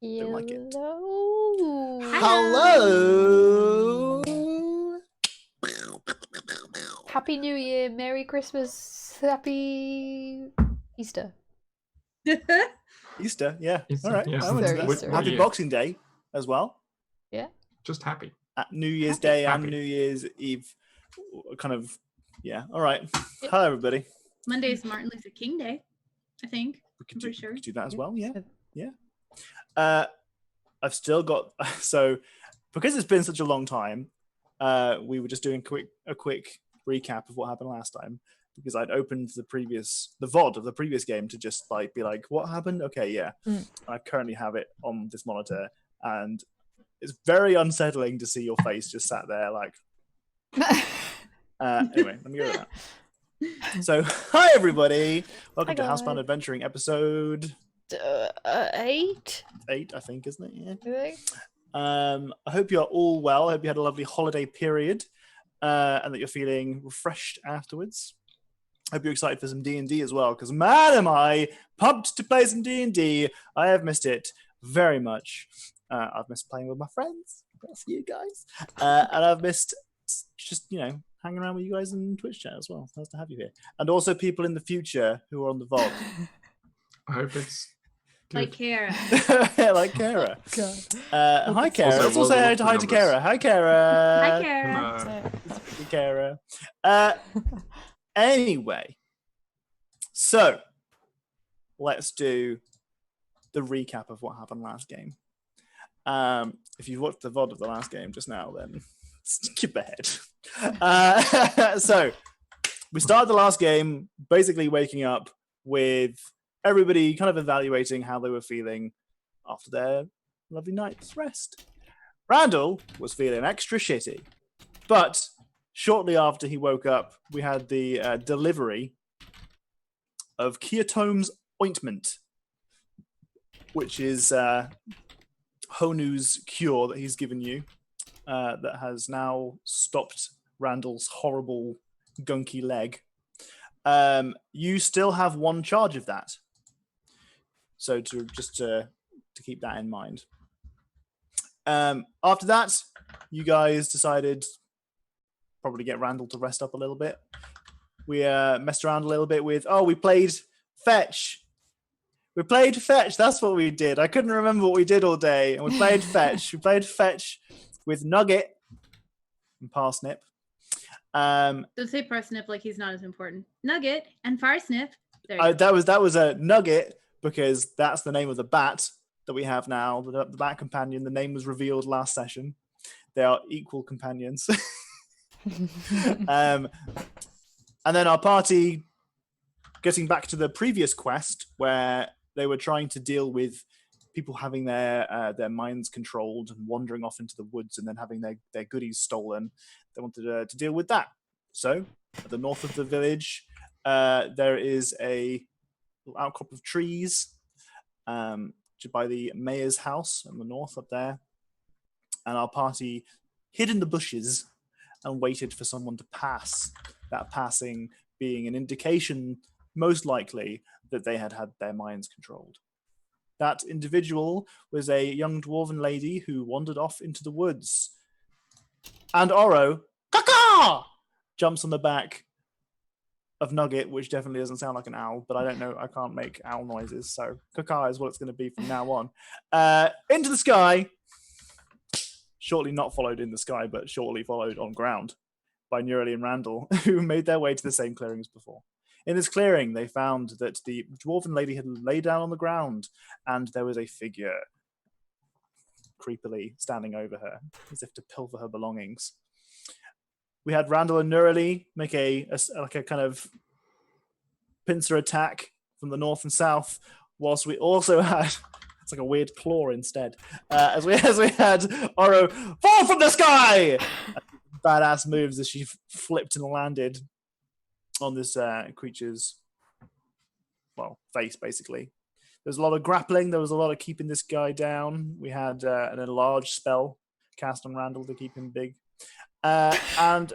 Don't like it. Hello. Happy New Year, Merry Christmas, Happy Easter. Easter, yeah. Easter, All right. yeah. I'm into that. Easter. Happy Yeah. Boxing Day as well. Yeah. Just happy. New Year's Happy. Day Happy. and New Year's Eve. Kind of, yeah. All right. Yep. Hello, everybody. Monday is Martin Luther King Day, I think. We I'm pretty sure. could do that as Yep. well, yeah. I've still got, so because it's been such a long time, we were just doing a quick recap of what happened last time, because I'd opened the VOD of the previous game to just be like, what happened? Okay, yeah. I currently have it on this monitor, and it's very unsettling to see your face just sat there like. Anyway, let me go to that. So, hi everybody. Welcome to guys. Housebound Adventuring episode 8? 8, I think, isn't it? Yeah. I think. I hope you're all well. I hope you had a lovely holiday period, and that you're feeling refreshed afterwards. I hope you're excited for some D&D as well, because man, am I pumped to play some D&D. I have missed it very much. I've missed playing with my friends. That's you guys. And I've missed just, hanging around with you guys in Twitch chat as well. It's nice to have you here. And also people in the future who are on the VOD. I hope it's good. Like Kara. Like Kara. God. Hi, Kara. Also, Let's all say hi to Kara. Hi, Kara. Hi, Kara. Hello. Kara. Anyway, so let's do the recap of what happened last game. If you've watched the VOD of the last game just now, then skip ahead. So we started the last game basically waking up with everybody kind of evaluating how they were feeling after their lovely night's rest. Randall was feeling extra shitty, but shortly after he woke up, we had the delivery of Kiotome's ointment, which is Honu's cure that he's given you, that has now stopped Randall's horrible gunky leg. You still have one charge of that, so to keep that in mind. After that, you guys decided probably get Randall to rest up a little bit. We messed around a little bit with, we played fetch. We played fetch, that's what we did. I couldn't remember what we did all day, and we played fetch. We played fetch with Nugget and Parsnip. Don't say Parsnip like he's not as important. Nugget and Farsnip. There you That go. was a Nugget, because that's the name of the bat that we have now, the bat companion. The name was revealed last session. They are equal companions. And then our party, getting back to the previous quest where they were trying to deal with people having their minds controlled and wandering off into the woods and then having their goodies stolen. They wanted to deal with that. So at the north of the village, there is a little outcrop of trees by the mayor's house in the north up there. And our party hid in the bushes and waited for someone to pass. That passing being an indication, most likely, that they had their minds controlled. That individual was a young dwarven lady who wandered off into the woods. And Oro, caca, jumps on the back of Nugget, which definitely doesn't sound like an owl, but I don't know, I can't make owl noises, so caca is what it's going to be from now on. Into the sky, shortly not followed in the sky, but shortly followed on ground by Neurali and Randall, who made their way to the same clearing as before. In this clearing, they found that the dwarven lady had laid down on the ground, and there was a figure creepily standing over her, as if to pilfer her belongings. We had Randall and Neurali make a kind of pincer attack from the north and south, whilst we also had, it's like a weird claw instead, as we had Oro fall from the sky! Badass moves as she flipped and landed on this creature's face, basically. There's a lot of grappling. There was a lot of keeping this guy down. We had an enlarge spell cast on Randall to keep him big. And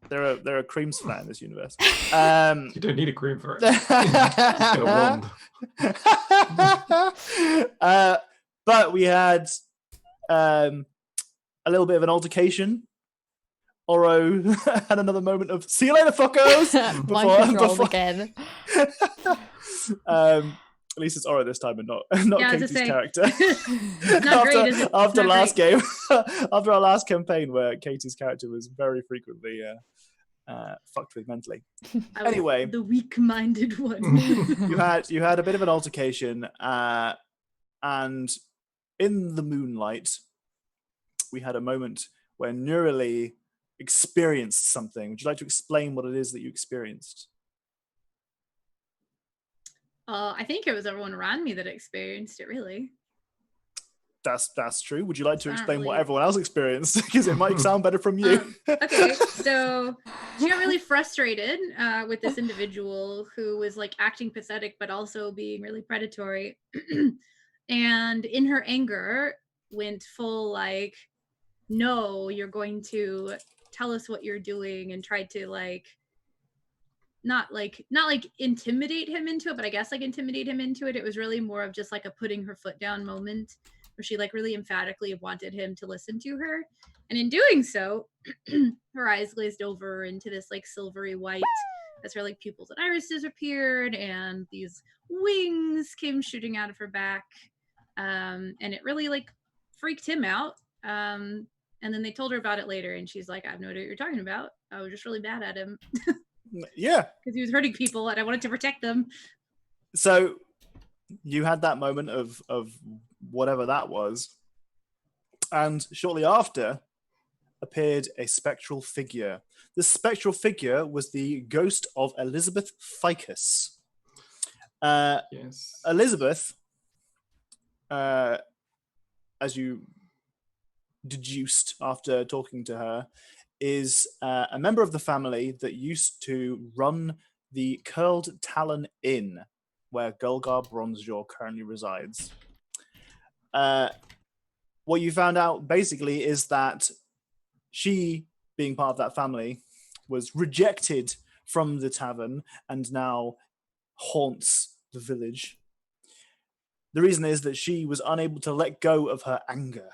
There are creams for that in this universe. You don't need a cream for it. Just get a wand. But we had a little bit of an altercation. Oro had another moment of "see you later, fuckos." Mind controlled again. At least it's Oro this time, and not Yeah, I was Katie's gonna say. character. It's not great, is it? It's After not last great. game, after our last campaign, where Katie's character was very frequently fucked with mentally. I was Anyway. the weak-minded one. You had a bit of an altercation, and in the moonlight, we had a moment where Neurali experienced something. Would you like to explain what it is that you experienced? I think it was everyone around me that experienced it, really. That's true. Would you like to Not explain what really. everyone else experienced? Because it might sound better from you. Okay, so she got really frustrated with this individual who was like acting pathetic, but also being really predatory. And in her anger, went full like, no, you're going to tell us what you're doing, and tried to like not like intimidate him into it, but I guess like intimidate him into it. It was really more of just like a putting her foot down moment where she like really emphatically wanted him to listen to her. And in doing so, her eyes glazed over into this like silvery white as her like pupils and irises appeared, and these wings came shooting out of her back. And it really like freaked him out. And then they told her about it later, and she's like, I have no idea what you're talking about. I was just really bad at him. Yeah. Because he was hurting people and I wanted to protect them. So you had that moment of whatever that was, and shortly after appeared a spectral figure. This spectral figure was the ghost of Elizabeth Ficus. Yes. Elizabeth, as you deduced after talking to her, is a member of the family that used to run the Curled Talon Inn, where Gulgar Bronzejaw currently resides. What you found out basically is that she, being part of that family, was rejected from the tavern and now haunts the village. The reason is that she was unable to let go of her anger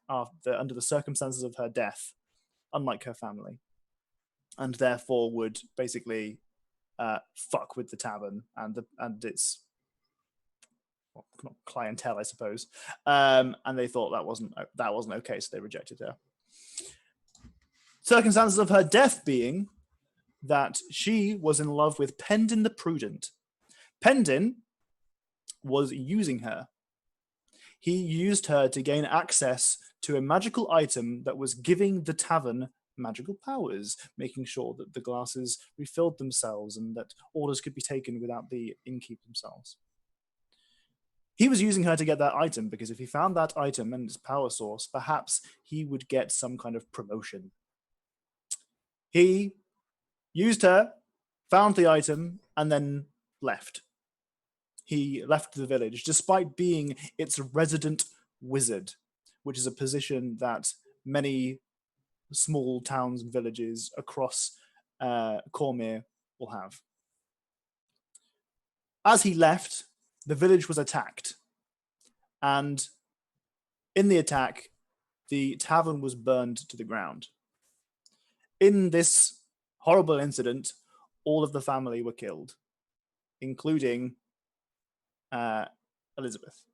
under the circumstances of her death, unlike her family, and therefore would basically fuck with the tavern and its clientele, I suppose. And they thought that wasn't okay, so they rejected her. Circumstances of her death being that she was in love with Pendin the Prudent. Pendin was using her. He used her to gain access to a magical item that was giving the tavern magical powers, making sure that the glasses refilled themselves and that orders could be taken without the innkeep themselves. He was using her to get that item because if he found that item and its power source, perhaps he would get some kind of promotion. He used her, found the item, and then left. He left the village despite being its resident wizard, which is a position that many small towns and villages across Cormyr will have. As he left, the village was attacked. And in the attack, the tavern was burned to the ground. In this horrible incident, all of the family were killed, including Elizabeth.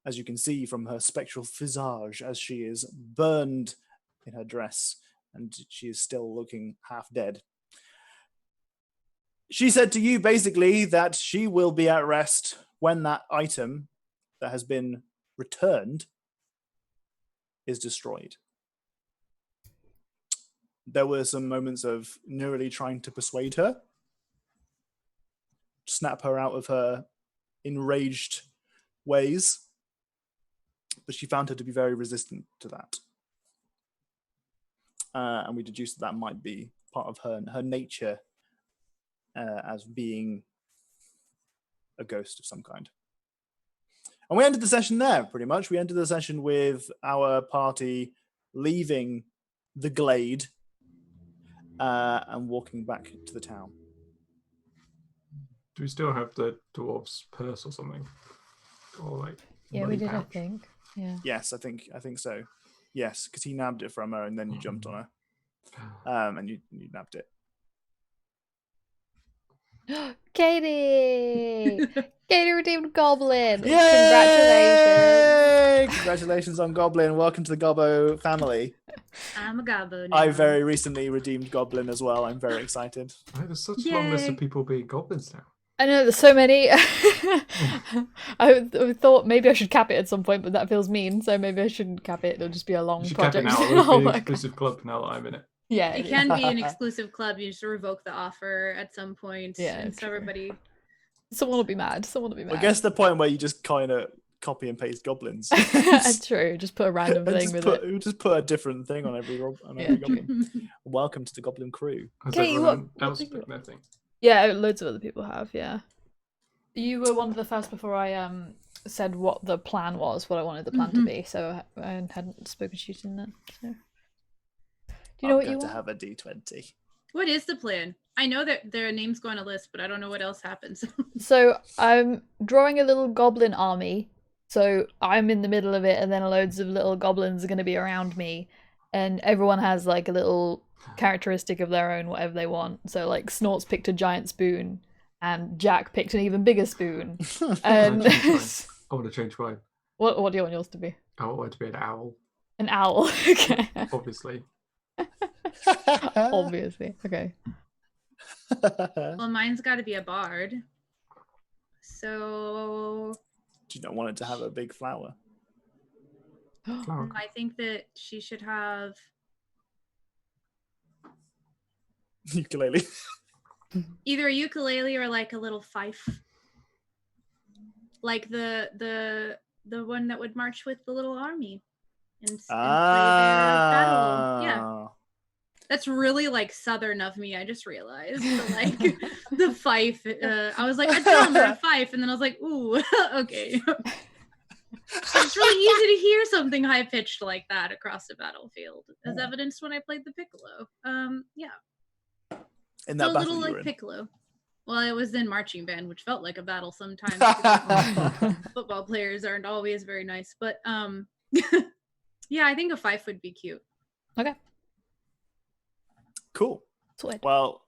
As you can see from her spectral visage as she is burned in her dress and she is still looking half dead. She said to you basically that she will be at rest when that item that has been returned is destroyed. There were some moments of Neurali trying to persuade her, snap her out of her enraged ways, but she found her to be very resistant to that. And we deduced that might be part of her nature as being a ghost of some kind. And we ended the session there, pretty much. We ended the session with our party leaving the glade and walking back to the town. Do we still have the dwarf's purse or something? Or like Yeah, we money did, I pouch? think. Yeah. Yes, I think so. Yes, because he nabbed it from her and then you jumped on her. And you nabbed it. Katie! Katie redeemed Goblin! Yay! Congratulations! Congratulations on Goblin. Welcome to the Gobbo family. I'm a gobbo now. I very recently redeemed Goblin as well. I'm very excited. Oh, there's such a long list Yay. of people being goblins now. I know, there's so many. I thought maybe I should cap it at some point, but that feels mean, so maybe I shouldn't cap it. It'll just be a long You should cap it project. now. It'll Oh be my an God. exclusive club now that I'm in it. Yeah. It can be an exclusive club. You just revoke the offer at some point. Yeah, and so true. everybody. Someone will be mad. Someone will be mad. I guess the point where you just kind of copy and paste goblins. True. Just put a random And thing with it. just put a different thing on every Yeah, goblin. Welcome to the Goblin crew. Has Okay, everyone what else thing- picked their thing? Yeah, loads of other people have. Yeah. You were one of the first before I said what the plan was, what I wanted the plan to be. So I hadn't spoken to you in that. So. Do you know what you to want? have a D20. What is the plan? I know that their names go on a list, but I don't know what else happens. So I'm drawing a little goblin army. So I'm in the middle of it, and then loads of little goblins are going to be around me, and everyone has like a little characteristic of their own, whatever they want. So like Snorts picked a giant spoon, and Jack picked an even bigger spoon. And I want to change mine. what do you want yours to be? I want it to be an owl, An owl. Okay. obviously. Obviously. Okay. Well, mine's got to be a bard. So Do you not want it to have a big flower? Flower. I think that she should have. Ukulele. Either a ukulele or like a little fife, like the one that would march with the little army and play their battle. Yeah, that's really like southern of me. I just realized, but, like the fife. I was like a drum or a fife, and then I was like, ooh, okay. It's really easy to hear something high pitched like that across the battlefield, as evidenced when I played the piccolo. Yeah. In So that a battle little you were like in. piccolo. Well, it was in marching band, which felt like a battle sometimes. Because football players aren't always very nice, but yeah, I think a fife would be cute. Okay. Cool. Sweet. Well,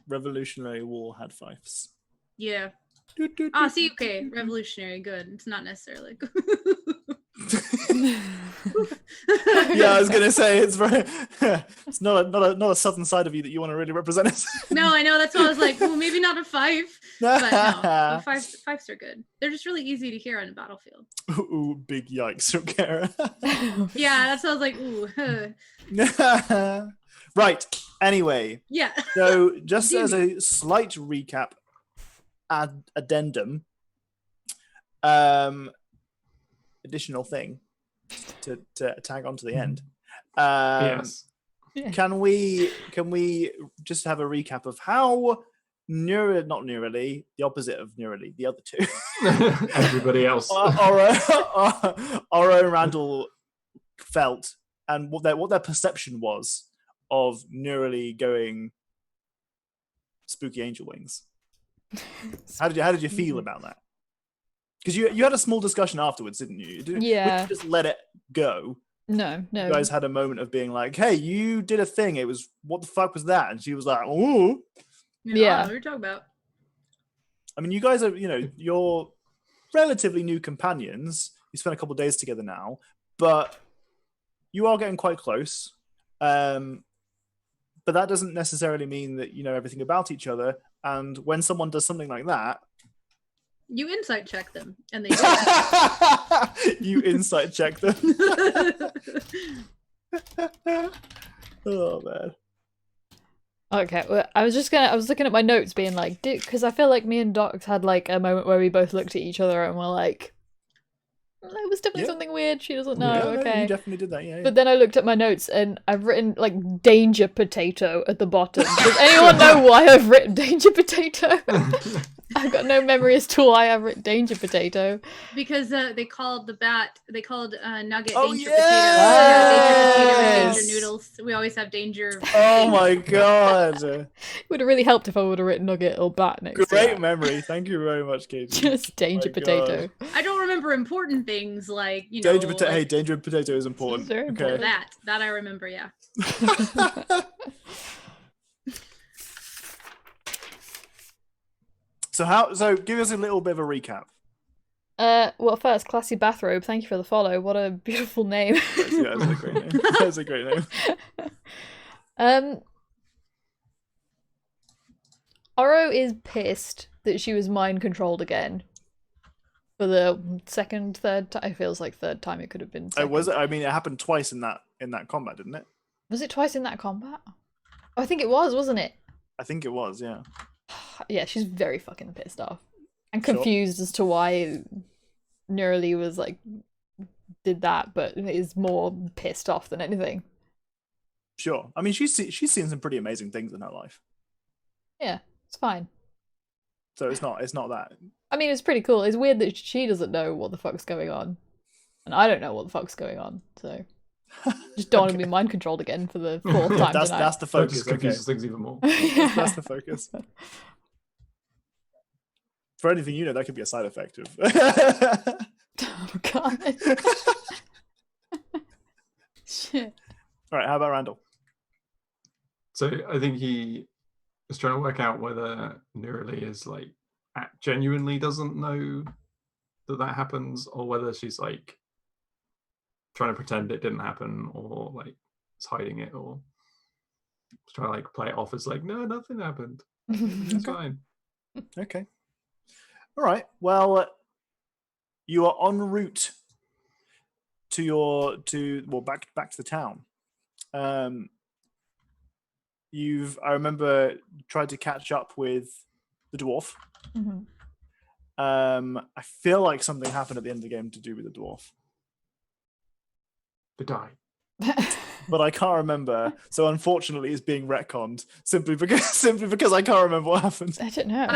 Revolutionary War had fifes. Yeah. Doot, doot, Ah, doot, see, doot, okay, revolutionary, good. It's not necessarily like. Yeah, I was gonna say it's very. It's not a southern side of you that you want to really represent. No, I know. That's why I was like, well, maybe not a fife, but no, fifes are good. They're just really easy to hear on the battlefield. Ooh, big yikes from Kara. Yeah, that's why I was like, ooh, Right. Anyway, yeah. so just as a slight recap, addendum, additional thing to tag on to the end. Yes. Can we just have a recap of how not neurally, the opposite of neurally, the other two, Everybody else. our own Randall felt and what their perception was of neurally going spooky angel wings. How did you feel about that? Because you had a small discussion afterwards, didn't you? Yeah. Would you just let it go? No. You guys had a moment of being like, "Hey, you did a thing. It was what the fuck was that?" And she was like, "Ooh." Yeah. What are you talking about? I mean, you guys are, you're relatively new companions. You spent a couple of days together now, but you are getting quite close. But that doesn't necessarily mean that you know everything about each other. And when someone does something like that, You insight check them, and they do. you insight check them. Oh man. Okay, well, I was looking at my notes being like, because I feel like me and Docs had like a moment where we both looked at each other and were like, there was definitely Yeah. something weird, she doesn't know, Yeah, no, okay. you definitely did that. Yeah. But then I looked at my notes and I've written like danger potato at the bottom. Does anyone know why I've written danger potato? I've got no memory as to why I've written Danger Potato. Because they called Nugget Oh, Danger Potato. Yeah, Danger Potato and Danger yes! Noodles. We always have Danger. Oh my god. It would have really helped if I would have written Nugget or Bat next to Great that. memory. Thank you very much, Katie. Just Danger my Potato. I don't remember important things like, you know, Danger potato. Hey, like danger potato is important. very Okay. important. that I remember, yeah. So give us a little bit of a recap. Well, first, Classy Bathrobe, thank you for the follow. What a beautiful name. That's a great name. That's a great name. Oro is pissed that she was mind controlled again. For the second, third time. It feels like third time it could have been. Second. I mean, it happened twice in that combat, didn't it? Was it twice in that combat? Oh, I think it was, wasn't it? I think it was, yeah. Yeah, she's very fucking pissed off. And Sure. confused as to why Neurali was like, did that, but is more pissed off than anything. Sure. I mean, she's seen some pretty amazing things in her life, Yeah, it's fine. so it's not that. I mean, it's pretty cool. It's weird that she doesn't know what the fuck's going on. And I don't know what the fuck's going on, so... Just don't want to be mind controlled again for the fourth time That's tonight. that's the That focus. just Okay. confuses things even more. That's the focus. For anything you know, that could be a side effect of. Oh, God. Shit. All right, how about Randall? So I think he is trying to work out whether Neurali is like genuinely doesn't know that happens, or whether she's like trying to pretend it didn't happen, or like is hiding it, or trying to like play it off as like, no, nothing happened. It's fine. Okay. All right. Well, you are en route to back to the town. I remember tried to catch up with the dwarf. Mhm. I feel like something happened at the end of the game to do with the dwarf, To die. but I can't remember. So unfortunately, it's being retconned simply because I can't remember what happened. I don't know.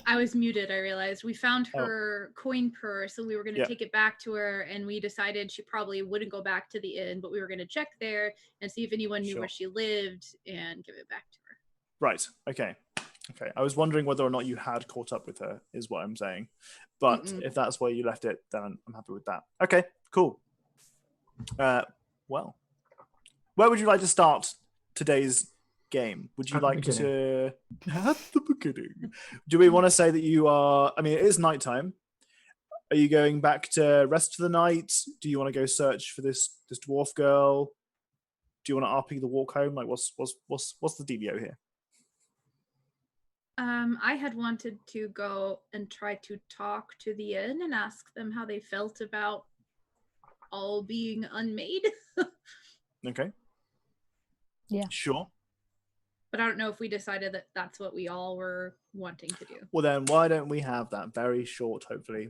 I was muted, I realized. We found Oh. her coin purse, and we were going to Yeah. take it back to her, and we decided she probably wouldn't go back to the inn, but we were going to check there and see if anyone knew Sure. where she lived and give it back to her. Right. Okay. I was wondering whether or not you had caught up with her, is what I'm saying. But Mm-mm. if that's where you left it, then I'm happy with that. Okay, cool. Well, where would you like to start today's game? Would you At the like to at the beginning? Do we want to say that you are? I mean, it is nighttime. Are you going back to rest for the night? Do you want to go search for this dwarf girl? Do you want to RP the walk home? Like, what's the dealio here? I had wanted to go and try to talk to the inn and ask them how they felt about all being unmade. Okay. Yeah. Sure. But I don't know if we decided that that's what we all were wanting to do. Well, then why don't we have that very short, hopefully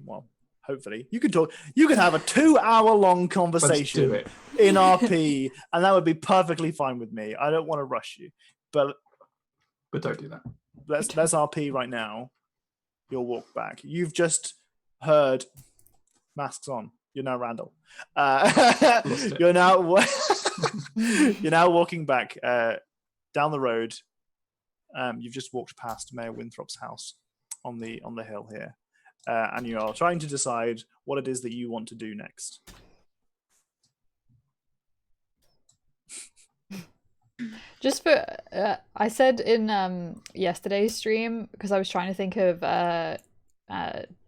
you could talk. You could have a 2-hour-long Let's conversation do it. in RP, and that would be perfectly fine with me. I don't want to rush you, but But don't do that. let's RP right now. You'll walk back. You've just heard masks on. You're now Randall. it. You're now walking back down the road. You've just walked past Mayor Winthrop's house on the hill here, and you are trying to decide what it is that you want to do next. Just for, I said in yesterday's stream, because I was trying to think of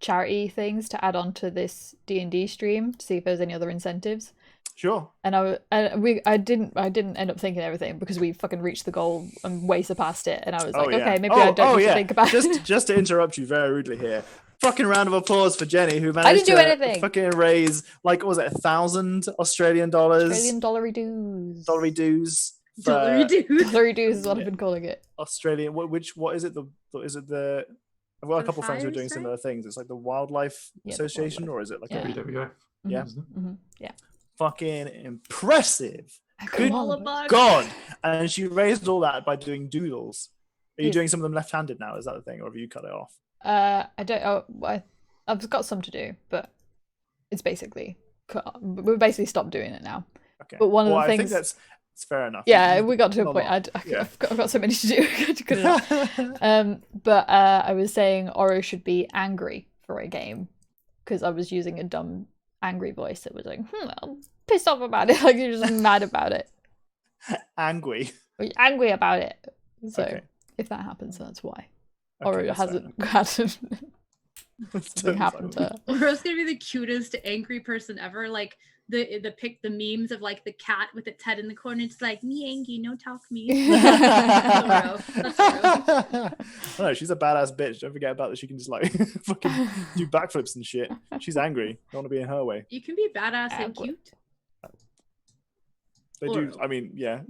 charity things to add on to this D&D stream to see if there's any other incentives. Sure. And I didn't end up thinking everything because we fucking reached the goal and way surpassed it. And I was like, okay, maybe I don't need to think about it. Just to interrupt you very rudely here. Fucking round of applause for Jenny, who managed didn't do to anything. fucking raise, like, what was it, 1,000 Australian dollars? Australian dollary dues. Dollary dues. for Dollary dude. Dollary dues is what I've been calling it. Australian. What is it? Is it the? I've got a For the couple friends who are fires, doing right? similar things. It's like the Wildlife Yeah, the Association, Wildlife. or is it like Yeah. a WWF. Yeah. isn't it? Mm-hmm. Yeah. fucking impressive? Good All a bug. God! And she raised all that by doing doodles. Are you Yeah. doing some of them left-handed now? Is that the thing, or have you cut it off? I don't. I've got some to do, but it's basically we've basically stopped doing it now. Okay. But one of the I think things, that's fair enough. yeah, we got to a not point. lot. Yeah. I've got so many to do. I couldn't help. But I was saying Oro should be angry for a game because I was using a dumb angry voice that was like, I'm pissed off about it. Like you're just mad about it. Angry. Or you're angry about it. So Okay. if that happens, that's why. Okay, Oro that's fair hasn't had something happen to her. Oro's gonna be the cutest angry person ever. Like the memes of like the cat with its head in the corner. It's like me angry, no talk me. That's Oro. That's Oro. No, she's a badass bitch. Don't forget about that. She can just like fucking do backflips and shit. She's angry. Don't want to be in her way. You can be badass and Angry. cute. They Oro. do. I mean, yeah.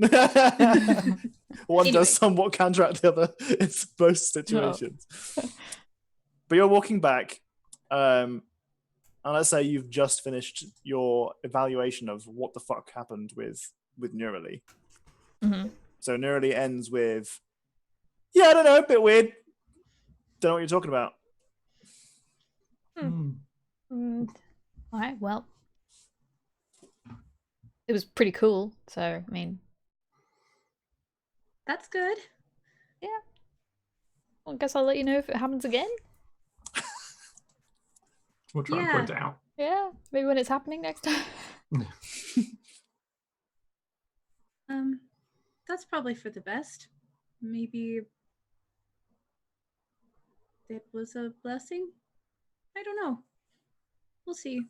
One Anyway. does somewhat counteract the other in both situations. But you're walking back, and let's say you've just finished your evaluation of what the fuck happened with Neurally. Mm-hmm. So Neurally ends with, yeah, I don't know, a bit weird. Don't know what you're talking about. All right, well, it was pretty cool. So I mean, That's good. I guess I'll let you know if it happens again. We'll try and Yeah. point it out. Yeah, maybe when it's happening next time. That's probably for the best. Maybe it was a blessing. I don't know. We'll see.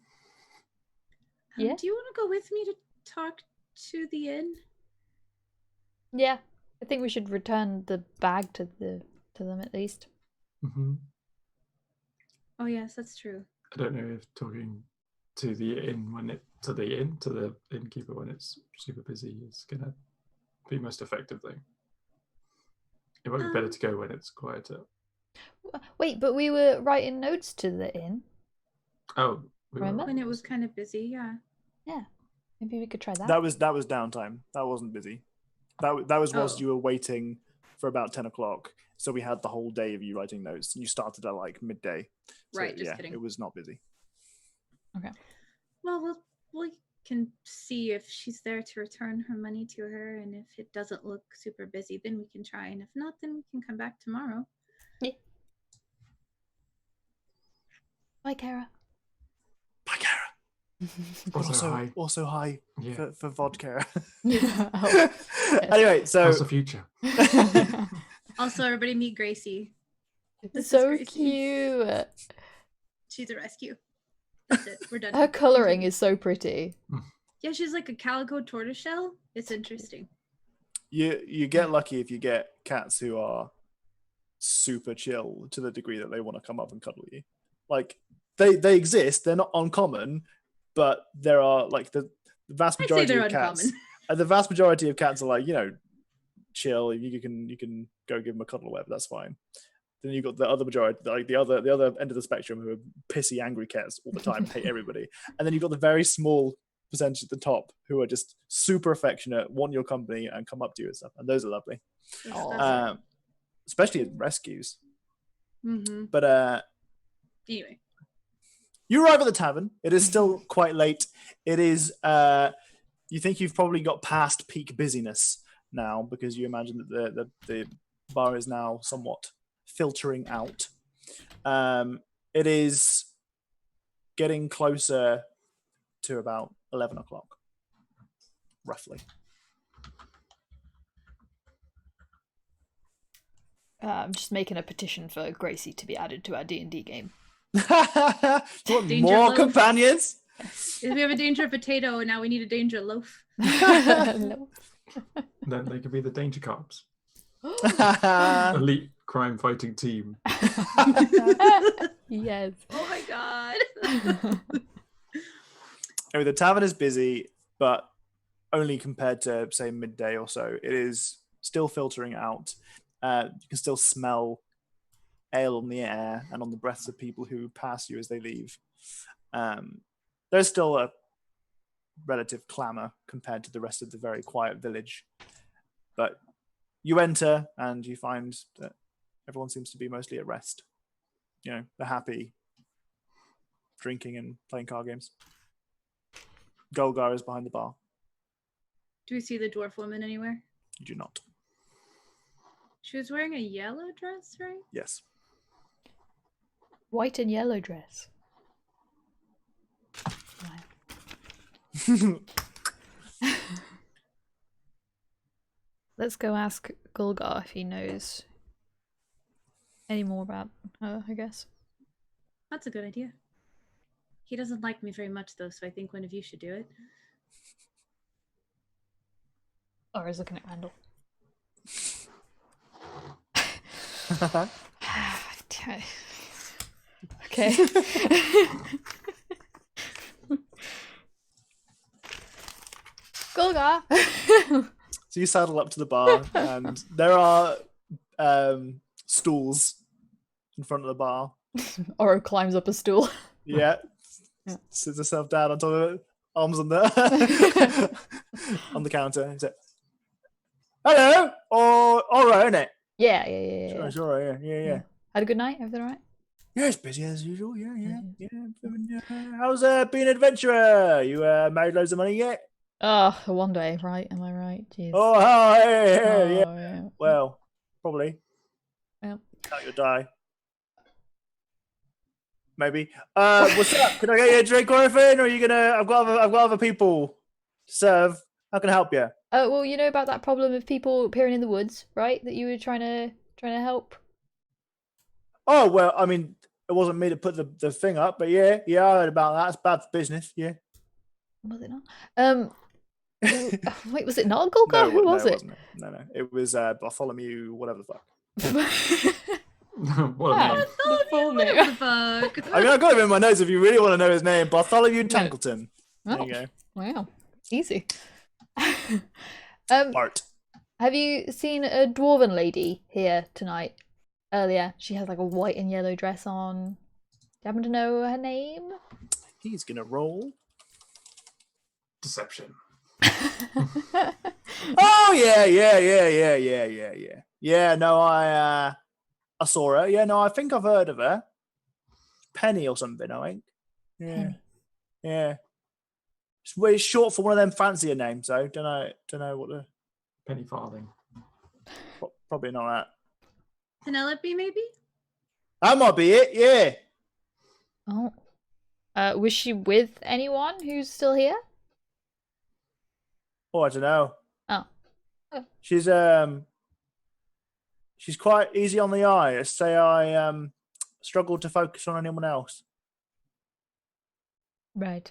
Yeah. Do you want to go with me to talk to the inn? Yeah, I think we should return the bag to them at least. Hmm. Oh yes, that's true. I don't know if talking to the innkeeper when it's super busy is gonna be most effective though. It might be better to go when it's quieter. Wait, but we were writing notes to the inn. Oh, we were Remember? right. When it was kind of busy, yeah. Yeah, maybe we could try that. That was downtime. That wasn't busy. That was whilst Oh. you were waiting for about 10 o'clock. So we had the whole day of you writing notes. You started at like midday. So, Right, just yeah, kidding. it was not busy. Well, we can see if she's there to return her money to her, and if it doesn't look super busy, then we can try, and if not, then we can come back tomorrow. Bye, Kara. Bye, Kara. Also, hi Yeah. for vodka. Oh, Anyway, so How's the future? Also, everybody meet Gracie. This is so Gracie. cute. She's a rescue. That's it. We're done. Her coloring Continue. is so pretty. Yeah, she's like a calico tortoiseshell. It's interesting. you get lucky if you get cats who are super chill to the degree that they want to come up and cuddle you. Like they exist. They're not uncommon, but there are like the vast I'd say majority they're of cats. uncommon. The vast majority of cats are like, chill. You can go give them a cuddle or whatever. That's fine. Then you've got the other majority, like the other end of the spectrum, who are pissy, angry cats all the time, hate everybody. And then you've got the very small percentage at the top who are just super affectionate, want your company, and come up to you and stuff. And those are lovely, Aw. especially in rescues. Mm-hmm. But Anyway, you arrive at the tavern. It is still quite late. It is. You think you've probably got past peak busyness now because you imagine that the bar is now somewhat filtering out. It is getting closer to about 11 o'clock, roughly. I'm just making a petition for Gracie to be added to our D&D game. Do you want Danger more loaf. companions? if we have a danger potato, and now we need a danger loaf. No. Then they could be the Danger Cops, Uh, elite crime fighting team. Yes. Oh my god. Anyway, the tavern is busy, but only compared to, say, midday or so. It is still filtering out. You can still smell ale on the air and on the breaths of people who pass you as they leave. There's still a relative clamour compared to the rest of the very quiet village. But you enter and you find that everyone seems to be mostly at rest. they're happy drinking and playing card games. Golgar is behind the bar. Do we see the dwarf woman anywhere? You do not. She was wearing a yellow dress, right? Yes. White and yellow dress. Right. Let's go ask Golgar if he knows any more about her, I guess. That's a good idea. He doesn't like me very much, though, so I think one of you should do it. Or is looking at Randall. Okay. Golgar! So you saddle up to the bar, and there are stools in front of the bar. Oro climbs up a stool. Yeah. Yeah. Sits herself down on top of it, arms on the on the counter. He's like, hello, or alright, isn't it? Yeah. Sure, it's alright, yeah. Had a good night? Everything alright? Yeah, it's busy as usual. Yeah. How's being an adventurer? You made loads of money yet? Oh, one day, right? Am I right? Jeez. Oh, yeah. Yeah. Well, probably. Yeah. Count your die. Maybe. What's up? Can I get you a drink or anything? Or are you gonna? I've got other people to serve. How can I help you? Well, you know about that problem of people appearing in the woods, right? That you were trying to help. Oh well, I mean, it wasn't me to put the thing up, but yeah, I heard about that. It's bad for business. Yeah. Was it not? Wait, was it not Golgar? Who was it? No. It was Bartholomew, whatever the fuck. What a name. The full What name. the fuck? I mean, I've got him in my notes if you really want to know his name. Bartholomew Tankleton. There Oh, you go. wow. Easy. Bart. Have you seen a dwarven lady here tonight? Earlier, she has like a white and yellow dress on. Do you happen to know her name? He's gonna roll. Deception. Oh yeah. Yeah, no, I saw her. Yeah, no, I think I've heard of her. Penny or something, I think. Yeah. Penny. Yeah. It's short for one of them fancier names, though. Don't know what the. Penny farthing. Probably not that. Penelope, maybe? That might be it. Yeah. Oh. Was she with anyone who's still here? Oh, I don't know. Oh. She's quite easy on the eye. Let's say I struggle to focus on anyone else. Right.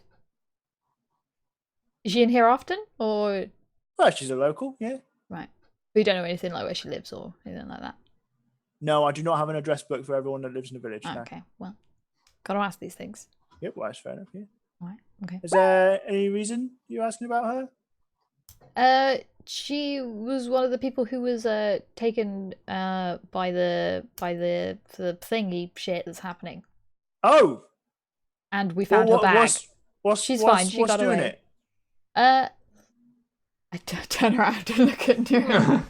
Is she in here often, or Well, she's a local. Yeah. right? We don't know anything like where she lives or anything like that. No, I do not have an address book for everyone that lives in the village. Oh, No. okay, well, gotta ask these things. Yep, well, that's fair enough. Yeah. All right. Okay. Is there any reason you're asking about her? She was one of the people who was taken by the thingy shit that's happening, Oh, and we found her bag. She's fine. She what's got doing away. it? I turn around and look at Nura.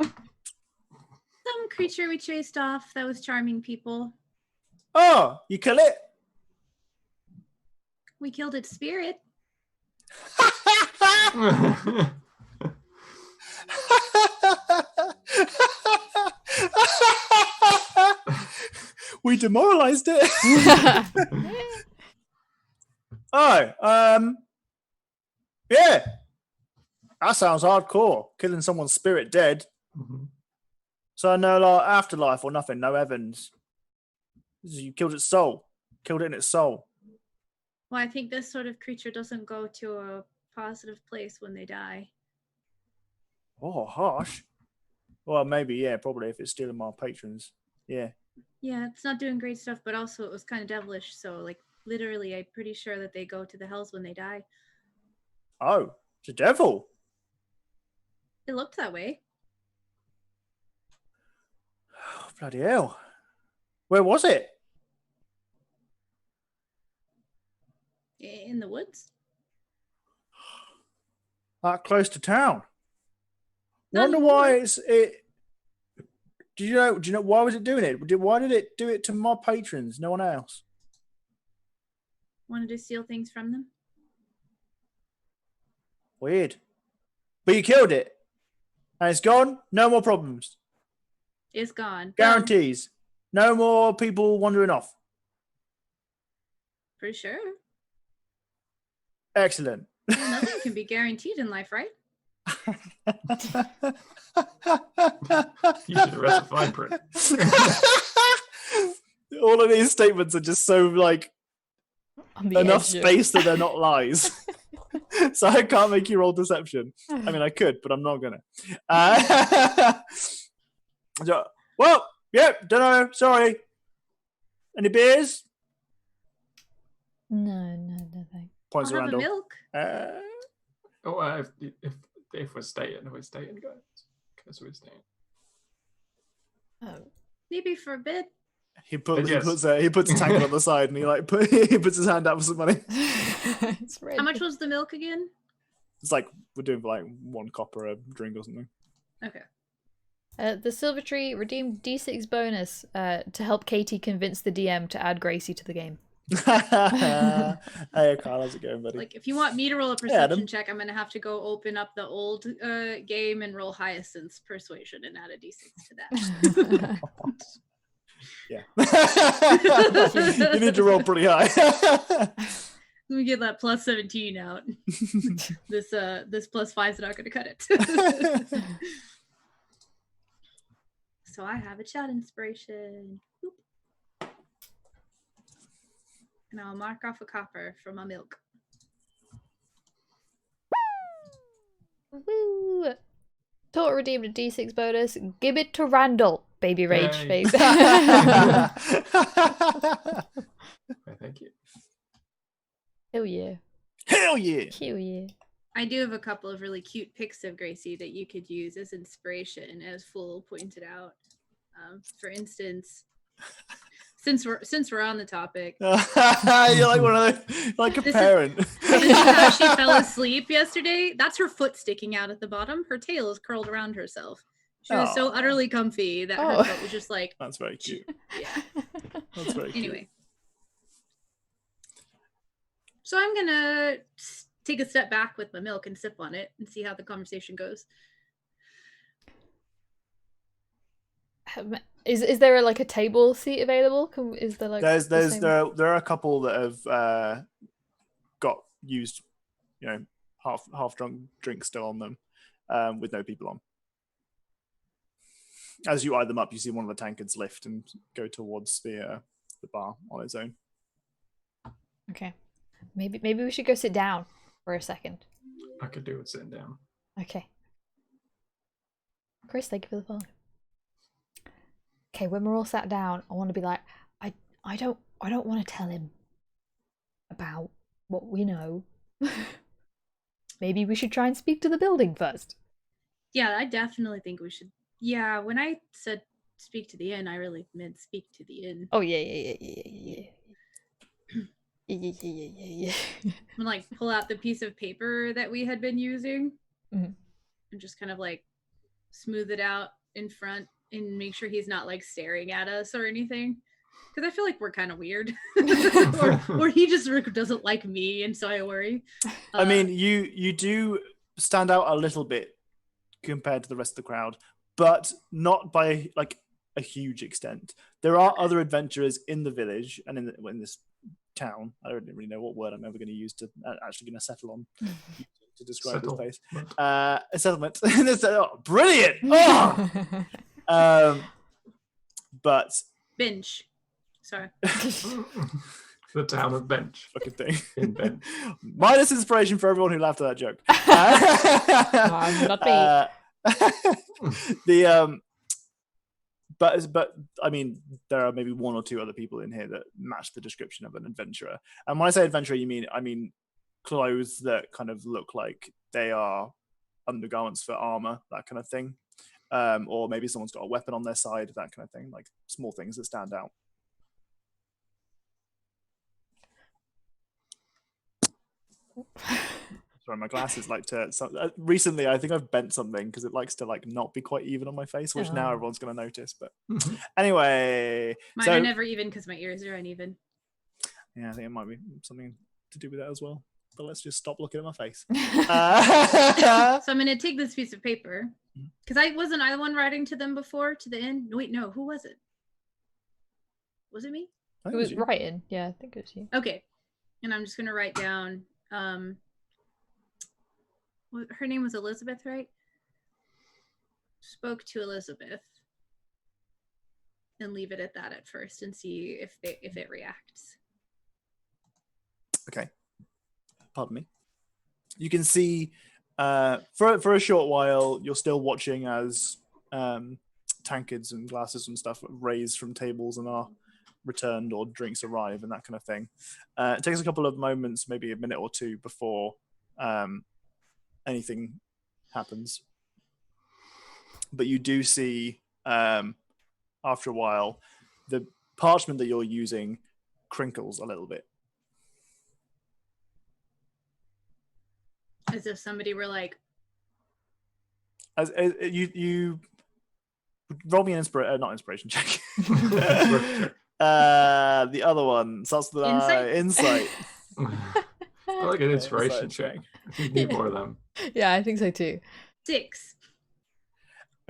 Some creature we chased off that was charming people. Oh, you kill it? We killed its spirit. We demoralized it. Oh, yeah. That sounds hardcore. Killing someone's spirit dead. Mhm. So no like afterlife or nothing, no Evans. You killed its soul. Killed it in its soul. Well, I think this sort of creature doesn't go to a positive place when they die. Oh, harsh. Well, maybe, yeah, probably if it's stealing my patrons. Yeah. Yeah, it's not doing great stuff, but also it was kind of devilish. So, like, literally, I'm pretty sure that they go to the hells when they die. Oh, it's a devil. It looked that way. Oh, bloody hell. Where was it? In the woods. That close to town. Not Wonder why anymore. it. Do you know? Why was it doing it? Why did it do it to my patrons? No one else. Wanted to steal things from them. Weird. But you killed it, and it's gone. No more problems. It's gone. Boom. Guarantees. No more people wandering off. Pretty sure. Excellent. Nothing can be guaranteed in life, right? You should arrest a fine print. All of these statements are just so like On the enough edge of- space that they're not lies. So I can't make you roll deception. I mean, I could, but I'm not gonna. So, well, yep, don't know. Sorry. Any beers? No, thanks. Points I'll have a Randall. milk. Oh, if we're staying, guys. Okay, so we're staying. Oh. Maybe for a bit. He puts Yes. he puts a tank on the side and he he puts his hand out for some money. It's red. How much was the milk again? It's like we're doing like 1 copper a drink or something. Okay. The Silver Tree redeemed D6 bonus to help Katie convince the DM to add Gracie to the game. Hey Carl, how's it going, buddy? Like, if you want me to roll a Yeah, perception check, I'm gonna have to go open up the old game and roll Hyacinth's persuasion and add a d6 to that. Yeah. You need to roll pretty high. Let me get that plus 17 out. This plus 5's not gonna cut it. So I have a chat inspiration. Boop. And I'll mark off a copper for my milk. Woo! Total redeemed a D6 bonus. Give it to Randall. Baby rage Yay. face. Okay, thank you. Hell yeah. Hell yeah. Hell yeah. I do have a couple of really cute pics of Gracie that you could use as inspiration, as Fool pointed out. For instance, since we're on the topic, You're like one of those, like a This is- parent. this is how she fell asleep yesterday. That's her foot sticking out at the bottom. Her tail is curled around herself. She was so Aw. utterly comfy that Oh. her foot was just like, That's very cute. yeah. That's very cute. Anyway. So I'm gonna take a step back with my milk and sip on it and see how the conversation goes. Is there like a table seat available? Is there like the same- there are a couple that have got used, half drunk drinks still on them, with no people on. As you eye them up, you see one of the tankards lift and go towards the bar on its own. Okay. Maybe we should go sit down for a second. I could do with sitting down. Okay. Chris, thank you for the follow. Okay, when we're all sat down, I want to be like, I don't want to tell him about what we know. Maybe we should try and speak to the building first. Yeah, I definitely think we should. Yeah, when I said speak to the inn, I really meant speak to the inn. Oh yeah. Yeah. And like pull out the piece of paper that we had been using Mhm. and just kind of like smooth it out in front and make sure he's not like staring at us or anything. Because I feel like we're kind of weird. or he just doesn't like me, and so I worry. I mean, you do stand out a little bit compared to the rest of the crowd, but not by like a huge extent. There are other adventurers in the village and in this town. I don't really know what word I'm ever going to use to actually going to settle on to describe Settle. this place. A settlement. Brilliant. Oh! But binge. Sorry. The town of Bench. fucking thing. In Bench. Minus inspiration for everyone who laughed at that joke. I'm not me. But I mean, there are maybe 1 or 2 other people in here that match the description of an adventurer. And when I say adventurer, I mean clothes that kind of look like they are undergarments for armor, that kind of thing. Or maybe someone's got a weapon on their side, that kind of thing, like small things that stand out. Sorry, my glasses like to. Recently, I think I've bent something because it likes to like not be quite even on my face, which now Oh. everyone's going to notice. But anyway, Mine so are never even because my ears are uneven. yeah, I think it might be something to do with that as well. But let's just stop looking at my face. So I'm going to take this piece of paper because wasn't I the one writing to them before to the inn? Wait, no, who was it? Was it me? I think It it was was you. writing. Yeah, I think it was you. Okay, and I'm just going to write down. Her name was Elizabeth, right? Spoke to Elizabeth, and leave it at that at first, and see if it reacts. Okay. Pardon me. You can see for a short while, you're still watching as tankards and glasses and stuff raised from tables and are returned, or drinks arrive and that kind of thing. It takes a couple of moments, maybe a minute or two, before anything happens. But you do see, after a while, the parchment that you're using crinkles a little bit. As if somebody were like, As you roll me an not inspiration check. The other one starts with insight. I like an inspiration check. I need more of them. Yeah, I think so too. 6.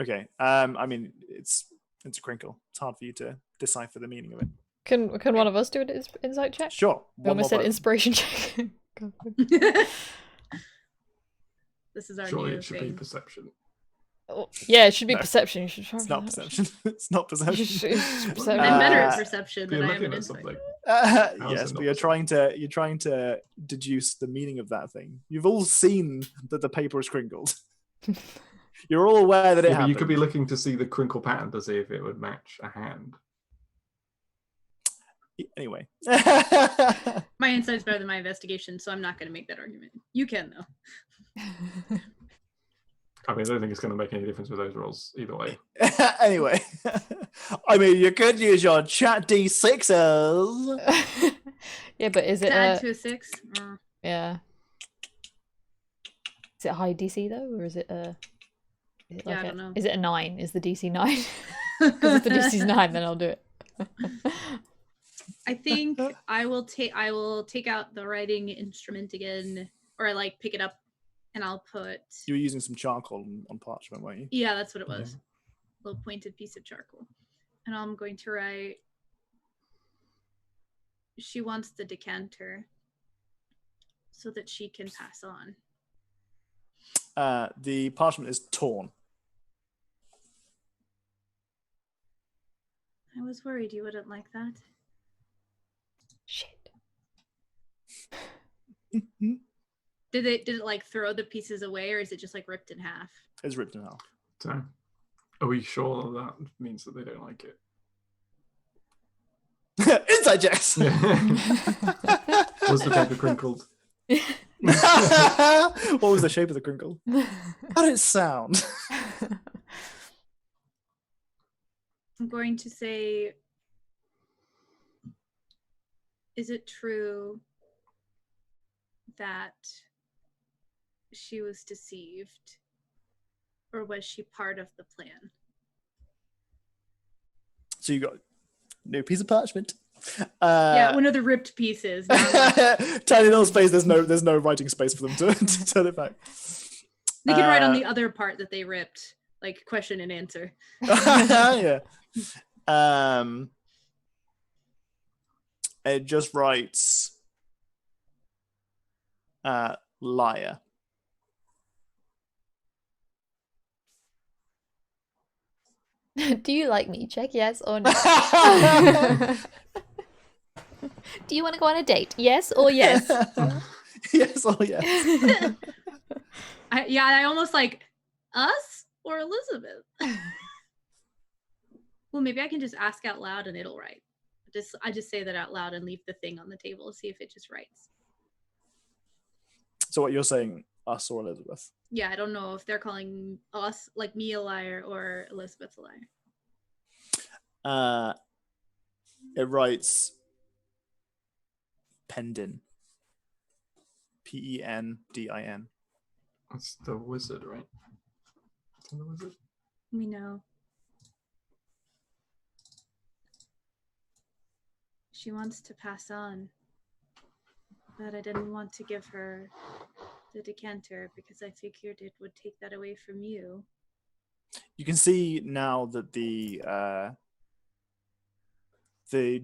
Okay. I mean, it's a crinkle. It's hard for you to decipher the meaning of it. Can one of us do an insight check? Sure. I almost said inspiration check. This is our Surely new it should thing. be perception. Oh, yeah, it should be No. perception. You should try It's for not that. perception. It's not perception. It's perception. I'm better at Uh, perception You're than I am looking at at insight. something. Yes, it but not you're trying to deduce the meaning of that thing. You've all seen that the paper is crinkled. You're all aware that it Yeah, but happened. you could be looking to see the crinkle pattern to see if it would match a hand. Anyway. My insight's better than my investigation, so I'm not going to make that argument. You can, though. I mean, I don't think it's going to make any difference with those rolls either way. Anyway. I mean, you could use your chat D6s. Yeah, but is it To add to a 6? yeah. Is it a high DC though, or is it a? Is it Yeah, like I don't know. Is it a 9? Is the DC 9? Because if the DC's 9, then I'll do it. I think I will take out the writing instrument again, or like pick it up, and I'll put. You were using some charcoal on parchment, weren't you? Yeah, that's what it was. A little pointed piece of charcoal, and I'm going to write. She wants the decanter, so that she can pass on. The parchment is torn. I was worried you wouldn't like that. Shit. Did it like throw the pieces away, or is it just like ripped in half? It's ripped in half. So, are we sure that means that they don't like it? Inside checks. Yeah. Was the paper crinkled? What was the shape of the crinkle? How did it sound? I'm going to say, is it true that she was deceived, or was she part of the plan? So you got a new piece of parchment. Yeah, one of the ripped pieces. Tiny little space. There's no writing space for them to turn it back. They can write on the other part that they ripped, like question and answer. Yeah. It just writes liar. Do you like me? Check yes or no. Do you want to go on a date? Yes or yes? Yes or yes. I almost like us or Elizabeth. Well, maybe I can just ask out loud and it'll write. I just say that out loud and leave the thing on the table, see if it just writes. So what you're saying, us or Elizabeth? Yeah, I don't know if they're calling us, like me, a liar, or Elizabeth a liar. It writes pendant. Pendin. That's the wizard, right? Is that the wizard? We know. She wants to pass on, but I didn't want to give her the decanter because I figured it would take that away from you. You can see now that the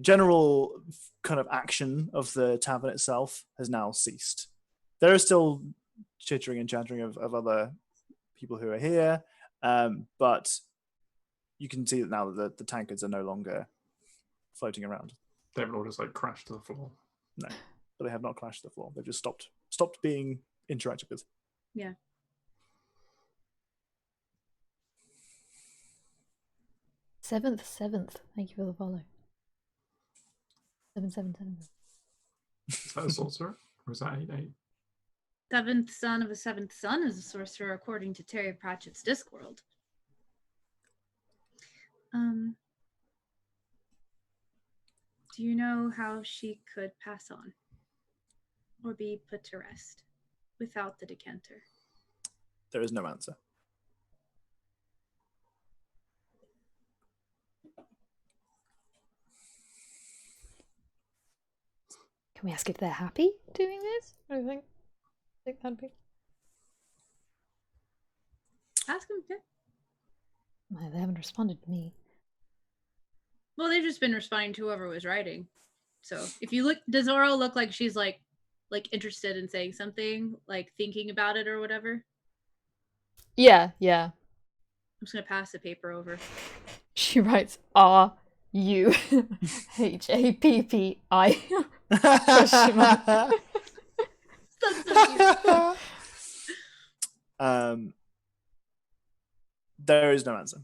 general kind of action of the tavern itself has now ceased. There is still chittering and chattering of other people who are here, but you can see that now that the tankards are no longer floating around. They haven't all just like crashed to the floor. No, but they have not crashed to the floor. They've just stopped being interacted with. Yeah. Seventh. Thank you for the follow. 777. Is that a sorcerer? Or is that 8-8? Seventh son of a seventh son is a sorcerer, according to Terry Pratchett's Discworld. Do you know how she could pass on or be put to rest without the decanter? There is no answer. Can we ask if they're happy doing this? I think that'd be. Ask him. Yeah. No, they haven't responded to me. Well, they've just been responding to whoever was writing. So if you look, does Oro look like she's like interested in saying something, like thinking about it or whatever? Yeah. I'm just gonna pass the paper over. She writes RUHAPPI. Question mark. That's so cute. There is no answer.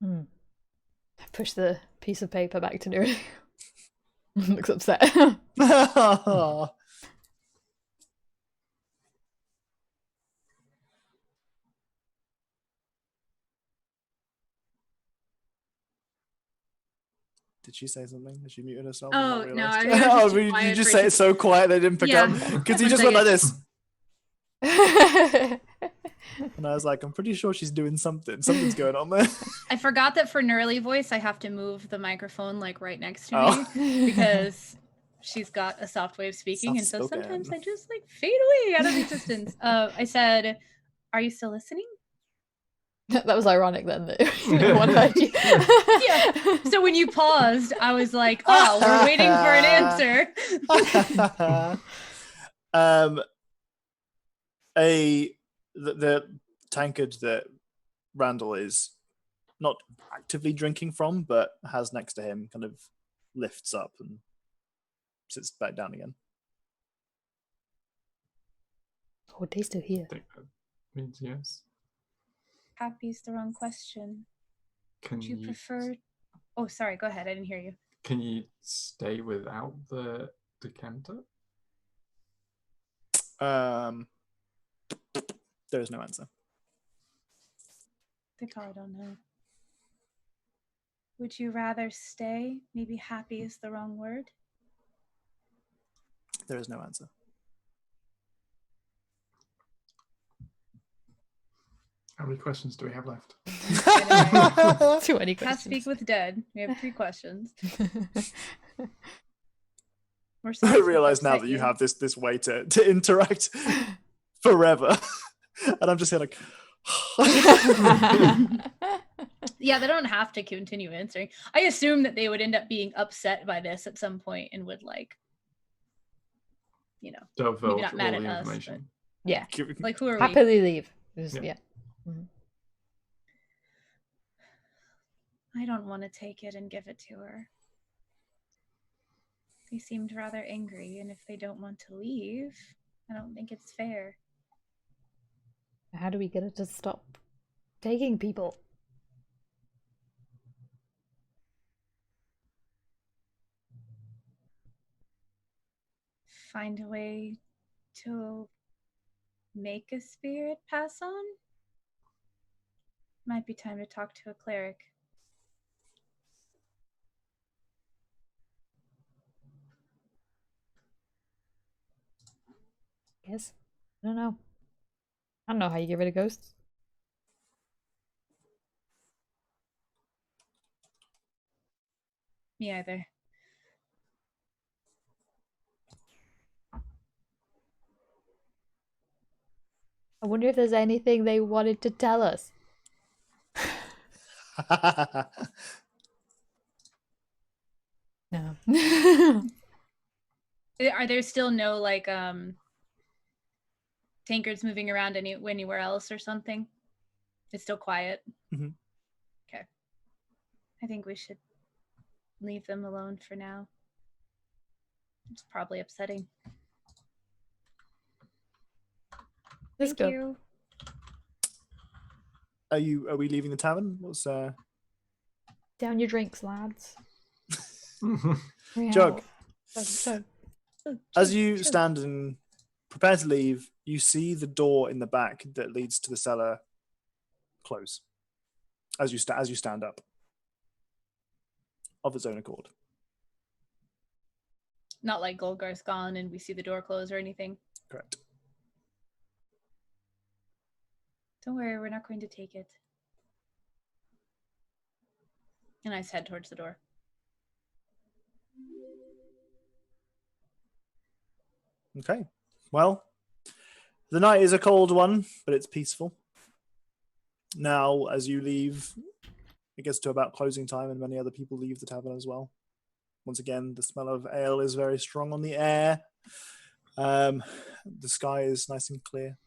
I push the piece of paper back to Nuri. Looks upset. Did she say something? Has she muted herself? Oh, no, I realized? was just Oh, too you quiet just for say it it to- so quiet they didn't pick Yeah. up. Because you One just went like second. this. And I was like, I'm pretty sure she's doing something. Something's going on there. I forgot that for Nurly voice, I have to move the microphone like right next to Oh. me because she's got a soft way of speaking, and so Soft-spoken. sometimes I just like fade away out of existence. I said, "Are you still listening?" That was ironic then that no one heard you. Yeah. So when you paused, I was like, "Oh, we're waiting for an answer." The tankard that Randall is not actively drinking from, but has next to him, kind of lifts up and sits back down again. Oh, they still here. I think that means yes. Happy's the wrong question. Can Would you prefer? Oh, sorry. Go ahead. I didn't hear you. Can you stay without the decanter? There is no answer. They probably don't know. Would you rather stay? Maybe happy is the wrong word. There is no answer. How many questions do we have left? Too many Have questions. speak with dead. We have 3 questions. We're I sorry to realize now upset that you have this way to interact forever. And I'm just here like Yeah, they don't have to continue answering. I assume that they would end up being upset by this at some point and would Divulge not all mad the at us, information. Yeah. like who are we? Happily leave. Just, Yeah. yeah. Mhm. I don't want to take it and give it to her. They seemed rather angry, and if they don't want to leave, I don't think it's fair. How do we get her to stop taking people? Find a way to make a spirit pass on? Might be time to talk to a cleric. guess. I don't know. I don't know how you get rid of ghosts. Me either. I wonder if there's anything they wanted to tell us. No. Are there still no like tankards moving around anywhere else or something? It's still quiet. Mhm. Okay. I think we should leave them alone for now. It's probably upsetting. Let's Thank go. you. Are we leaving the tavern? What's Down your drinks, lads. Jug? Chug. As you stand and prepare to leave, you see the door in the back that leads to the cellar close. As you stand up, of its own accord. Not like Golgar's gone and we see the door close or anything. Correct. Don't worry, we're not going to take it. And I head towards the door. Okay. Well, the night is a cold one, but it's peaceful. Now, as you leave, it gets to about closing time, and many other people leave the tavern as well. Once again, the smell of ale is very strong on the air. The sky is nice and clear.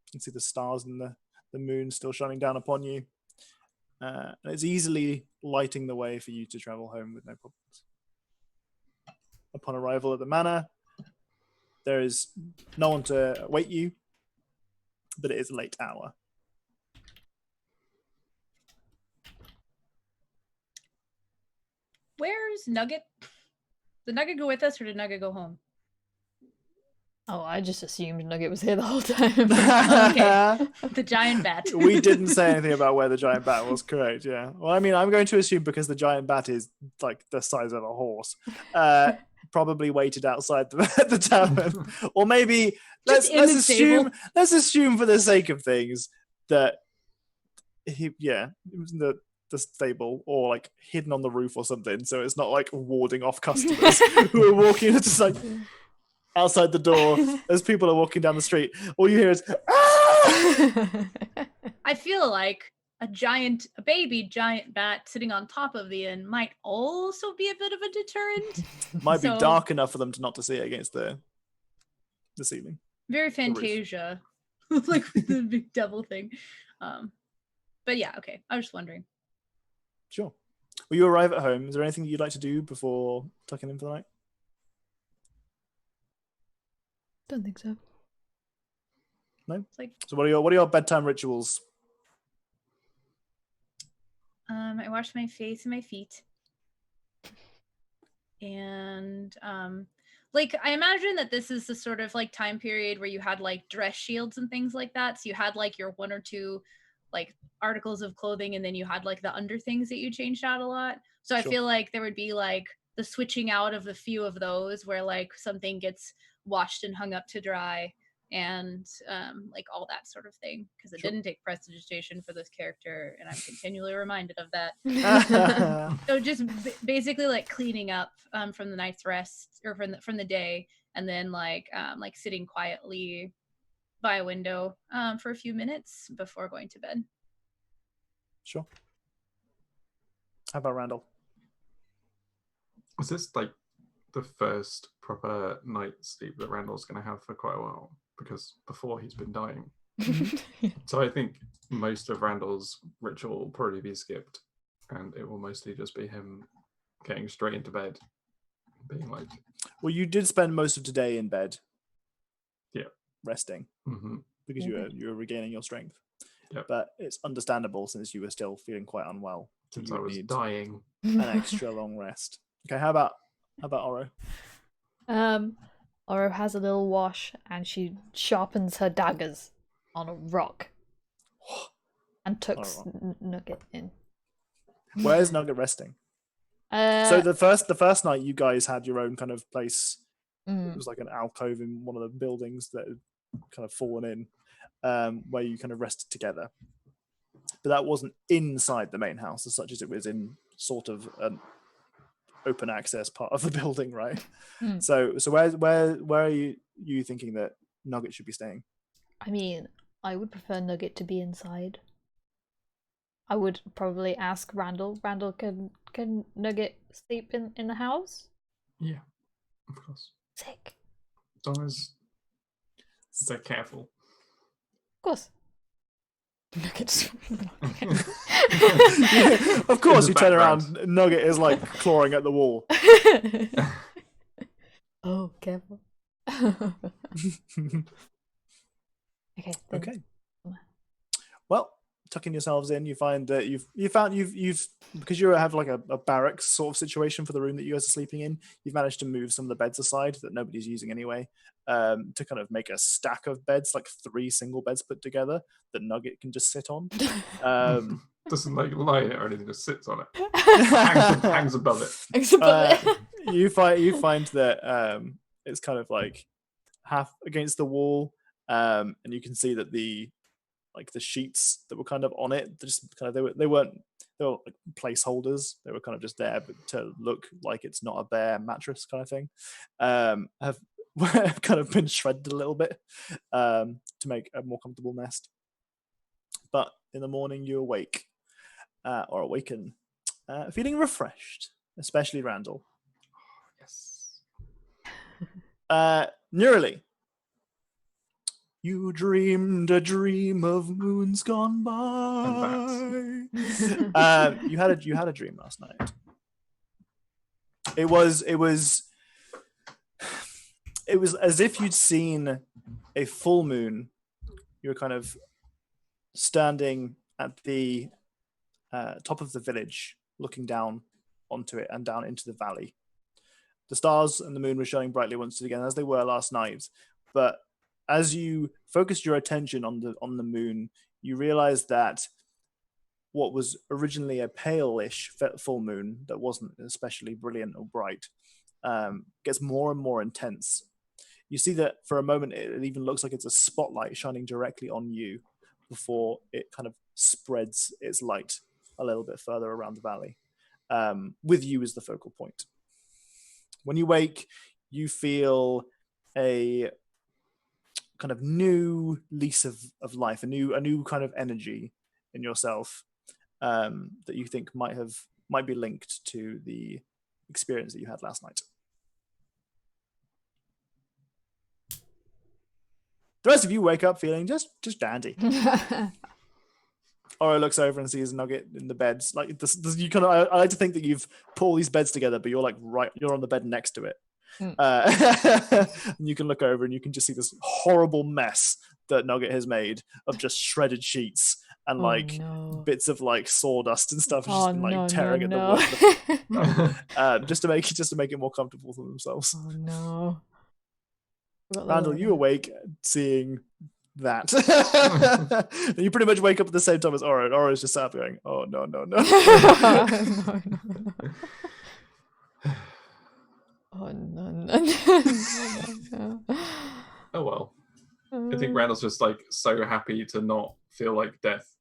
You can see the stars and the moon still shining down upon you. And it's easily lighting the way for you to travel home with no problems. Upon arrival at the manor, there is no one to await you, but it is a late hour. Where's Nugget? Did Nugget go with us or did Nugget go home? Oh, I just assumed Nugget was here the whole time. Okay. The giant bat. We didn't say anything about where the giant bat was, correct, yeah. Well, I mean, I'm going to assume because the giant bat is like the size of a horse, probably waited outside the tavern. Or maybe let's assume for the sake of things that it was in the stable or like hidden on the roof or something, so it's not like warding off customers who are walking just like outside the door as people are walking down the street. All you hear is "Ah!" I feel like a baby giant bat sitting on top of the inn might also be a bit of a deterrent. Might be So- dark enough for them to not to see it against the ceiling. Very Fantasia. Like with the big devil thing. But yeah, okay. I was just wondering. Sure. Well, you arrive at home. Is there anything that you'd like to do before tucking in for the night? Don't think so. It's like So what are your bedtime rituals? I wash my face and my feet. And like I imagine that this is the sort of like time period where you had like dress shields and things like that. So you had like your one or two like articles of clothing and then you had like the under things that you changed out a lot. So I Sure. feel like there would be like the switching out of a few of those where like something gets washed and hung up to dry and like all that sort of thing, because it Sure. didn't take prestidigitation for this character and I'm continually reminded of that. Sure. So just basically like cleaning up from the night's rest or from the day, and then like sitting quietly by a window for a few minutes before going to bed. How about Randall? Was this like the first proper night's sleep that Randall's going to have for quite a while? Because before he's been dying. So I think most of Randall's ritual will probably be skipped, and it will mostly just be him getting straight into bed, being like, Well, you did spend most of today in bed. Yeah. Resting mm-hmm. because you were regaining your strength. Yep. But it's understandable since you were still feeling quite unwell. Since you I would was need dying. an extra long rest. Okay, how about Oro? Oro has a little wash and she sharpens her daggers on a rock and tucks Nugget in. Where's Nugget resting? So the first night you guys had your own kind of place It was like an alcove in one of the buildings that had kind of fallen in, where you kind of rested together. But that wasn't inside the main house as such, as it was in sort of an open access part of the building, right? Mm. So where are you thinking that Nugget should be staying? I mean, I would prefer Nugget to be inside. I would probably ask Randall. Randall, can Nugget sleep in the house? Yeah, of course. Sick. As long as they're careful. Of course. Nugget's. Of course, In you the turn background. around, Nugget is like clawing at the wall. Oh, careful. Okay. Then. Okay. Well, tucking yourselves in, you find that you've because you have like a barracks sort of situation for the room that you guys are sleeping in. You've managed to move some of the beds aside that nobody's using anyway, to kind of make a stack of beds, like 3 single beds put together that Nugget can just sit on. Doesn't like lie in it or anything, just sits on it. Hangs above it. You find that it's kind of like half against the wall, and you can see that the sheets that were kind of on it, just kind of they were like placeholders. They were kind of just there, but to look like it's not a bare mattress kind of thing, have kind of been shredded a little bit to make a more comfortable nest. But in the morning, you awake or awaken, feeling refreshed, especially Randall. Yes. Neurally, you dreamed a dream of moons gone by. You had a dream last night. It was as if you'd seen a full moon. You were kind of standing at the top of the village, looking down onto it and down into the valley. The stars and the moon were shining brightly once again, as they were last night. But as you focused your attention on the moon, you realized that what was originally a pale-ish full moon that wasn't especially brilliant or bright gets more and more intense. You see that for a moment it even looks like it's a spotlight shining directly on you before it kind of spreads its light a little bit further around the valley, with you as the focal point. When you wake, you feel a kind of new lease of life, a new kind of energy in yourself, that you think might be linked to the experience that you had last night. The rest of you wake up feeling just dandy. Oro looks over and sees Nugget in the bed. Like this, you kind of, I like to think that you've put all these beds together, but you're like you're on the bed next to it. And you can look over and you can just see this horrible mess that Nugget has made of just shredded sheets and bits of like sawdust and stuff, just been tearing at the wood, just to make it more comfortable for themselves. Oh no. Randall, you awake seeing that. And you pretty much wake up at the same time as Oro, and Oro's just sat up going, oh no. Oh no. Oh well. I think Randall's just like so happy to not feel like death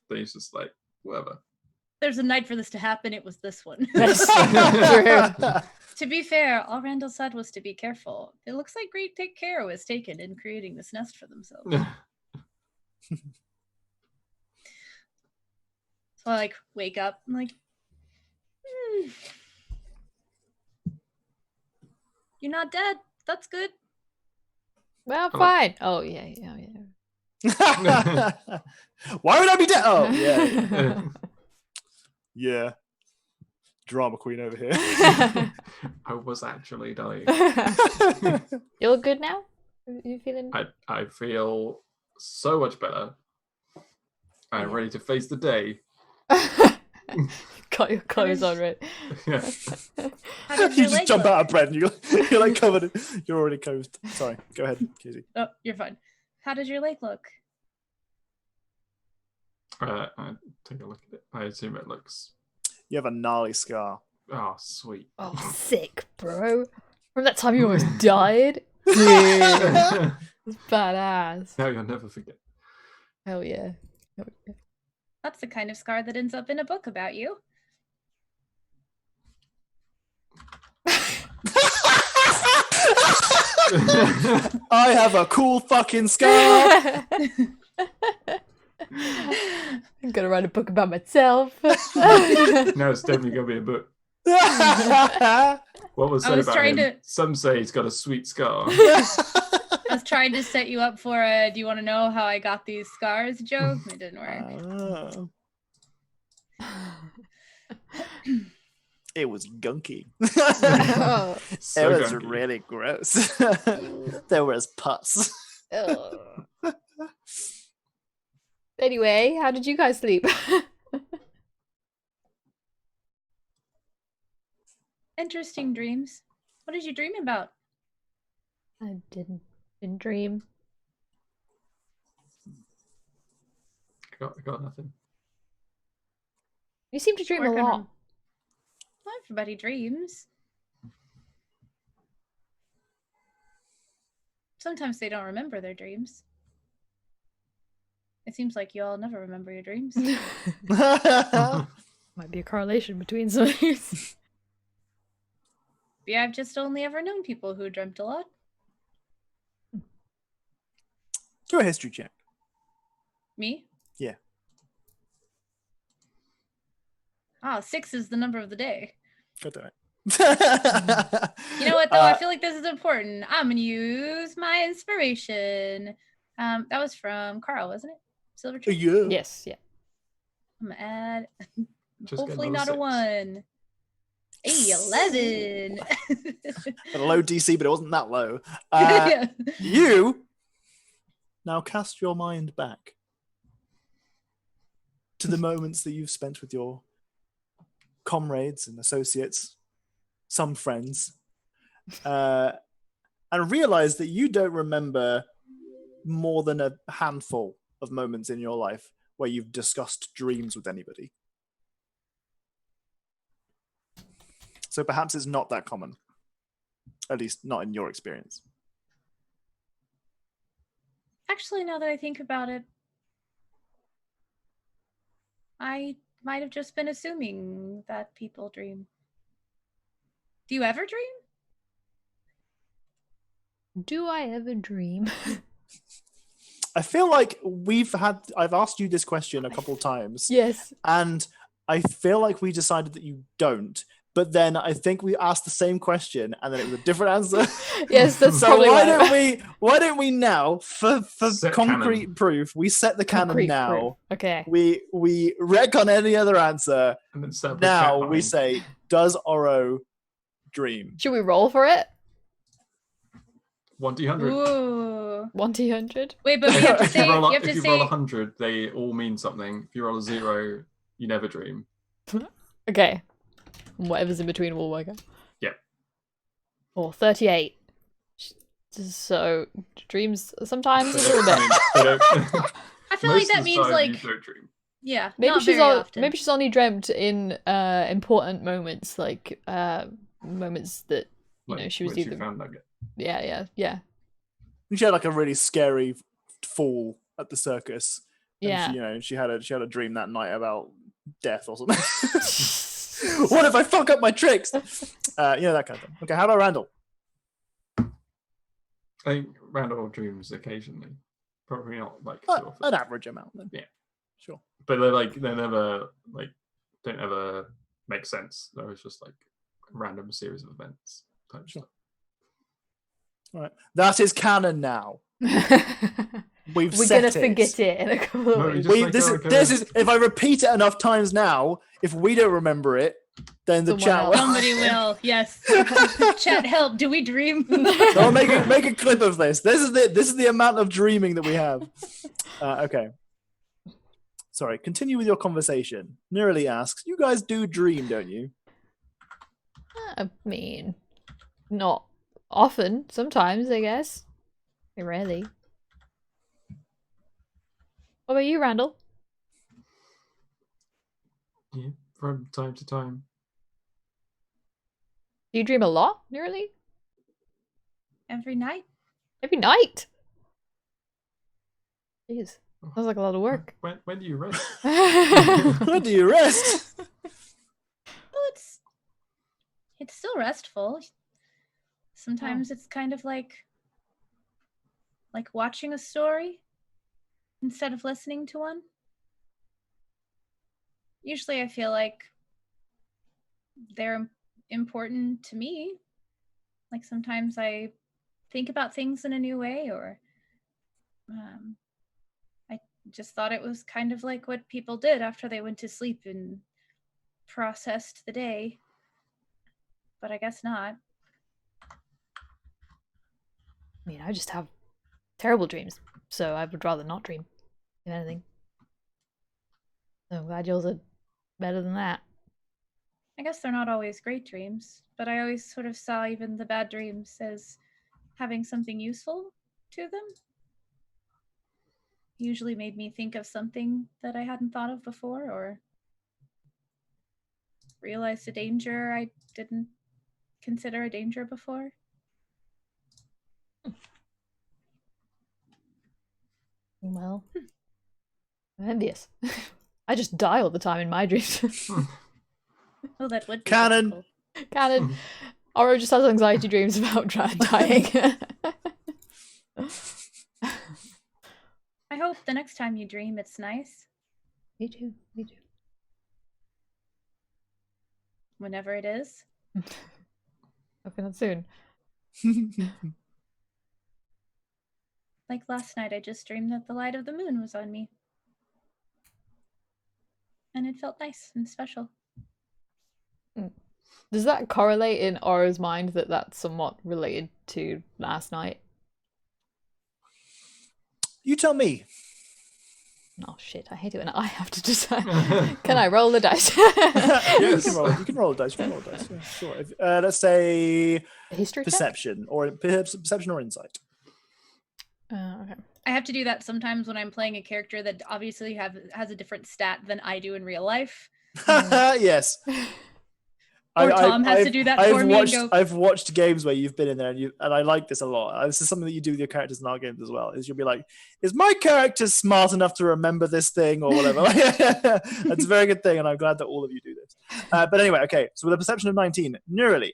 that he's just like, whatever. There's a night for this to happen. It was this one. To be fair, all Randall said was to be careful. It looks like great care was taken in creating this nest for themselves. So I wake up. I'm like, you're not dead. That's good. Well, fine. Oh yeah. Why would I be dead? Oh yeah. Yeah. Drama queen over here. I was actually dying. You look good now? You feeling? I feel so much better. I'm ready to face the day. Got your clothes on, right? Yeah. You just jump out of bed and you're like covered. You're already covered. Sorry. Go ahead, Casey. Oh, you're fine. How does your leg look? I take a look at it. I assume it looks. You have a gnarly scar. Oh, sweet. Oh, sick, bro. From that time you almost died? Dude, it's badass. No, you'll never forget. Hell yeah. Hell yeah. That's the kind of scar that ends up in a book about you. I have a cool fucking scar. I'm gonna write a book about myself. No, it's definitely gonna be a book. What was I said was about trying him? to- Some say he's got a sweet scar. I was trying to set you up for a do you want to know how I got these scars joke. It didn't work. It was gunky. Oh. So it was gunky. really gross. There was pus. Ugh. Anyway, how did you guys sleep? Interesting dreams. What did you dream about? I didn't dream. Got nothing. You seem to dream a Working lot. on- Well, everybody dreams. Sometimes they don't remember their dreams. It seems like you all never remember your dreams. Might be a correlation between some of these. Yeah, I've just only ever known people who dreamt a lot. Do a history check. Me? Yeah. Ah, 6 is the number of the day. God damn it. You know what, though? I feel like this is important. I'm going to use my inspiration. That was from Carl, wasn't it? Silver Tree? Yeah. Yes, yeah. I'm going to add, Just get hopefully another not a 6. 1. Hey, 11. Got a low DC, but it wasn't that low. Yeah. You now cast your mind back to the moments that you've spent with your comrades and associates, some friends, and realize that you don't remember more than a handful of moments in your life where you've discussed dreams with anybody. So perhaps it's not that common, at least not in your experience. Actually, now that I think about it, I might have just been assuming that people dream. Do you ever dream? Do I ever dream? I feel like I've asked you this question a couple times, Yes. and I feel like we decided that you don't. But then I think we asked the same question, and then it was a different answer. Yes, that's So probably why don't we now, for Set concrete canon. proof, we set the canon Concrete now. proof. Okay. We wreck on any other answer. And then separate Now chat we line. say, does Oro dream? Should we roll for it? 1d100. Ooh. 1d100? Wait, but we have to If say. you roll, You have to if you say. roll 100, they all mean something. If you roll a 0, you never dream. Okay. Whatever's in between will work out. Yep. Or 38. So, dreams sometimes a They little don't- bit. they don't- I feel like most that of the means time like. you don't dream. Yeah. Maybe not she's very often. maybe she's only dreamt in important moments, like moments that you know Like, she was once you either found Nugget. yeah. She had like a really scary fall at the circus. And Yeah. she had a dream that night about death or something. What if I fuck up my tricks? That kind of thing. Okay, how about Randall? I think Randall dreams occasionally. Probably not like too often. An average amount then. Yeah. Sure. But they're never like don't ever make sense. They're always just like a random series of events type Sure. stuff. All right. That is canon now. We've We're set gonna it. forget it in a couple No, of you weeks. just- This is if I repeat it enough times now, if we don't remember it, then the Someone chat else. will. Somebody will. Yes. Chat, help. Do we dream? I'll make a clip of this. This is the amount of dreaming that we have. Okay. Sorry. Continue with your conversation. Nearly asks, "You guys do dream, don't you?" I mean, not often. Sometimes, I guess. Rarely. What about you, Randall? Yeah, from time to time. Do you dream a lot, nearly? Every night. Every night. Jeez, sounds like a lot of work. When do you rest? When do you rest? Well, it's still restful. Sometimes it's kind of like watching a story instead of listening to one. Usually I feel like they're important to me. Like sometimes I think about things in a new way, or I just thought it was kind of like what people did after they went to sleep and processed the day. But I guess not. I mean, I just have terrible dreams, so I would rather not dream, if anything. So I'm glad yours are better than that. I guess they're not always great dreams, but I always sort of saw even the bad dreams as having something useful to them. Usually made me think of something that I hadn't thought of before, or realized a danger I didn't consider a danger before. Well, I'm envious. I just die all the time in my dreams. Oh, that would be Canon. difficult. Canon. Oro just has anxiety dreams about dying. I hope the next time you dream it's nice. Me too. Me too. Whenever it is. Hoping that soon. Like last night, I just dreamed that the light of the moon was on me. And it felt nice and special. Does that correlate in Oro's mind that that's somewhat related to last night? You tell me. Oh shit, I hate it when I have to decide. Can I roll the dice? Yes. You can roll a dice. Yeah, sure. Let's say A history check? perception or insight. Okay. I have to do that sometimes when I'm playing a character that obviously has a different stat than I do in real life. Yes. Or Tom has to do that for me and go. I've watched games where you've been in there and I like this a lot. This is something that you do with your characters in our games as well. Is you'll be like, is my character smart enough to remember this thing or whatever? That's a very good thing, and I'm glad that all of you do this. But anyway, okay. So with a perception of 19, neurally,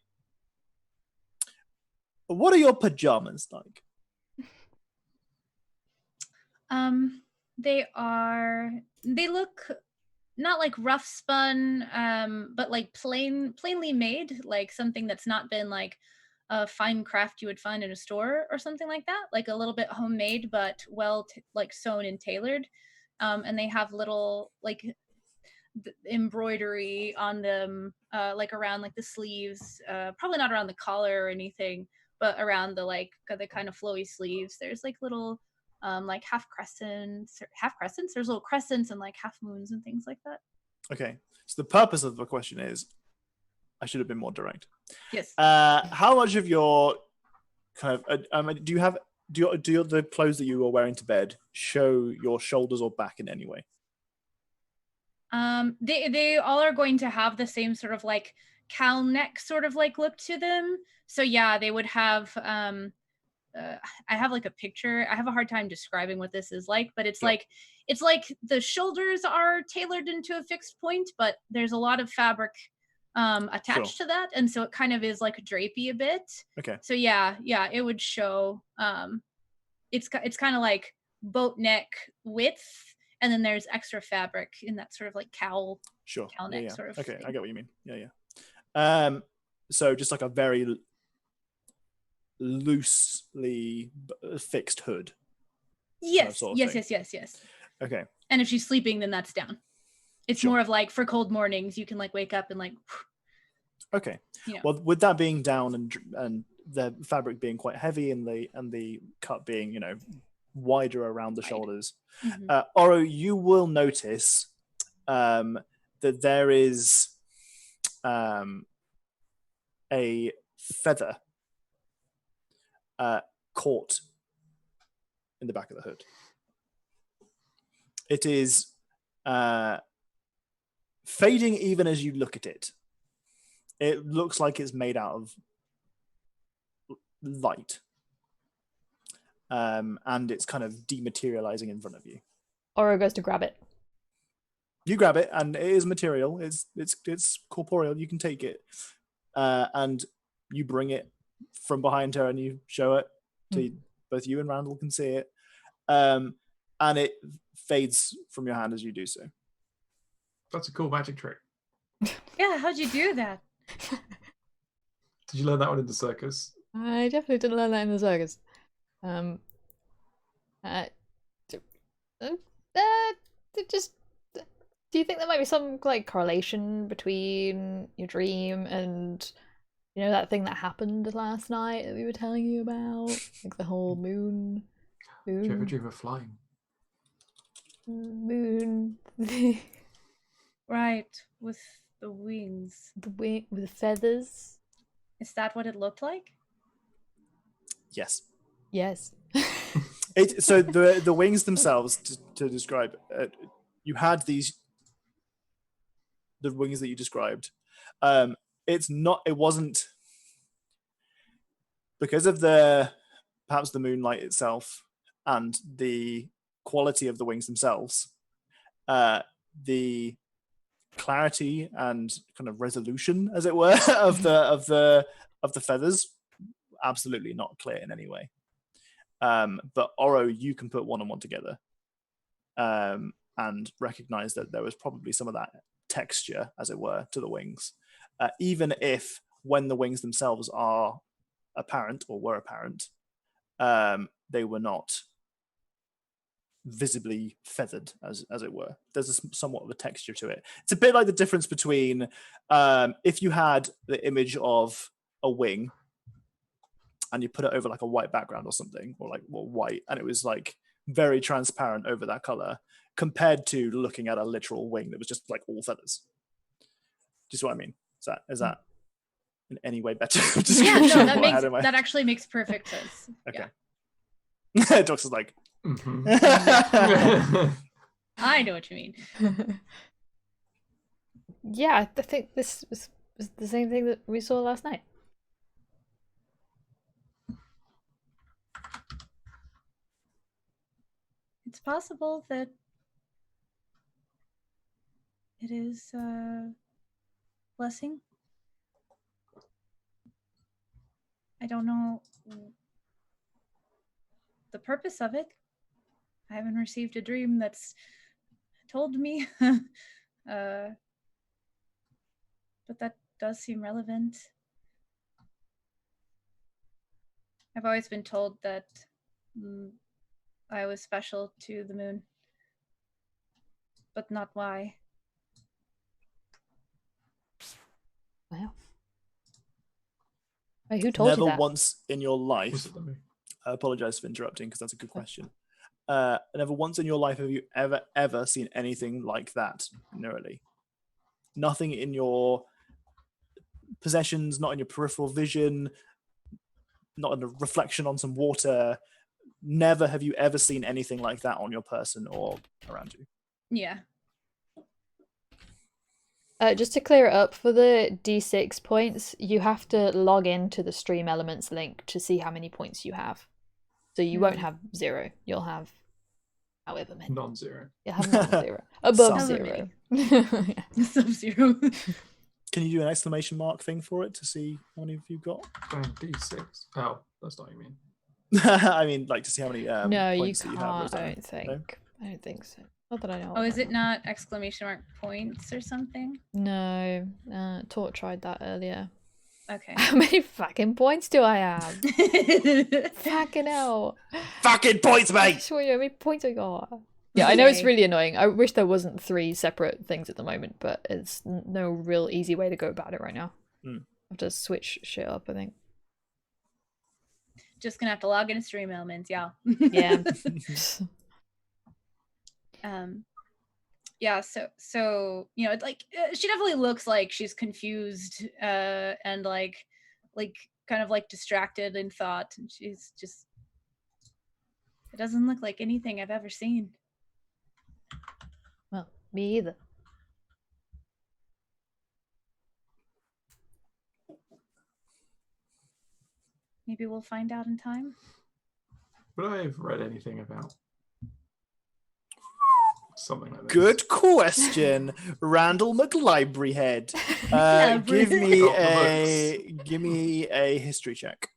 what are your pajamas like? They look not like rough spun, but like plainly made, like something that's not been like a fine craft you would find in a store or something like that, like a little bit homemade but well like sewn and tailored. And they have little like embroidery on them, like around like the sleeves, probably not around the collar or anything, but around the kind of flowy sleeves. There's like little like half crescents. There's little crescents and like half moons and things like that. Okay, so the purpose of the question is, I should have been more direct. Yes. How much of your kind of do the clothes that you are wearing to bed show your shoulders or back in any way? They all are going to have the same sort of like cowl neck sort of like look to them. So yeah, they would have I have like a picture. I have a hard time describing what this is like, but it's like the shoulders are tailored into a fixed point, but there's a lot of fabric attached to that, and so it kind of is like drapey a bit. Okay. So yeah, it would show. It's kind of like boat neck width, and then there's extra fabric in that sort of like cowl. Cowl neck sort of. Okay, thing. I get what you mean. Yeah. So just like a very loosely fixed hood. Yes. Sort of Yes. Okay. And if she's sleeping, then that's down. It's more of like for cold mornings, you can like wake up and like. Okay. You know. Well, with that being down and the fabric being quite heavy and the cut being wider around the shoulders, Oro, you will notice that there is a feather caught in the back of the hood. It is fading even as you look at it. It looks like it's made out of light, and it's kind of dematerializing in front of you. Oro goes to grab it. You grab it, and it is material. It's corporeal. You can take it, and you bring it from behind her, and you show it to both you and Randall can see it, and it fades from your hand as you do so. That's a cool magic trick. Yeah, how'd you do that? Did you learn that one in the circus? I definitely didn't learn that in the circus. Just. Do you think there might be some like correlation between your dream and that thing that happened last night that we were telling you about, like the whole moon? Do you ever dream of flying? Moon. Right, with the wings. The wing with the feathers. Is that what it looked like? Yes. Yes. So the wings themselves, to describe, you had the wings that you described. It wasn't because of perhaps the moonlight itself and the quality of the wings themselves. The clarity and kind of resolution, as it were, of the feathers, absolutely not clear in any way. But Oro, you can put one and one together, and recognize that there was probably some of that texture, as it were, to the wings, even if when the wings themselves are apparent or were apparent, they were not visibly feathered, as it were. There's somewhat of a texture to it. It's a bit like the difference between if you had the image of a wing and you put it over like a white background or something, or like white, and it was like very transparent over that color, compared to looking at a literal wing that was just like all feathers. Do you see what I mean? Is that in any way better description? Yeah, no, of what I had in my... that actually makes perfect sense. Okay. Yeah. Docs is like, I know what you mean. Yeah, I think this was the same thing that we saw last night. It's possible that it is a blessing. I don't know the purpose of it. I haven't received a dream that's told me. But that does seem relevant. I've always been told that I was special to the moon, but not why. Wow. Wait, who told you never that? once in your life, Was it me? I apologize for interrupting because that's a good question. Never once in your life have you ever seen anything like that neurally? Nothing in your possessions, not in your peripheral vision, not in a reflection on some water. Never have you ever seen anything like that on your person or around you. Yeah. Just to clear it up, for the D6 points, you have to log into the Stream Elements link to see how many points you have. So you won't have 0. You'll have however many. Non-zero. You'll have non-zero. Above Some. 0. Sub-zero. Can you do an exclamation mark thing for it to see how many of you got? D6. Oh, that's not what you mean. I mean, like to see how many No, you points that you have. or is can't, that- I don't think. no? I don't think so. Not that I know. Oh, of, is it anyway. not exclamation mark points or something? No. Tort tried that earlier. Okay. How many fucking points do I have? Fucking hell. Fucking points, mate! Sure, how many points I got? Yeah, I know it's Yay. really annoying. I wish there wasn't 3 separate things at the moment, but it's no real easy way to go about it right now. Hmm. I have to switch shit up, I think. Just gonna have to log into Stream Elements, yeah. Yeah. Yeah, so it's like she definitely looks like she's confused and like kind of like distracted in thought, and she's just, it doesn't look like anything I've ever seen. Well, me either. Maybe we'll find out in time. Would I have read anything about something like this? Good question, Randall McLibraryhead. Give me Got the give me a history check.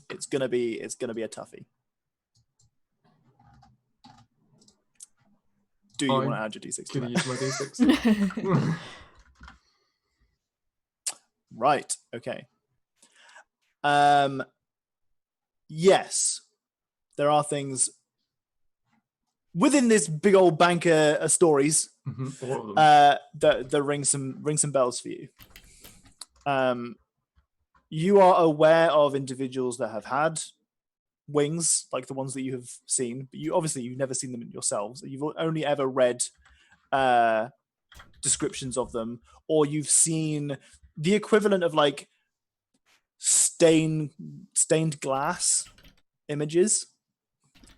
It's gonna be a toughie. Do you I'm want to add your d6 to Can you that? use my d6? Right. Okay. Yes, there are things within this big old bank of stories All of them. that ring some bells for you. You are aware of individuals that have had wings, like the ones that you have seen, but you've never seen them yourselves. You've only ever read descriptions of them, or you've seen the equivalent of like stained glass images.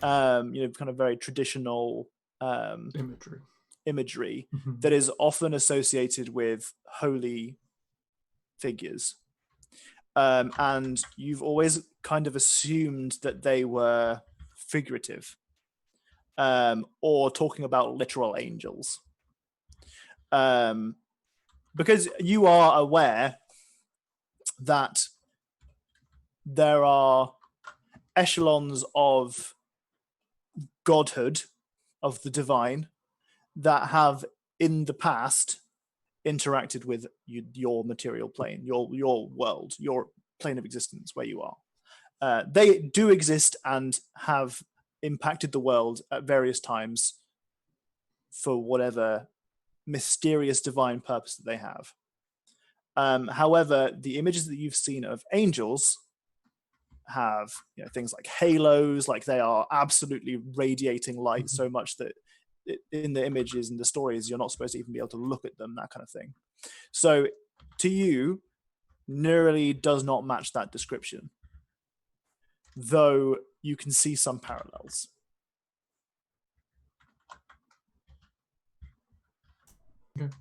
Kind of very traditional imagery that is often associated with holy figures. And you've always kind of assumed that they were figurative, or talking about literal angels. Because you are aware that there are echelons of godhood, of the divine, that have in the past interacted with your material plane, your world, your plane of existence where you are. They do exist and have impacted the world at various times for whatever mysterious divine purpose that they have. However, the images that you've seen of angels have things like halos, like they are absolutely radiating light so much that in the images and the stories you're not supposed to even be able to look at them, that kind of thing. So to you, Neurali does not match that description, though you can see some parallels. Okay.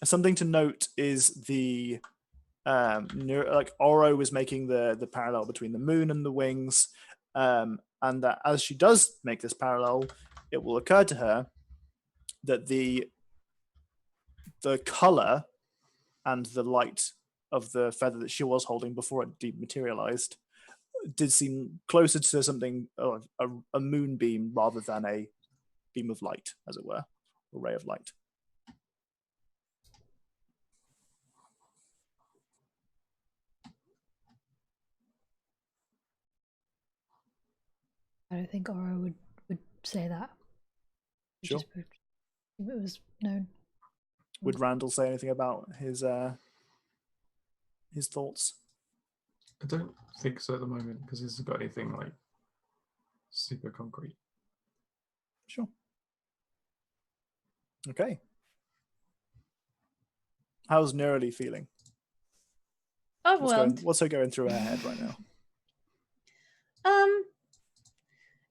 Something to note is the like Oro was making the parallel between the moon and the wings, and that as she does make this parallel, it will occur to her that the color and the light of the feather that she was holding before it dematerialized did seem closer to something a moonbeam rather than a beam of light, as it were, a ray of light. I don't think Oro would say that. Sure. If it was known. Would Randall say anything about his thoughts? I don't think so at the moment because he hasn't got anything like super concrete. Sure. Okay. How's Neurali feeling? Overwhelmed. What's her going through her head right now?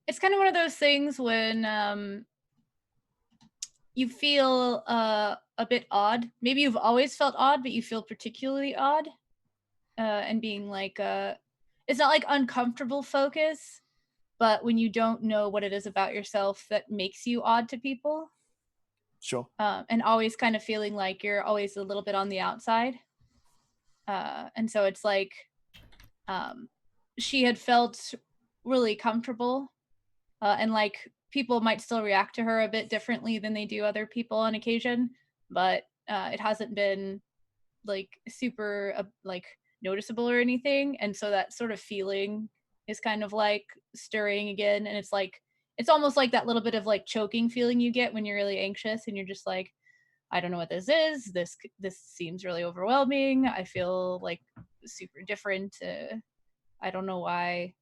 It's kind of one of those things when you feel a bit odd. Maybe you've always felt odd, but you feel particularly odd. And being like, it's not like uncomfortable focus, but when you don't know what it is about yourself that makes you odd to people. Sure. And always kind of feeling like you're always a little bit on the outside. And so it's like she had felt really comfortable, and like people might still react to her a bit differently than they do other people on occasion, but it hasn't been like super like noticeable or anything. And so that sort of feeling is kind of like stirring again, and it's like it's almost like that little bit of like choking feeling you get when you're really anxious and you're just like, I don't know what this is. This seems really overwhelming. I feel like super different. I don't know why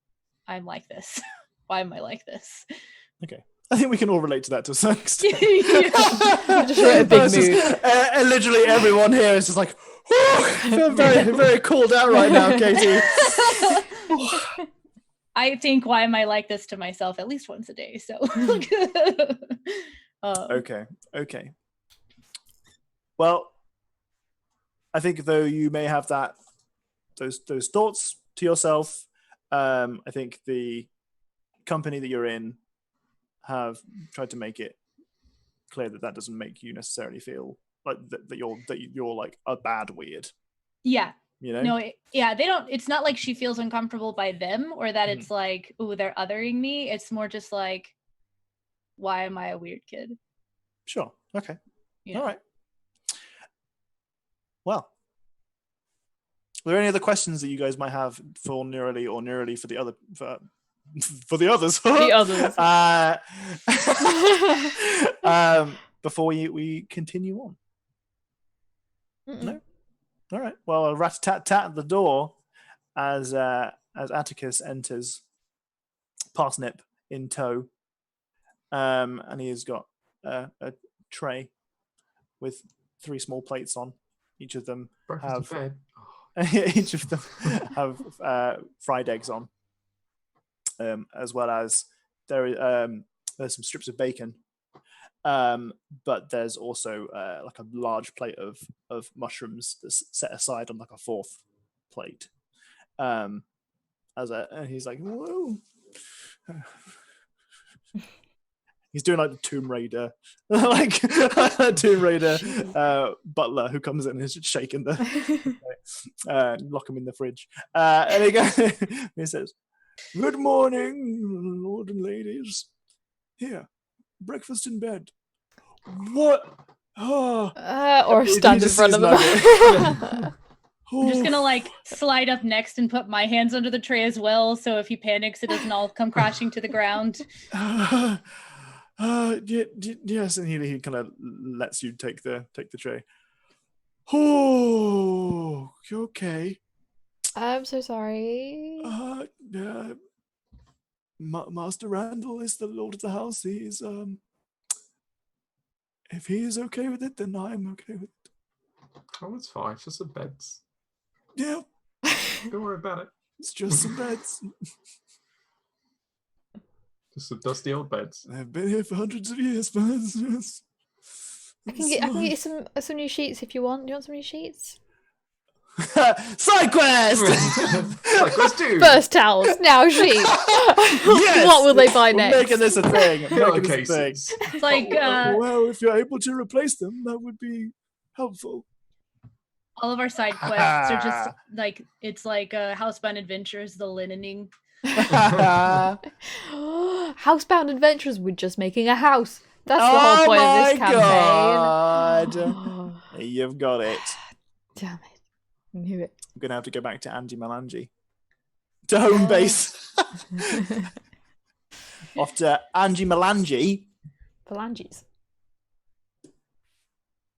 I'm like this. Why am I like this? Okay. I think we can all relate to that to a certain extent. Just wrote a big mood. Literally everyone here is just like, I feel very, very cooled out right now, Katie. I think, why am I like this to myself at least once a day? So. Okay. Well, I think though you may have those thoughts to yourself. I think the company that you're in have tried to make it clear that doesn't make you necessarily feel like that you're like a bad weird. Yeah. You know? No, they don't. It's not like she feels uncomfortable by them or that Mhm. it's like, oh, they're othering me. It's more just like, why am I a weird kid? Sure. Okay. You know? All right. Well, are there any other questions that you guys might have for Neurally or Neurally for the other for the others? The others. Before we continue on. Mm-mm. No. All right. Well, a rat-tat-tat at the door as Atticus enters, Parsnip in tow, and he has got a tray with 3 small plates on. Each of them Breakfast in have bed. Oh, each of them have fried eggs on, as well as there's some strips of bacon. But there's also like a large plate of mushrooms that's set aside on like a 4th plate. And he's like, whoa. He's doing like the Tomb Raider, like Tomb Raider butler who comes in and is just shaking the lock him in the fridge. And he says, "Good morning, lord and ladies. Here, breakfast in bed." What? Oh. Or stand in just front of sees them. I'm just gonna like slide up next and put my hands under the tray as well, so if he panics, it doesn't all come crashing to the ground. Yes, and he kind of lets you take the tray. Oh, okay. I'm so sorry. Master Randall is the lord of the house. He's if he is okay with it, then I'm okay with it. Oh, it's fine. It's just the beds. Yeah, Don't worry about it. it's just some beds. Just some dusty old beds. I've been here for hundreds of years, man. I can get you some new sheets if you want. Do you want some new sheets? Side quest. Side quest 2. First towels, now sheets. Yes! What will they buy We're next? making this a thing. Making this a thing. Pillowcases. It's like Well, if you're able to replace them, that would be helpful. all of our side quests are just like it's like Housebound Adventures, the linening. Housebound Adventures. We're just making a house. That's the whole point of this campaign. God. You've got it. Damn it. I knew it. I'm going to have to go back to Angie Melangi. To home base. Off to Angie Melangi. Phalanges.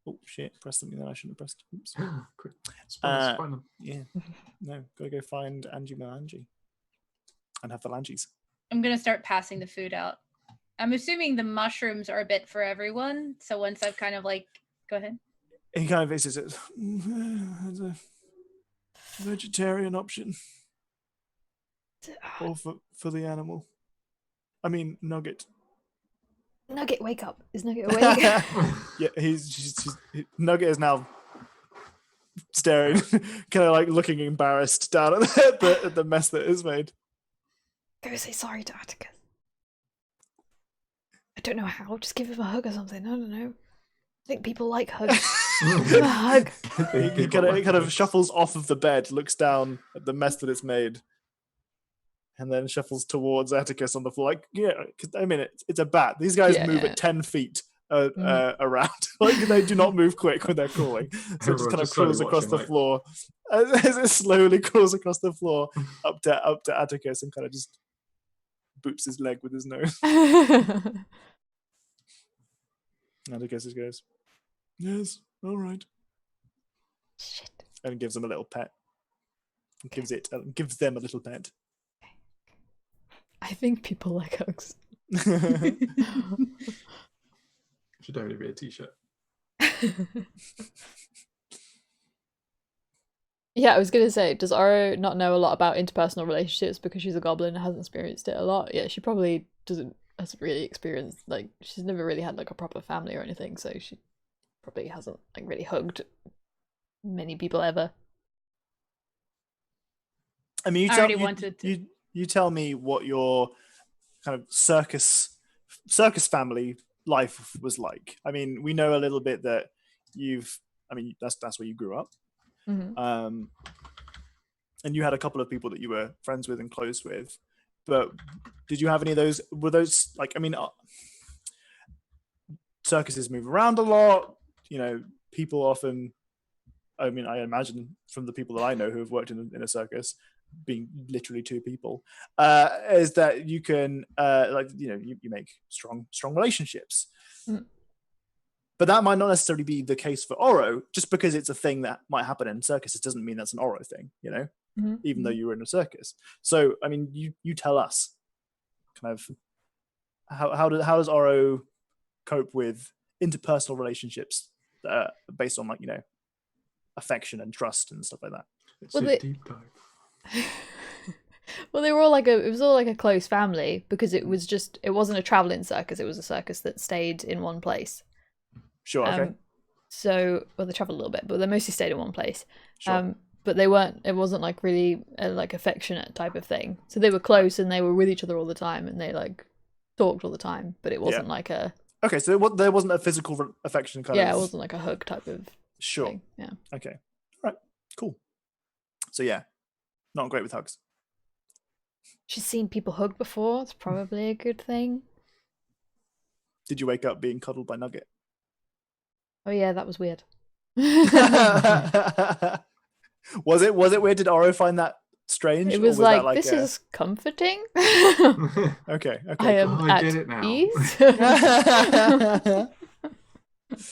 Oh, shit. Pressed something that I shouldn't have pressed. Oops. Quick. Spider, find them. Yeah. No, got to go find Angie Melangi. And have phalanges. I'm gonna start passing the food out. I'm assuming the mushrooms are a bit for everyone. So once I've kind of like, go ahead. He kind of visits it as a vegetarian option. Or for the animal. I mean, Nugget. Nugget, wake up. Is Nugget awake? Yeah, Nugget is now staring, kind of like looking embarrassed down at the mess that is made. Go say sorry to Atticus. I don't know how. Just give him a hug or something. I don't know. I think people like hugs. Give him a hug. He kind of shuffles off of the bed, looks down at the mess that it's made, and then shuffles towards Atticus on the floor. Like, yeah, I mean, it's a bat. These guys move at 10 feet around. Like, they do not move quick when they're crawling. So it just kind of crawls across the floor. As it slowly crawls across the floor up to Atticus and kind of just boops his leg with his nose. Atticus just goes, "Yes, all right." Shit. And gives them a little pet. Gives them a little pet. I think people like hugs. Should only be a t-shirt. Yeah, I was gonna say, does Aro not know a lot about interpersonal relationships because she's a goblin and hasn't experienced it a lot? Yeah, she probably hasn't really experienced, like, she's never really had like a proper family or anything, so she probably hasn't like really hugged many people ever. I mean, I already wanted to. you tell me what your kind of circus family life was like. I mean, we know a little bit that that's where you grew up. Mm-hmm. And you had a couple of people that you were friends with and close with, but did you have any of those? Were those like, I mean, circuses move around a lot, people often, I mean, I imagine from the people that I know who have worked in a circus, being literally two people, is that you can you make strong relationships. But that might not necessarily be the case for Oro. Just because it's a thing that might happen in circuses doesn't mean that's an Oro thing, even though you were in a circus. So, I mean, you tell us kind of how does Oro cope with interpersonal relationships that are based on affection and trust and stuff like that. It's Well, a deep dive. Well, they were all it was all like a close family because it wasn't a traveling circus. It was a circus that stayed in one place. Sure. Okay. So, well, they traveled a little bit, but they mostly stayed in one place. Sure. But it wasn't like really a affectionate type of thing. So they were close and they were with each other all the time and they talked all the time, but it wasn't like a... Okay, so there wasn't a physical affection kind of... Yeah, it wasn't like a hug type of thing. Yeah. Okay. All right, cool. So yeah, not great with hugs. She's seen people hug before. It's probably a good thing. Did you wake up being cuddled by Nugget? Oh yeah, that was weird. Was it weird? Did Oro find that strange? It was that this is comforting. Okay. I am I get it now. ease.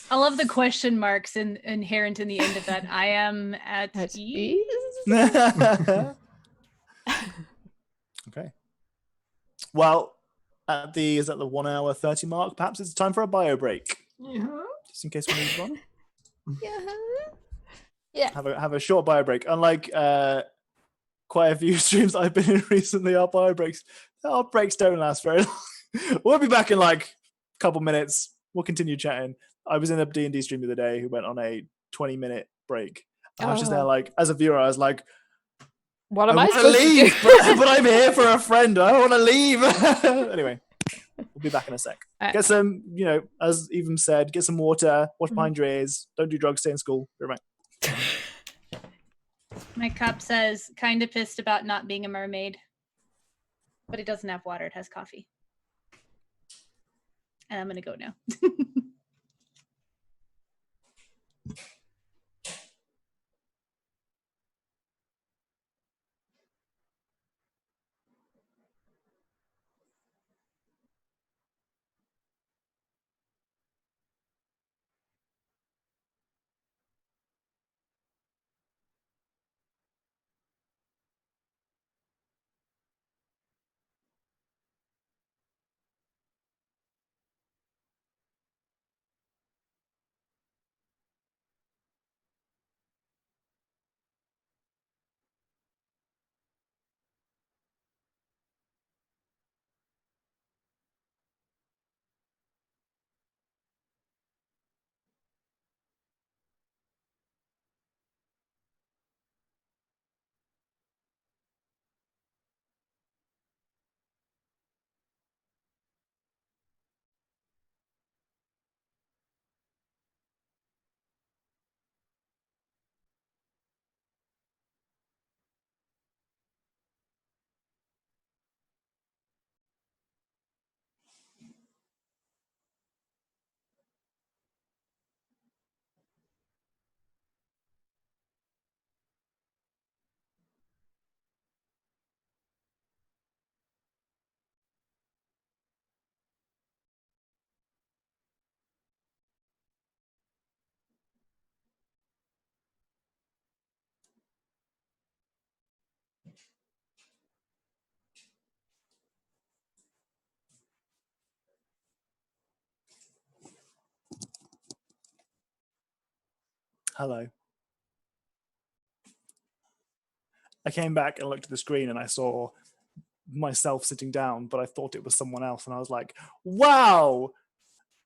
I love the question marks inherent in the end of that. I am at ease. Okay. Well, is that the 1 hour 30 mark? Perhaps it's time for a bio break. Yeah. Just in case we need one. Yeah. Have a short bio break. Unlike quite a few streams I've been in recently, our breaks don't last very long. We'll be back in a couple minutes. We'll continue chatting. I was in a D&D stream the other day who went on a 20-minute break. And I was just there as a viewer, I was like, what am I supposed to leave? to do? but I'm here for a friend. I don't want to leave. Anyway, we'll be back in a sec. Get some, as Even said, get some water, wash behind your ears, don't do drugs, stay in school. Be right back. My cup says, kind of pissed about not being a mermaid. But it doesn't have water, it has coffee. And I'm going to go now. Hello. I came back and looked at the screen and I saw myself sitting down, but I thought it was someone else. And I was like, wow,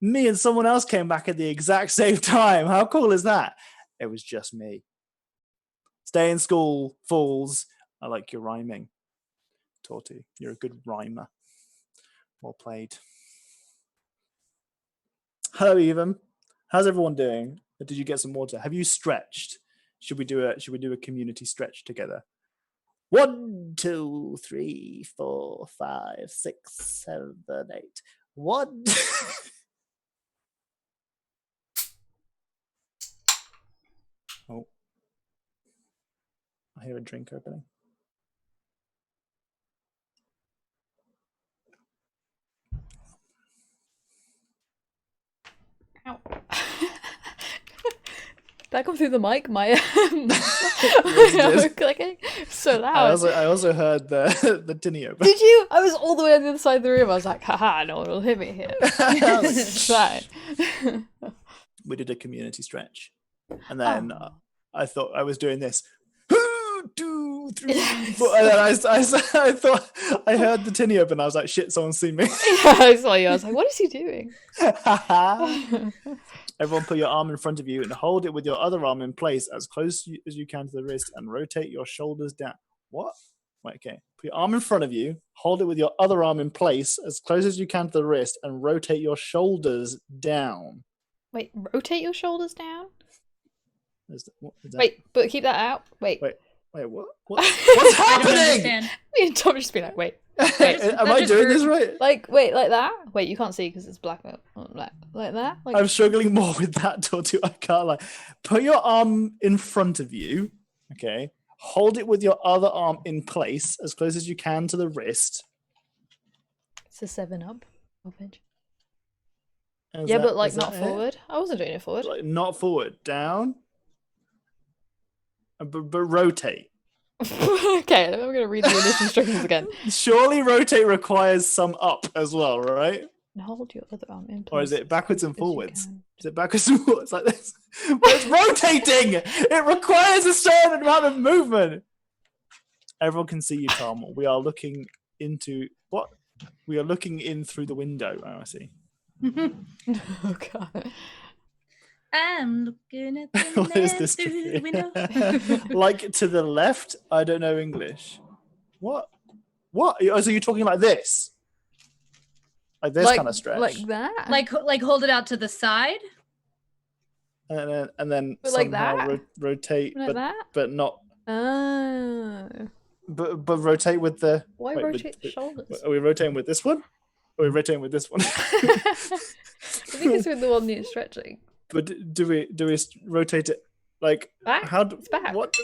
me and someone else came back at the exact same time. How cool is that? It was just me. Stay in school, fools. I like your rhyming, Torty. You're a good rhymer. Well played. Hello, Even. How's everyone doing? Did you get some water? Have you stretched? Should we do a community stretch together? 1, 2, 3, 4, 5, 6, 7, 8. 1. Oh, I hear a drink opening. Ow. That come through the mic? My did. clicking so loud. I also heard the tinny open. Did you? I was all the way on the other side of the room. I was like, haha, no one will hit me here. It's fine. We did a community stretch, and then Oh. I thought I was doing this. 1, 2, 3, 4. And then I thought I heard the tinny open. I was like, shit, someone's seen me. Yeah, I saw you. I was like, what is he doing? Everyone put your arm in front of you and hold it with your other arm in place as close as you can to the wrist and rotate your shoulders down. What? Wait, okay. Put your arm in front of you, hold it with your other arm in place as close as you can to the wrist and rotate your shoulders down. Wait, rotate your shoulders down? Is that? Wait, but keep that out. Wait. Wait, what? What's I don't happening? understand. Me and Tom just be like, wait. Am I just doing rude. this right? Like, wait, like that? Wait, you can't see because it's black. Like that? Like, I'm struggling more with that, Tortu. I can't lie. Put your arm in front of you, okay? Hold it with your other arm in place as close as you can to the wrist. it's a 7-Up. Garbage. Is Yeah, that- but like is not that it? forward. I wasn't doing it forward. Like, not forward, down. But rotate. Okay, I'm going to read the instructions again. Surely rotate requires some up as well, right? And hold your other arm in place. Or is it as backwards close and as you forwards? can. Is it backwards and forwards like this? But it's rotating! It requires a certain amount of movement. Everyone can see you, Tom. We are looking into what? We are looking in through the window. Oh, I see. Oh god. I'm looking at the What is man this? through the window. Like to the left? I don't know English. What? What? Oh, so you're talking like this? Like this kind of stretch? Like that? like hold it out to the side. and then But like somehow that? rotate, like that? but not. Oh. But rotate with the. Why wait, rotate the shoulders? Are we rotating with this one? Or are we rotating with this one? I think it's with the one that's stretching. But do we rotate it like Back? how? It's back. What?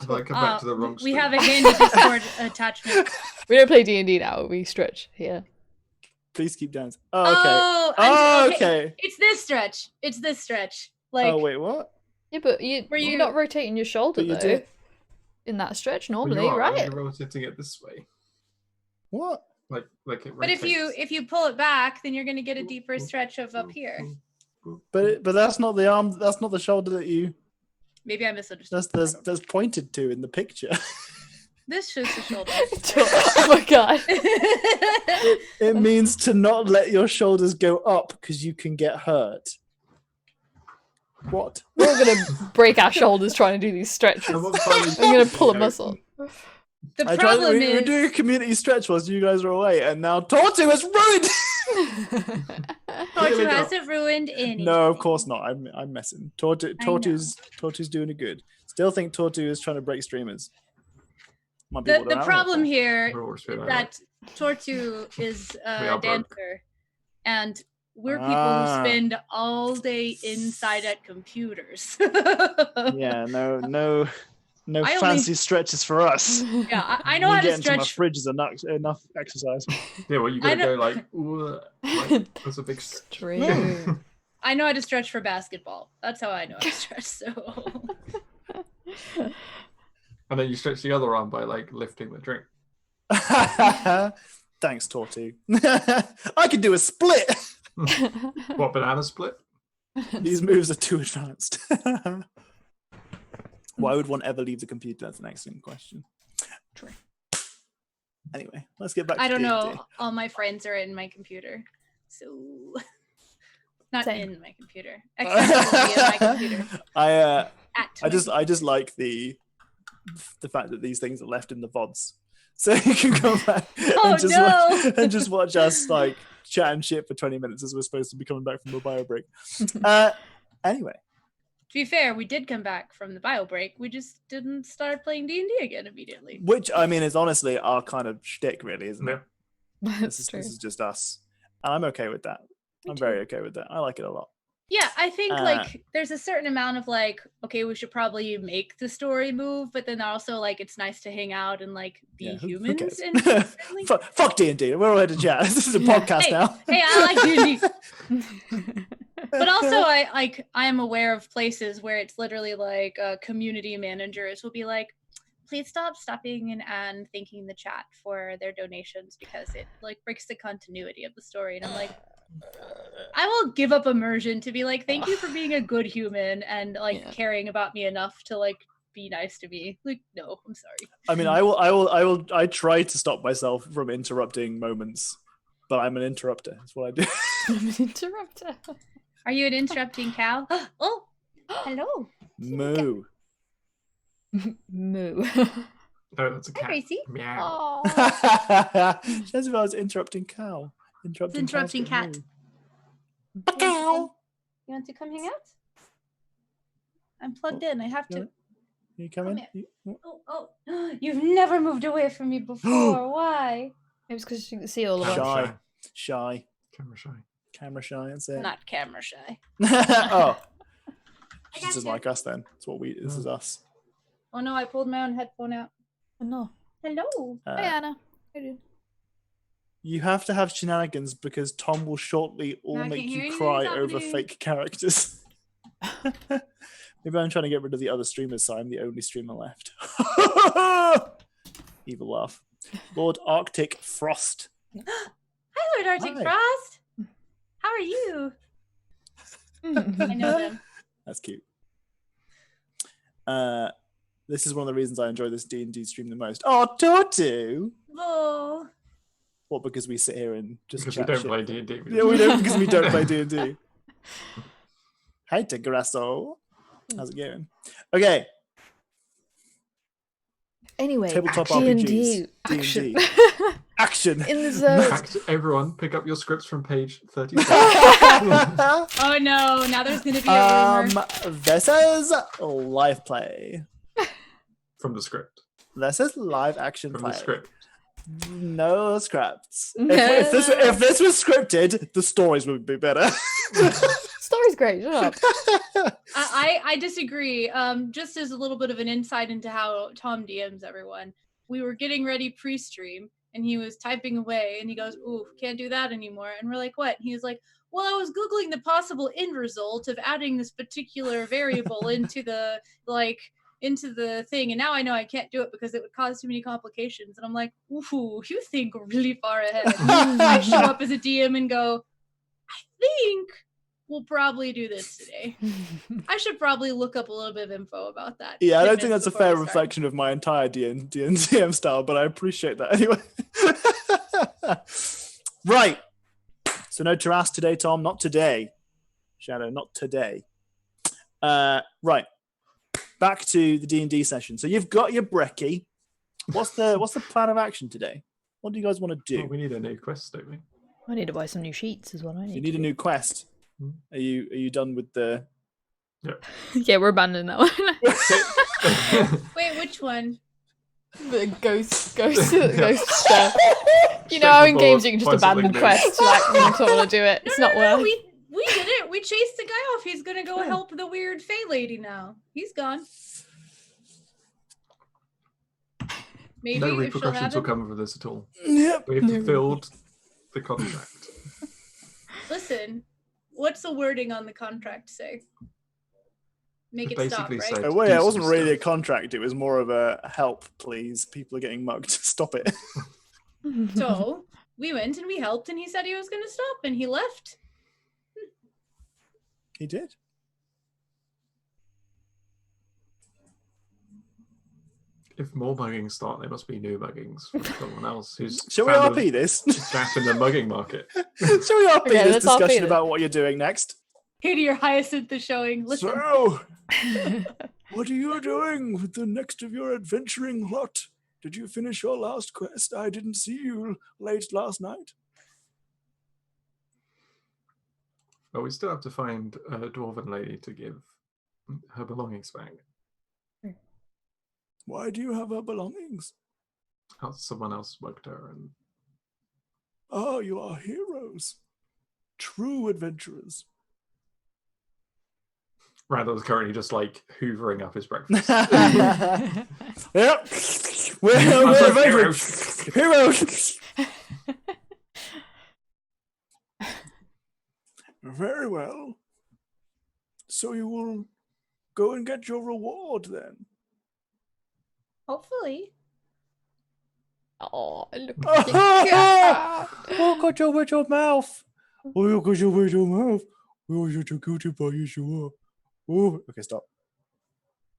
Have I come back to the wrong We screen? have a handy Discord attachment. We don't play D&D now. We stretch here. Please keep dancing. Oh, okay. Oh, Oh, okay. okay. It's this stretch. It's this stretch. Like Oh, wait, what? Yeah, but Were you're you- not rotating your shoulder But you though. do. In that stretch Well, normally, you are, right? You're rotating it this way, What? like it. but if you pull it back, then you're gonna get a deeper stretch of up here. But that's not the arm. That's not the shoulder that you. Maybe I misunderstood. That's pointed to in the picture. This shows the shoulder. Oh my god. It means to not let your shoulders go up because you can get hurt. What? We're all gonna break our shoulders trying to do these stretches. I'm gonna pull a muscle. The I tried. problem We were doing a is community stretch whilst you guys were away, and now Tortu has ruined. Torture hasn't ruined anything. No, of course not. I'm messing. Tortu's doing it good. Still think Tortu is trying to break streamers. Might be what The I'm problem for. here We're always is feeling that Tortu is We a are broke. dancer, and we're people Ah. who spend all day inside at computers. Yeah, no I only- fancy stretches for us. Yeah, I know Me how to getting to my stretch. fridge is enough exercise. Yeah, well, you I gotta know- go like, "Ooh," like, that's a big stretch. True. I know how to stretch for basketball. That's how I know how to stretch. So And then you stretch the other arm by like lifting the drink. Thanks, Tortu. I can do a split. What, banana split? These moves are too advanced. Why would one ever leave the computer? That's an excellent question. True. Anyway, let's get back to I don't D&D. know. All my friends are in my computer, so not Same. in my computer. Accessible in my computer. I just like the fact that these things are left in the VODs, so you can come back and just watch us like chat and shit for 20 minutes as we're supposed to be coming back from the bio break. Anyway, To be fair, we did come back from the bio break. We just didn't start playing D&D again immediately. which I mean is honestly our kind of shtick, really, isn't it? Yeah. That's This true. is just us, and I'm okay with that. Me I'm too. very okay with that. I like it a lot. Yeah, I think like there's a certain amount of like, okay, we should probably make the story move, but then also like it's nice to hang out and like be Yeah, who humans cares? and friendly. Fuck D&D. We're all here to chat. This is a podcast Hey, now. hey, I like D&D. But also I am aware of places where it's literally like community managers will be like, please stop stopping and thanking the chat for their donations because it like breaks the continuity of the story. And I'm like, I will give up immersion to be like, thank you for being a good human and like caring about me enough to like be nice to me. Like, no, I'm sorry. I mean, I try to stop myself from interrupting moments, but I'm an interrupter. That's what I do. I'm an interrupter. Are you an interrupting cow? Oh, hello. Moo. Moo. No, that's a Hi, cat. Gracie. Meow. That's if I was interrupting cow. Interrupting cow's interrupting got cat. moo. Cow. You want to come hang out? I'm plugged in. I have to. You come in? Come Oh, you've never moved away from me before. Why? It was because you can see all of us. Shy. Shy. Camera shy. Camera shy, that's it. Not camera shy. Oh. I This is gotcha. like us then. That's what this is us. Oh no, I pulled my own headphone out. Oh, no. Hello. Uh, Hey, Anna. How you doing? You have to have shenanigans because Tom will shortly all No, I make can't you hear cry anything over happening. fake characters. Maybe I'm trying to get rid of the other streamers, so I'm the only streamer left. Evil laugh. Lord Arctic Frost. Hi, Lord Arctic Hi. Frost. How are you? I know them. That's cute. This is one of the reasons I enjoy this D&D stream the most. Oh, Tortu! Oh. What, because we sit here and just Because we chat don't shit? play D&D. Yeah, we don't, because we don't play D&D. Hi, Tigrasso. How's it going? Okay, Anyway, Tabletop D&D RPGs. action. D&D. action! In the zone. Everyone, pick up your scripts from page 34. Oh no, now there's gonna be a rumor. This is live play. From the script. This is live action From play. the script. No scripts. No. If this was scripted, the stories would be better. Story's great. Shut up. I disagree. Just as a little bit of an insight into how Tom DMs everyone. We were getting ready pre-stream and he was typing away and he goes, "Ooh, can't do that anymore." And we're like, "What?" And he was like, "Well, I was Googling the possible end result of adding this particular variable into the into the thing, and now I know I can't do it because it would cause too many complications." And I'm like, "Ooh, you think really far ahead." I show up as a DM and go, "I think we'll probably do this today. I should probably look up a little bit of info about that." Yeah, I 10 don't think minutes that's a before we fair start. reflection of my entire DM style, but I appreciate that anyway. Right. So no Taras today, Tom. Not today. Shadow, not today. Right. Back to the D&D session. So you've got your brekkie. What's the plan of action today? What do you guys want to do? Oh, we need a new quest, don't we? I need to buy some new sheets is what I need. You need a new quest. Hmm. Are you done with the? Yeah, we're abandoning that one. Wait, which one? The ghost stuff. You know how in games you can just Find something abandon new. quests, like you don't want to do it. It's not worth. We did it. We chased the guy off. He's gonna go help the weird Fey lady now. He's gone. Maybe No if she'll repercussions have will him. come of this at all. Yep. We've fulfilled the contract. Listen, what's the wording on the contract say? Make It it stop, basically right? said- Oh, well, do yeah, it some wasn't really a stuff. contract. It was more of a help, please. People are getting mugged. Stop it. So we went and we helped, and he said he was going to stop, and he left. He did. If more muggings start, there must be new muggings from someone else who's Shall we found RP this? a gap in the mugging market. Shall we RP Okay, this let's RP discussion this. about what you're doing next? Katie, your Hyacinth is showing. Listen, So, What are you doing with the next of your adventuring lot? Did you finish your last quest? I didn't see you late last night. Well, we still have to find a dwarven lady to give her belongings back. Why do you have her belongings? Someone else woke her, and Oh, you are heroes. True adventurers. Randall's currently just like hoovering up his breakfast. Yep. We're adventurers. Heroes. Very well. So you will go and get your reward then. Hopefully. Oh, look at the cat. Oh, got your with your mouth. Oh, you got your with your mouth. Oh, you're too guilty by you, sure. Oh, okay, stop.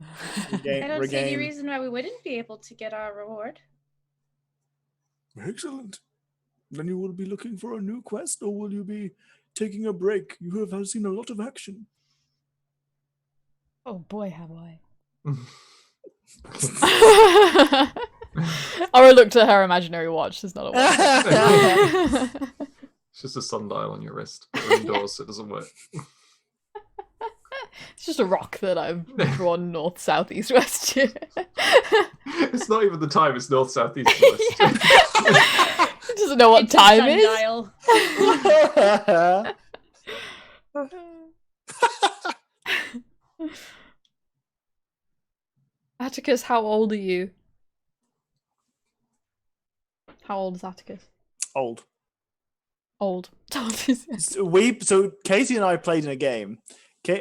I don't see any reason why we wouldn't be able to get our reward. Excellent. Then you will be looking for a new quest, or will you be taking a break? You have seen a lot of action. Oh boy, have I. Ara looked at her imaginary watch. There's not a watch. It's just a sundial on your wrist. We're indoors, so it doesn't work. It's just a rock that I've drawn north, south, east, west. It's not even the time, it's north, south, east, west. It doesn't know what It's a time is. Atticus, how old are you? How old is Atticus? Old. Old. So Katie and I played in a game. So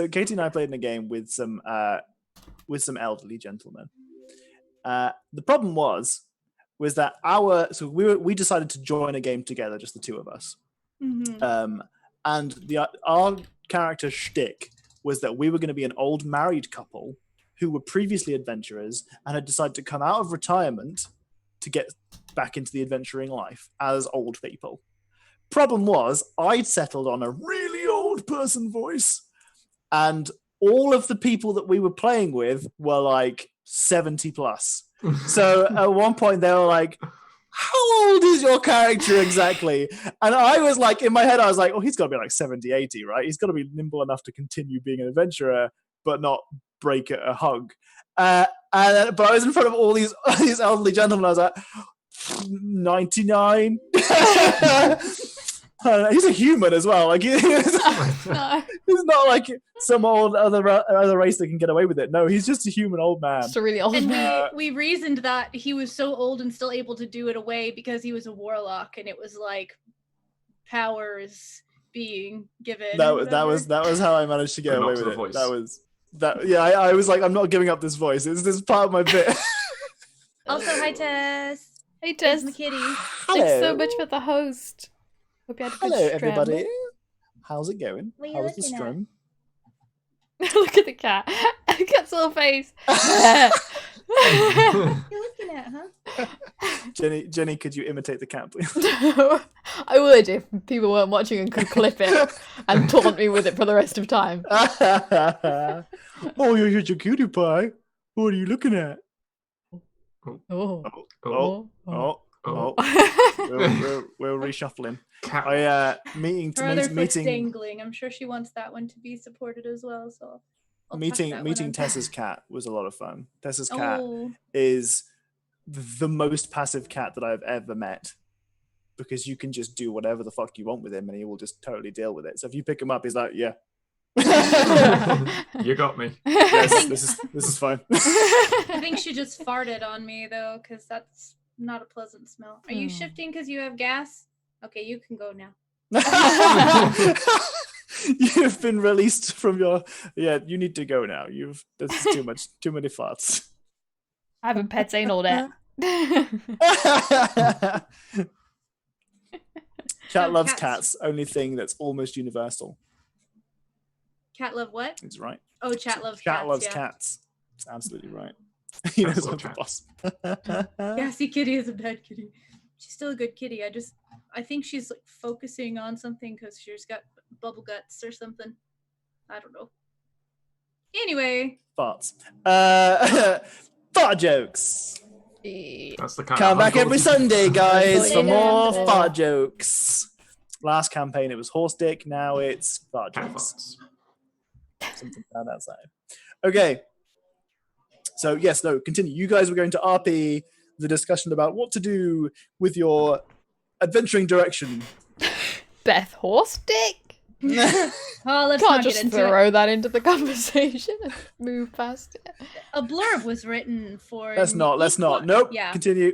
Katie and I played in a game with some elderly gentlemen. The problem was that we decided to join a game together, just the two of us. Mm-hmm. And our character shtick was that we were going to be an old married couple who were previously adventurers and had decided to come out of retirement to get back into the adventuring life as old people. Problem was, I'd settled on a really old person voice, and all of the people that we were playing with were like 70 plus. So at one point they were like, how old is your character exactly? And I was like, in my head, I was like, oh, he's got to be like 70, 80, right? He's got to be nimble enough to continue being an adventurer, but not break at a hug. But I was in front of all these elderly gentlemen. I was like, 99. He's a human as well. Like he's not like some old other race that can get away with it. No, he's just a human old man. Just a really old And man. we reasoned that he was so old and still able to do it away because he was a warlock, and it was like powers being given. That was how I managed to get away with it. Voice. I was like, I'm not giving up this voice. This is part of my bit. Also, hi Tess. Hey Tess, It's the kitty. thanks so much for the host. Hope you had a good Hello, stream. everybody. How's it going? What are you How was the looking at? stream? Look at the cat. The cat's little face. You're looking at, huh? Jenny, could you imitate the cat, please? I would if people weren't watching and could clip it and taunt me with it for the rest of time. Oh, you're a cutie pie. What are you looking at? Oh. Oh. Oh. We're reshuffling. Cat. Her other foot's dangling. I'm sure she wants that one to be supported as well. So I'll tuck that one meeting on. Tessa's cat was a lot of fun. Tessa's cat Oh, is the most passive cat that I've ever met, because you can just do whatever the fuck you want with him and he will just totally deal with it. So if you pick him up, he's like, yeah. You got me. Yes, this is fine. I think she just farted on me though, because that's not a pleasant smell. Are you shifting because you have gas? Okay, you can go now. You've been released from your. Yeah, you need to go now. This is too many farts. I haven't pets ain't all that. Cat So loves cats- cats. Only thing that's almost universal. Cat love what? It's right. Oh, chat loves Cat cats. loves Yeah. cats. It's absolutely right. He knows love I'm the boss. Gassy kitty is a bad kitty. She's still a good kitty. I think she's like focusing on something because she's got bubble guts or something. I don't know. Anyway, Farts. Fart jokes. That's the kind Come of back every Sunday, guys, That's for what you more done for. fart jokes. Last campaign it was horse dick. Now it's fart cat jokes. farts. Something found outside. Okay. So yes, no, continue. You guys were going to RP the discussion about what to do with your adventuring direction. Beth horse dick? Oh, let's Can't not just get into it. throw that into the conversation and move past it. A blurb was written for. Let's not. Nope. Yeah. Continue.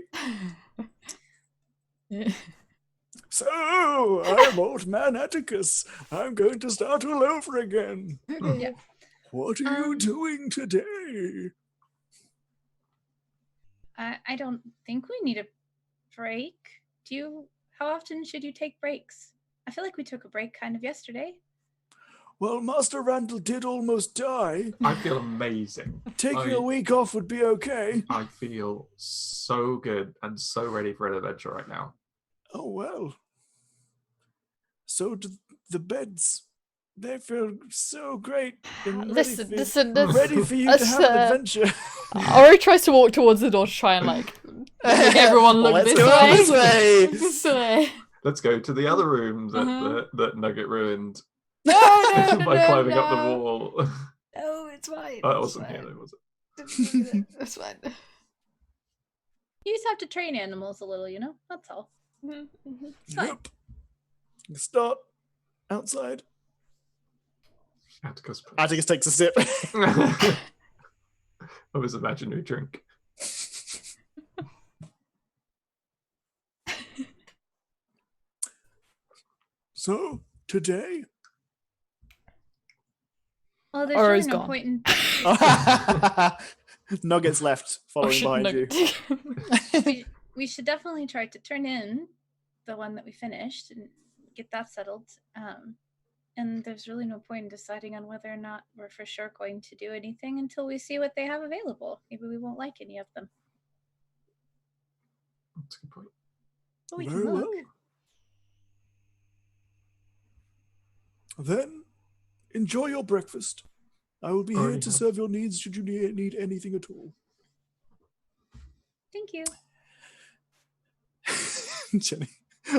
So, I'm old man Atticus. I'm going to start all over again. Yeah. What are you doing today? I don't think we need a break. How often should you take breaks? I feel like we took a break kind of yesterday. Well, Master Randall did almost die. I feel amazing. Taking a week off would be okay. I feel so good and so ready for an adventure right now. Oh, well. So do the beds. They feel so great. And Listen, ready for you to let's, have an adventure. Ori tries to walk towards the door to try and make everyone look Let's this go way. this way. This way. Let's go to the other room that Uh-huh. that Nugget ruined No, by climbing up the wall. No, it's fine. I it's wasn't fine. here, though, was it? It's fine. You just have to train animals a little, you know? That's all. It's fine. Yep. Start outside. Atticus Atticus takes a sip. of his imaginary drink. So, today? Well, there's Oro's really no gone. point in. Nuggets left, following behind you. We should definitely try to turn in the one that we finished and get that settled. And there's really no point in deciding on whether or not we're for sure going to do anything until we see what they have available. Maybe we won't like any of them. That's a good point. But we Very can look. well. Then, enjoy your breakfast. I will be here Already to have. serve your needs should you need anything at all. Thank you. Jenny,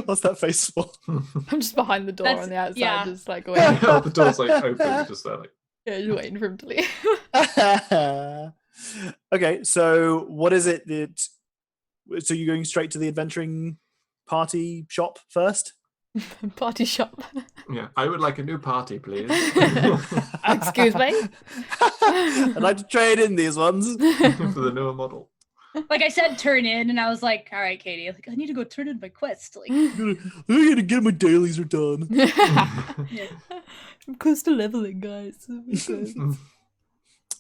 what's that face for? I'm just behind the door That's- on the outside, yeah. just like waiting. The door's like open, just there, like. Yeah, just waiting for him to leave. Okay, so what is it that... So you're going straight to the adventuring party shop first? Party shop. Yeah, I would like a new party, please. Excuse me? I'd like to trade in these ones. For the newer model. Like I said, turn in, and I was like, all right, Katie, like I need to go turn in my quest. Like, I'm gonna get my dailies are done. I'm close to leveling, guys. I'm close.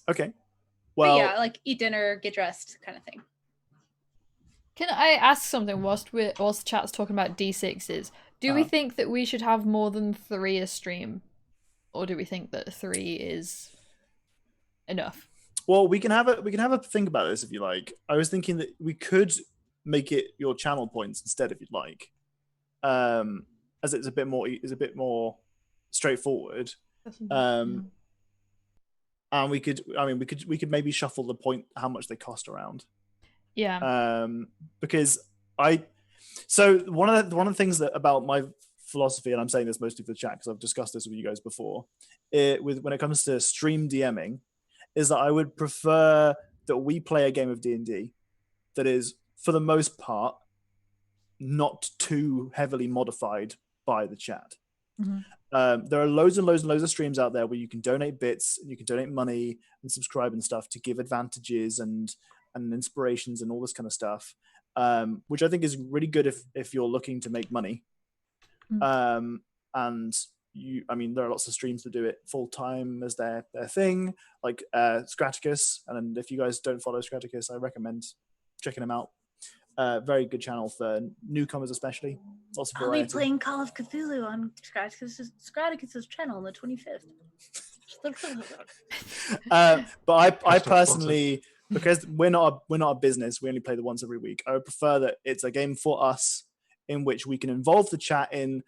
Okay. but Well, yeah, like eat dinner, get dressed, kind of thing. Can I ask something whilst chat's talking about D6s? Do we think that we should have more than 3 a stream? Or do we think that 3 is enough? well, we can have a think about this if you like. I was thinking that we could make it your channel points instead if you'd like. As it's a bit more straightforward. And we could maybe shuffle the point how much they cost around. Yeah. Because so one of the things that about my philosophy, and I'm saying this mostly for the chat because I've discussed this with you guys before, when it comes to stream DMing, is that I would prefer that we play a game of D&D that is, for the most part, not too heavily modified by the chat. Mhm. There are loads and loads and loads of streams out there where you can donate bits and you can donate money and subscribe and stuff to give advantages and inspirations and all this kind of stuff, which I think is really good if you're looking to make money. And there are lots of streams that do it full time as their thing, like Scraticus. And if you guys don't follow Scraticus, I recommend checking him out. Very good channel for newcomers, especially. Lots of I'll be variety. playing Call of Cthulhu on Scraticus's channel on the 25th. But I Hashtag personally, because we're not a business, we only play the once every week. I would prefer that it's a game for us in which we can involve the chat in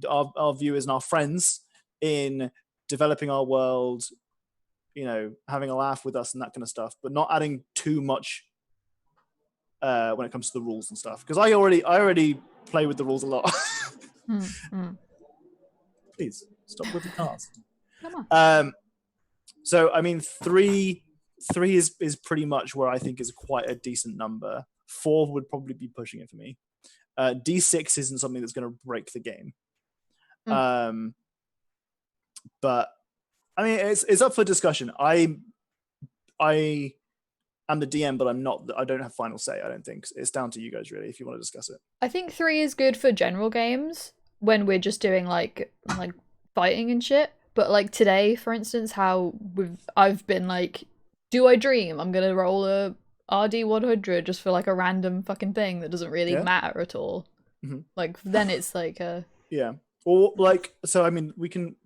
our viewers and our friends in developing our world, having a laugh with us and that kind of stuff, but not adding too much when it comes to the rules and stuff. Because I already play with the rules a lot. Please stop with the cars. Come on. So I mean, three is pretty much where I think is quite a decent number. 4 would probably be pushing it for me. D6 isn't something that's going to break the game. But I mean, it's up for discussion. I am the DM, but I don't have final say. I don't think it's down to you guys really if you want to discuss it. I think 3 is good for general games when we're just doing like fighting and shit. But like today, for instance, I've been like, do I dream? I'm gonna roll a RD 100 just for like a random fucking thing that doesn't really matter at all. Mm-hmm. Like then it's like yeah. Or like, so I mean, we can,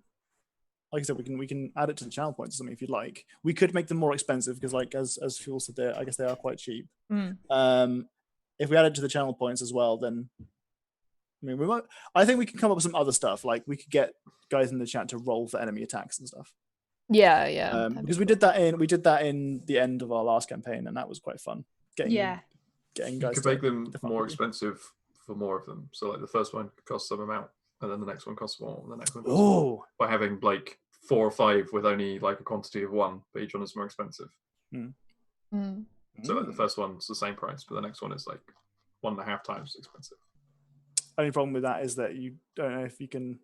like I said, we can add it to the channel points or something if you'd like. We could make them more expensive because, like as Fuel said, I guess they are quite cheap. If we add it to the channel points as well, then I mean, I think we can come up with some other stuff. Like we could get guys in the chat to roll for enemy attacks and stuff. Yeah. Because we did that in the end of our last campaign, and that was quite fun. Getting guys. You could make them more expensive for more of them. So like the first one costs some amount, and then the next one costs more, and the next one costs more. By having like 4 or 5 with only like a quantity of 1, but each one is more expensive. So like the first one's the same price, but the next one is like 1.5 times expensive. Only problem with that is that you don't know if you can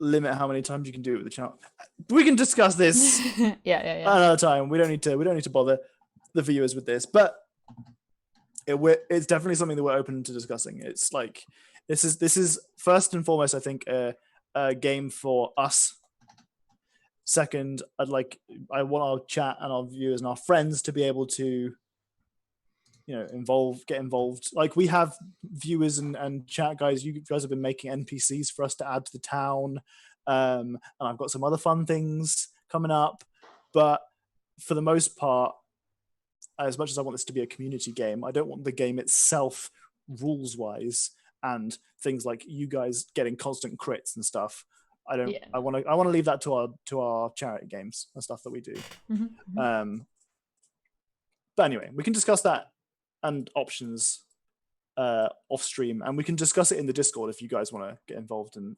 limit how many times you can do it with the channel. We can discuss this another time. We don't need to bother the viewers with this, but it's definitely something that we're open to discussing. It's like this is first and foremost, I think, a game for us. Second, I want our chat and our viewers and our friends to be able to get involved. Like we have viewers and chat guys. You guys have been making NPCs for us to add to the town, and I've got some other fun things coming up. But for the most part, as much as I want this to be a community game, I don't want the game itself, rules wise, and things like you guys getting constant crits and stuff. I don't. Yeah. I want to leave that to our charity games and stuff that we do. But anyway, we can discuss that and options off stream, and we can discuss it in the Discord if you guys want to get involved, and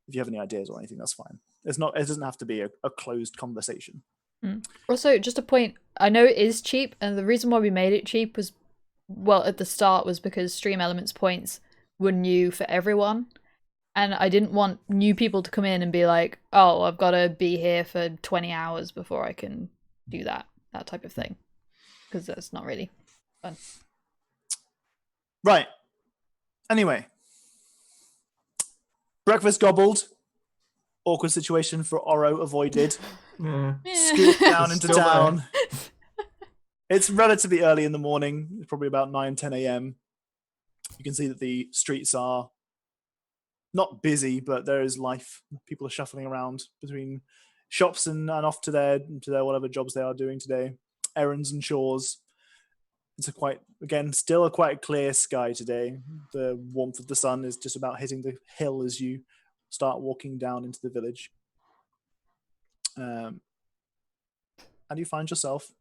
if you have any ideas or anything, that's fine. It doesn't have to be a closed conversation. Also, just a point, I know it is cheap, and the reason why we made it cheap was, well, at the start was because Stream Elements points were new for everyone, and I didn't want new people to come in and be like, oh, I've got to be here for 20 hours before I can do that type of thing, because that's not really fun. Right. Anyway. Breakfast gobbled. Awkward situation for Oro avoided. Scoot down into town. It's relatively early in the morning. Probably about 9-10 a.m. You can see that the streets are not busy, but there is life. People are shuffling around between shops and off to their whatever jobs they are doing today. Errands and chores. It's still a quite clear sky today. The warmth of the sun is just about hitting the hill as you start walking down into the village. And you find yourself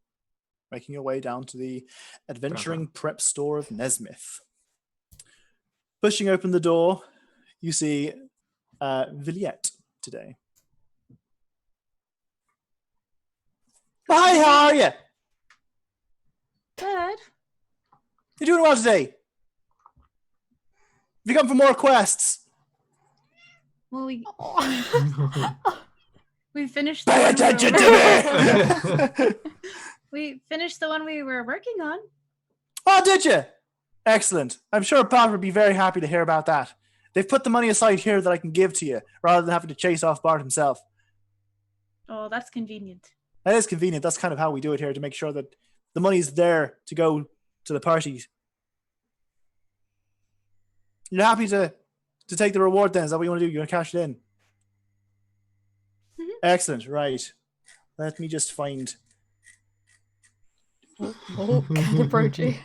making your way down to the adventuring prep store of Nesmith. Pushing open the door, you see Villette today. Hi, how are you? Good. You're doing well today. Have you come for more quests? Well, we finished. Pay attention to me. We finished the one we were working on. Oh, did you? Excellent. I'm sure Bob would be very happy to hear about that. They've put the money aside here that I can give to you, rather than having to chase off Bart himself. Oh, that's convenient. That is convenient. That's kind of how we do it here, to make sure that the money's there to go to the parties. You're happy to take the reward then? Is that what you want to do? You're going to cash it in? Mm-hmm. Excellent. Right. Let me just find... Kind of approachy.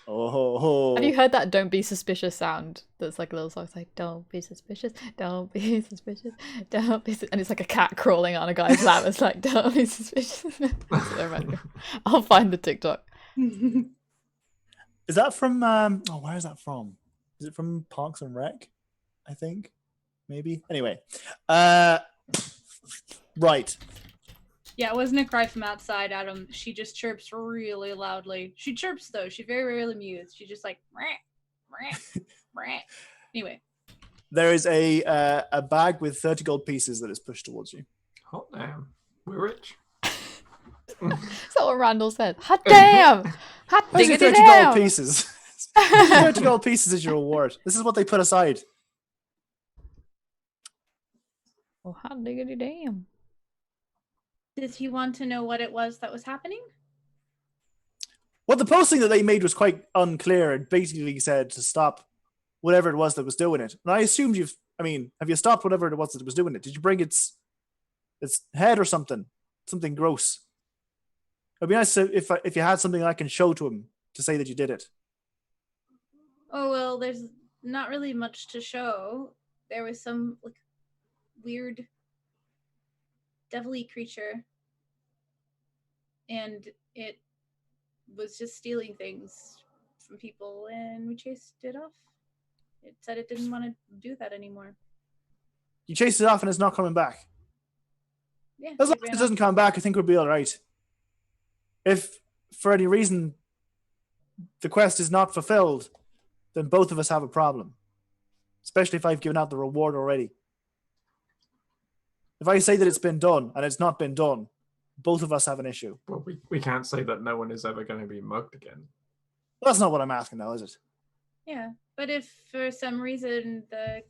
Oh, ho, ho. Have you heard that "Don't be suspicious" sound? That's like a little song. It's like "Don't be suspicious, don't be suspicious, don't be," and it's like a cat crawling on a guy's lap. It's like "Don't be suspicious." That's what they remind me of. I'll find the TikTok. Is that from? Where is that from? Is it from Parks and Rec? I think, maybe. Anyway, right. Yeah, it wasn't a cry from outside, Adam. She just chirps really loudly. She chirps though. She very rarely mews. She just like anyway. There is a bag with 30 gold pieces that is pushed towards you. Hot damn. We're rich. Is that what Randall said? Hot damn! Hot How's your diggity 30 gold damn! pieces? 30 gold pieces is your reward. This is what they put aside. Oh, hot diggity damn! Did he want to know what it was that was happening? Well, the posting that they made was quite unclear and basically said to stop whatever it was that was doing it. And I assumed have you stopped whatever it was that was doing it? Did you bring its head or something? Something gross. It'd be nice if you had something I can show to him to say that you did it. Oh well, there's not really much to show. There was some like weird devilly creature, and it was just stealing things from people, and we chased it off. It said it didn't want to do that anymore. You chased it off and it's not coming back. Yeah, As long it as ran it doesn't come back, I think we'll be all right. If for any reason the quest is not fulfilled, then both of us have a problem. Especially if I've given out the reward already. If I say that it's been done and it's not been done, both of us have an issue. Well, we can't say that no one is ever going to be mugged again. Well, that's not what I'm asking now, is it? Yeah, but if for some reason the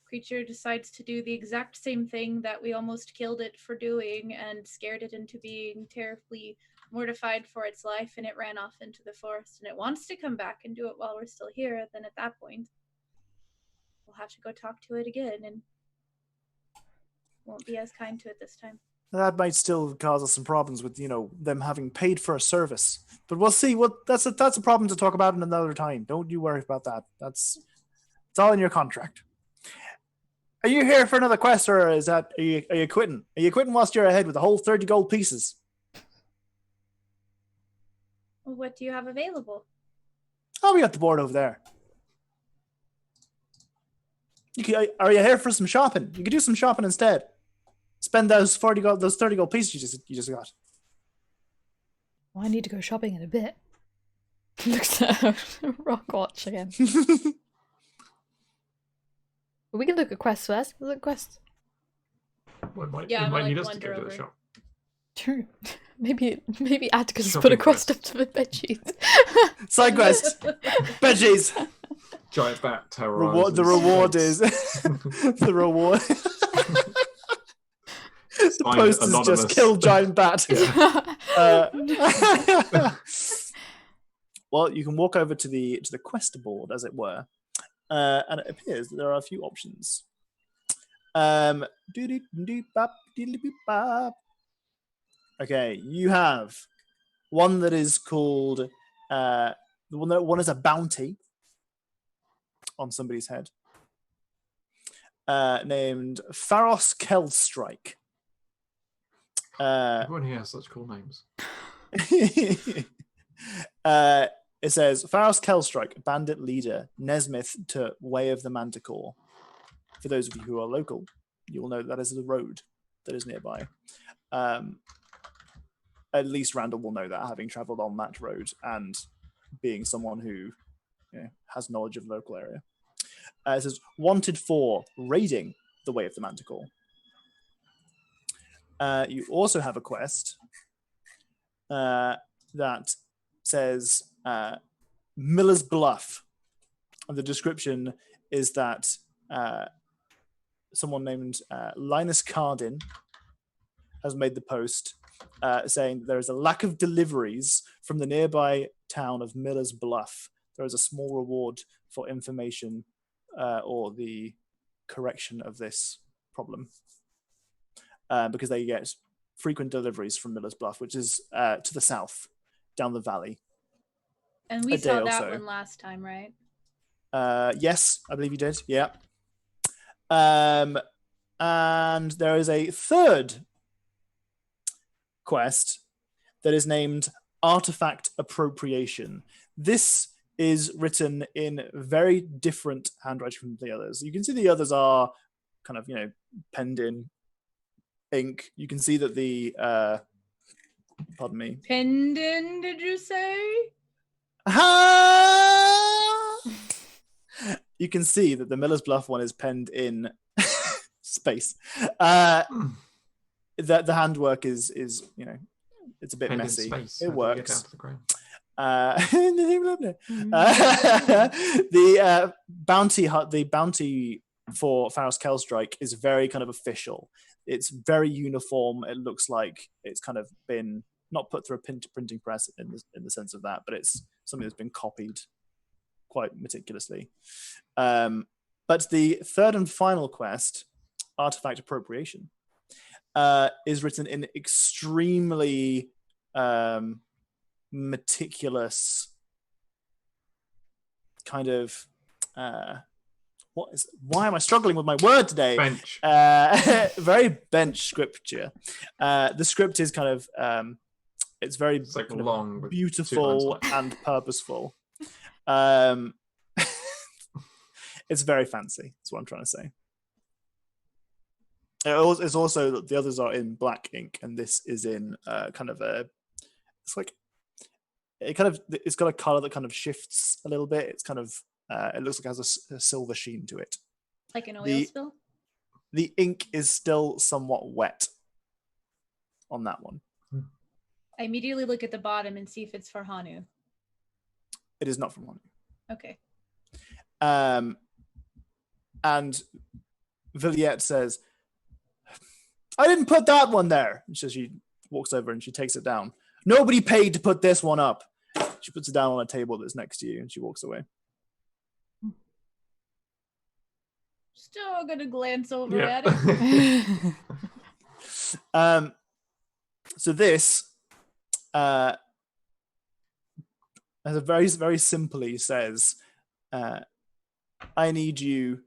creature decides to do the exact same thing that we almost killed it for doing and scared it into being terribly mortified for its life, and it ran off into the forest and it wants to come back and do it while we're still here, then at that point we'll have to go talk to it again and won't be as kind to it this time. That might still cause us some problems with, them having paid for a service. But we'll see. That's a problem to talk about in another time. Don't you worry about that. It's all in your contract. Are you here for another quest, or are you quitting? Are you quitting whilst you're ahead with the whole 30 gold pieces? Well, what do you have available? Oh, we got the board over there. Are you here for some shopping? You could do some shopping instead. Spend those 30 gold pieces you just got. Well, I need to go shopping in a bit. Looks at Rock Watch again. We can look at quests first. Look at quests. We might like, need us to wander go to the over. shop. True. Maybe Atticus Shopping put a quest quest. up to the bedsheet. Side quest. Veggies. Giant bat terrorizes. The reward is pigs. the reward. The Signed post is anonymous. just kill giant bat. Yeah. Well, you can walk over to the quest board, as it were, and it appears that there are a few options. Okay, you have one that is called one is a bounty on somebody's head, named Pharos Kelstrike. Everyone here has such cool names. It says Pharos Kelstrike, bandit leader, Nesmith to Way of the Manticore. For those of you who are local, you will know that is the road that is nearby. At least Randall will know that, having travelled on that road and being someone who has knowledge of the local area. It says wanted for raiding the Way of the Manticore. You also have a quest that says Miller's Bluff. And the description is that someone named Linus Cardin has made the post saying that there is a lack of deliveries from the nearby town of Miller's Bluff. There is a small reward for information or the correction of this problem. Because they get frequent deliveries from Miller's Bluff, which is to the south, down the valley. And A we day saw or that so. one last time, right? Yes, I believe you did. Yeah. And there is a third quest that is named Artifact Appropriation. This is written in very different handwriting from the others. You can see the others are kind of, penned in ink. You can see that the pardon me. Penned in, did you say? You can see that the Miller's Bluff one is penned in space. The handwork is it's a bit Penned in messy. space. It How do you get works. down to the ground? The bounty for Faust Kelstrike is very kind of official. It's very uniform. It looks like it's kind of been not put through a printing press in the sense of that, but it's something that's been copied quite meticulously. But the third and final quest, Artifact Appropriation, is written in extremely meticulous kind of why am I struggling with my word today? Bench. Very bench scripture. The script is kind of it's very like long, beautiful and purposeful. It's very fancy. That's what I'm trying to say. It's also the others are in black ink, and this is in kind of a. It's like it's got a color that kind of shifts a little bit. It's kind of it looks like it has a silver sheen to it. Like an oil spill? The ink is still somewhat wet on that one. I immediately look at the bottom and see if it's for Hanu. It is not from Hanu. Okay. And Villette says, I didn't put that one there. And so she walks over and she takes it down. Nobody paid to put this one up. She puts it down on a table that's next to you and she walks away. Still gonna glance over Yeah. at it. So this, as a very, very simply says, I need you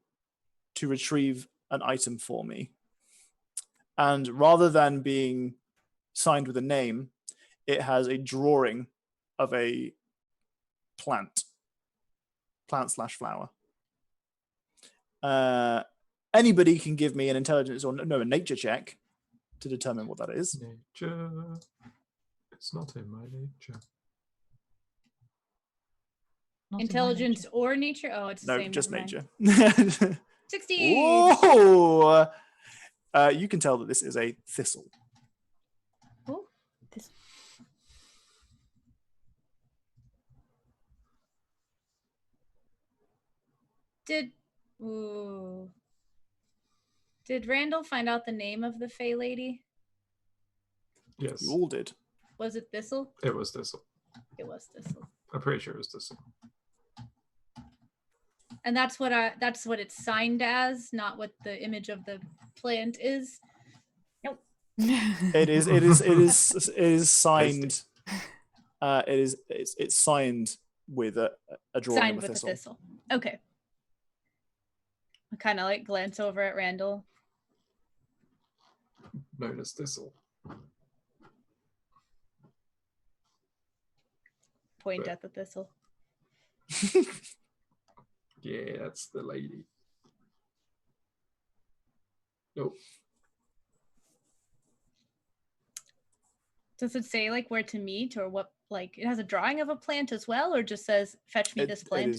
to retrieve an item for me. And rather than being signed with a name, it has a drawing of a plant/flower. Anybody can give me an intelligence or a nature check to determine what that is. Nature. It's not in my nature. Not in my Intelligence nature. or nature? Oh, it's the No, same. just never mind. nature. 60. Oh! You can tell that this is a thistle. Oh, This Did Randall find out the name of the Fey lady? Yes. You all did. Was it Thistle? It was Thistle. It was Thistle. I'm pretty sure it was Thistle. And that's what it's signed as, not what the image of the plant is. Nope. It is signed. It's signed with a drawing Signed of a with thistle. a thistle. Okay. I kind of like glance over at Randall. Known as Thistle. Point But- at the thistle. Yeah, that's the lady. Nope. Does it say like where to meet or what? Like it has a drawing of a plant as well, or just says fetch me this plant?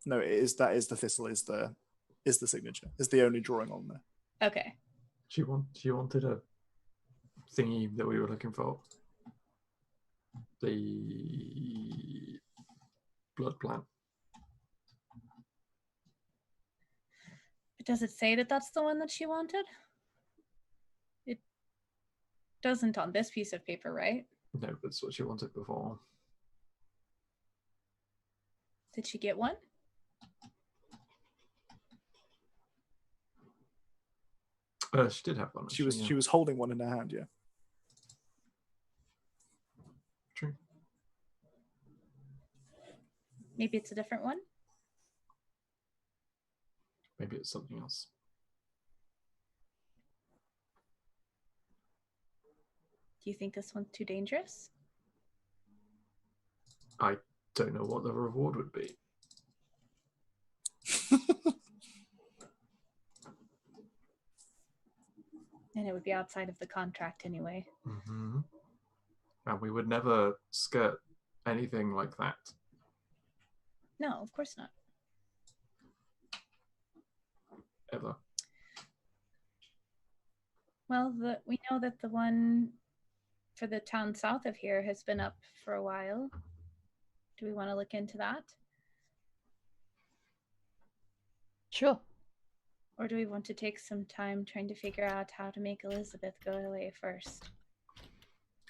That is the thistle is the signature. It's the only drawing on there. Okay. She wanted a thingy that we were looking for. The blood plant. Does it say that that's the one that she wanted? It doesn't on this piece of paper, right? No, that's what she wanted before. Did she get one? She did have one. She actually, was holding one in her hand. Yeah. True. Maybe it's a different one. Maybe it's something else. Do you think this one's too dangerous? I don't know what the reward would be. And it would be outside of the contract anyway. Mm-hmm. And we would never skirt anything like that. No, of course not. Ever. Well, we know that the one for the town south of here has been up for a while. Do we want to look into that? Sure. Or do we want to take some time trying to figure out how to make Elizabeth go away first?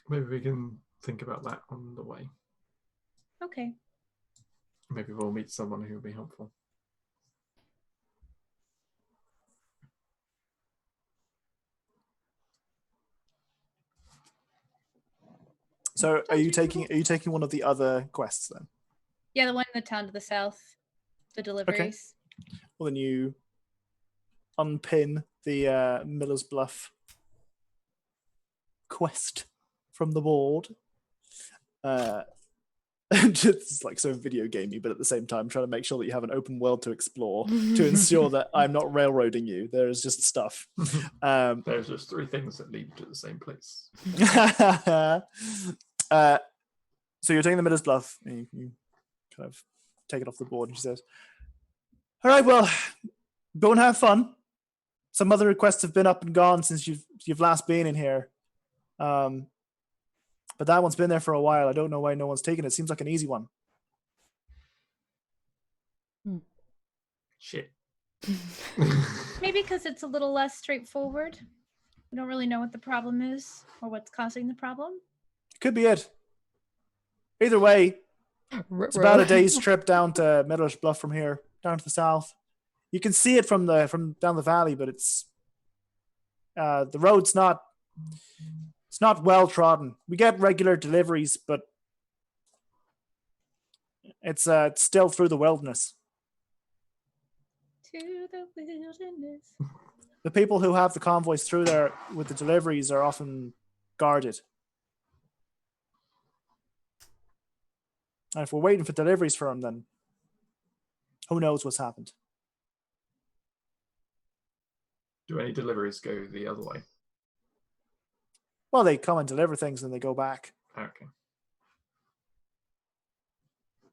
Maybe we can think about that on the way. Okay. Maybe we'll meet someone who will be helpful. So are you taking one of the other quests then? Yeah, the one in the town to the south. The deliveries. Well, then you unpin the Miller's Bluff quest from the board. It's like so video gamey, but at the same time trying to make sure that you have an open world to explore to ensure that I'm not railroading you. There is just stuff. There's just 3 things that lead to the same place. So you're taking the Miller's Bluff. And you kind of take it off the board, and she says, "All right, well, go and have fun. Some other requests have been up and gone since you've last been in here. But that one's been there for a while. I don't know why no one's taken it. Seems like an easy one." Shit. Maybe because it's a little less straightforward. We don't really know what the problem is or what's causing the problem. Could be it. Either way, it's about a day's trip down to Miller's Bluff from here, down to the south. You can see it from down the valley, but it's the road's not well trodden. We get regular deliveries, but it's still through the wilderness. To the wilderness. The people who have the convoys through there with the deliveries are often guarded. And if we're waiting for deliveries for them, then who knows what's happened. Do any deliveries go the other way? Well, they come and deliver things and they go back. Okay.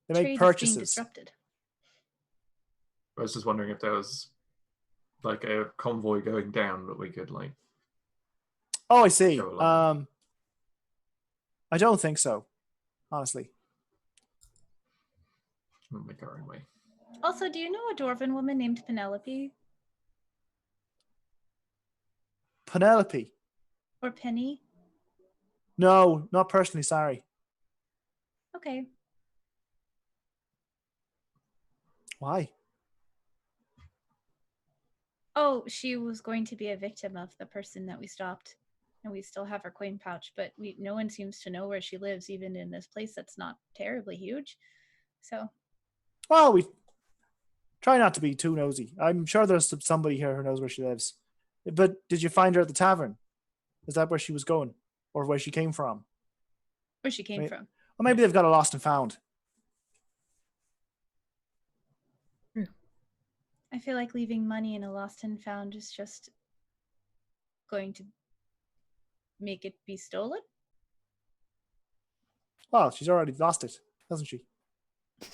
They make Trade is being purchases. disrupted. I was just wondering if there was like a convoy going down that we could like. Oh, I see. Go along. I don't think so, honestly. We'll make our own way. Also, do you know a dwarven woman named Penelope? Penelope? Or Penny? No, not personally, sorry. Okay. Why? Oh, she was going to be a victim of the person that we stopped. And we still have her coin pouch, but no one seems to know where she lives, even in this place that's not terribly huge. So. Well, we try not to be too nosy. I'm sure there's somebody here who knows where she lives. But did you find her at the tavern? Is that where she was going? Or where she came from? Where she came from. Or maybe they've got a lost and found. I feel like leaving money in a lost and found is just going to make it be stolen. Well, she's already lost it, hasn't she? It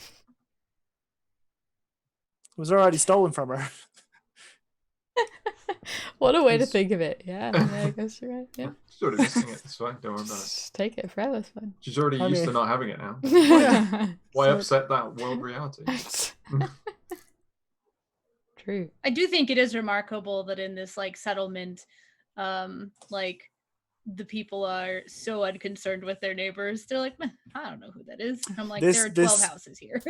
was already stolen from her. What a way to think of it. Yeah, I guess you're right. Yeah. She's already missing it. It's fine. Don't worry about it. Just take it forever. It's fine. She's already used to not having it now. Why So- upset that world reality? True. I do think it is remarkable that in this like settlement, like the people are so unconcerned with their neighbors. They're like, "Meh, I don't know who that is." I'm like, there are 12 houses here.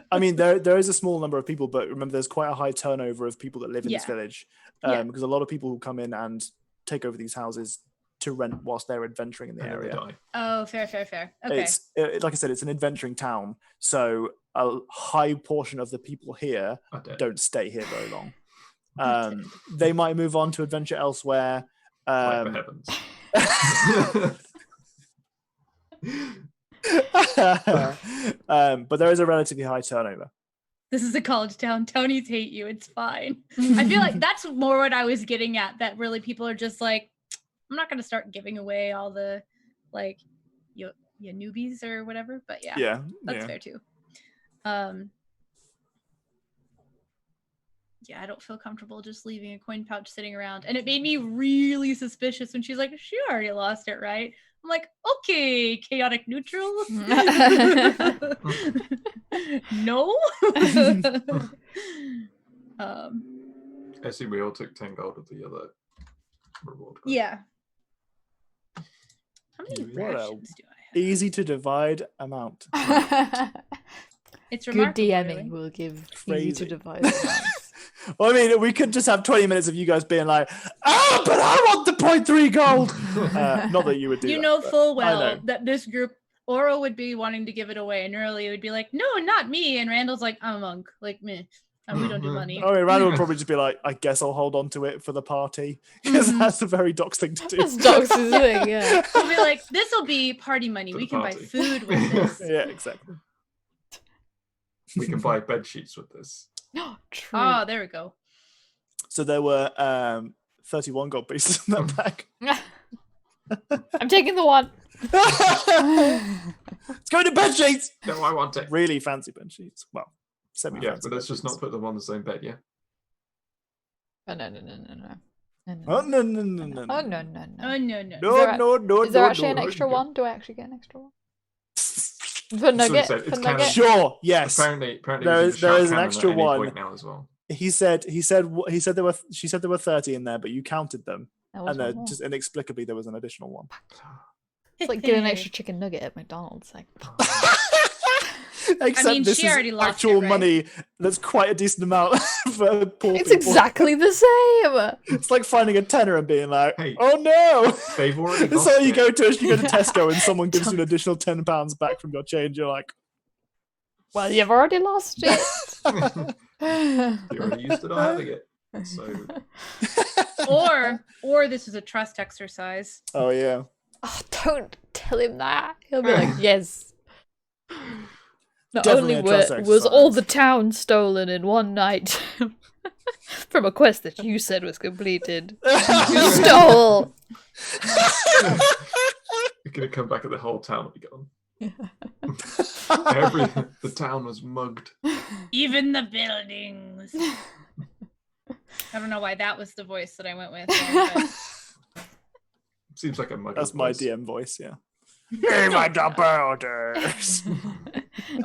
I mean, there is a small number of people, but remember, there's quite a high turnover of people that live in this Yeah. village. Yeah. Because a lot of people who come in and take over these houses to rent whilst they're adventuring in the And then they area. die. Oh, fair. Okay. Like I said, it's an adventuring town, so a high portion of the people here Are dead. don't stay here very long. They might move on to adventure elsewhere. Like for heavens. But there is a relatively high turnover. This is a college town. Townies hate you. It's fine. I feel like that's more what I was getting at. That really people are just like, I'm not going to start giving away all the like you newbies or whatever. But yeah, that's fair too. Yeah, I don't feel comfortable just leaving a coin pouch sitting around. And it made me really suspicious when she's like, she already lost it, right? I'm like, okay, chaotic neutral. No. I see we all took 10 gold of the other reward. Yeah. How many What a rations do I have? Easy to divide amount. It's Good remarkable. DMing Really. will give easy Crazy. to divide amounts. Well, I mean, we could just have 20 minutes of you guys being like, "Oh, but I want the 0.3 gold." Not that you would do. You that, know but full I know. well that this group, Oro would be wanting to give it away, and Nerly would be like, "No, not me." And Randall's like, "I'm a monk, like me, and we don't do money." Oh, Randall would probably just be like, "I guess I'll hold on to it for the party," because that's a very Docs thing to do. That's Doc's thing, yeah. He'll be like, "This will be party money. For We the can buy party." food with this." Yeah, exactly. We can buy bed sheets with this. True. Oh, there we go. So there were 31 gold pieces in that bag. I'm taking the one. Let's go to bed sheets. No, I want it. Really fancy bed sheets. Well, semi-fancy. Yeah, but let's bed just not sheets. put them on the same bed, yeah? Oh, no. Oh no no no no! Oh, no, no, Oh no. no. Is No there a- no no! Is there no, actually an no, extra no. one? Do I actually get an extra one? For what he Nugget? said, it's For canon. Nugget? Sure. Yes. Apparently There we is- can there shout is an canon extra at any one. point now as well. He said there were. She said there were 30 in there, but you counted them, That was and one more. just inexplicably there was an additional one. It's like getting an extra chicken nugget at McDonald's. Like, Except I mean, this she is already lost actual it, right? money. That's quite a decent amount for poor it's people. exactly the same. It's like finding a tenner and being like, Hey. "Oh no!" They've already It's lost like you it. go to Tesco and someone gives you an additional £10 back from your change. You're like, Well, you've already lost it. You already used it on having it. So Or this is a trust exercise. "Oh yeah." Oh, don't tell him that. He'll be like, yes. Not Definitely only a trust was all exercise. the town stolen in one night from a quest that you said was completed. You stole. you're gonna come back and the whole town will be gone. The town was mugged. Even the buildings. I don't know why that was the voice that I went with. but- Seems like a muggle. That's my voice. DM voice. Yeah. Give me the builders.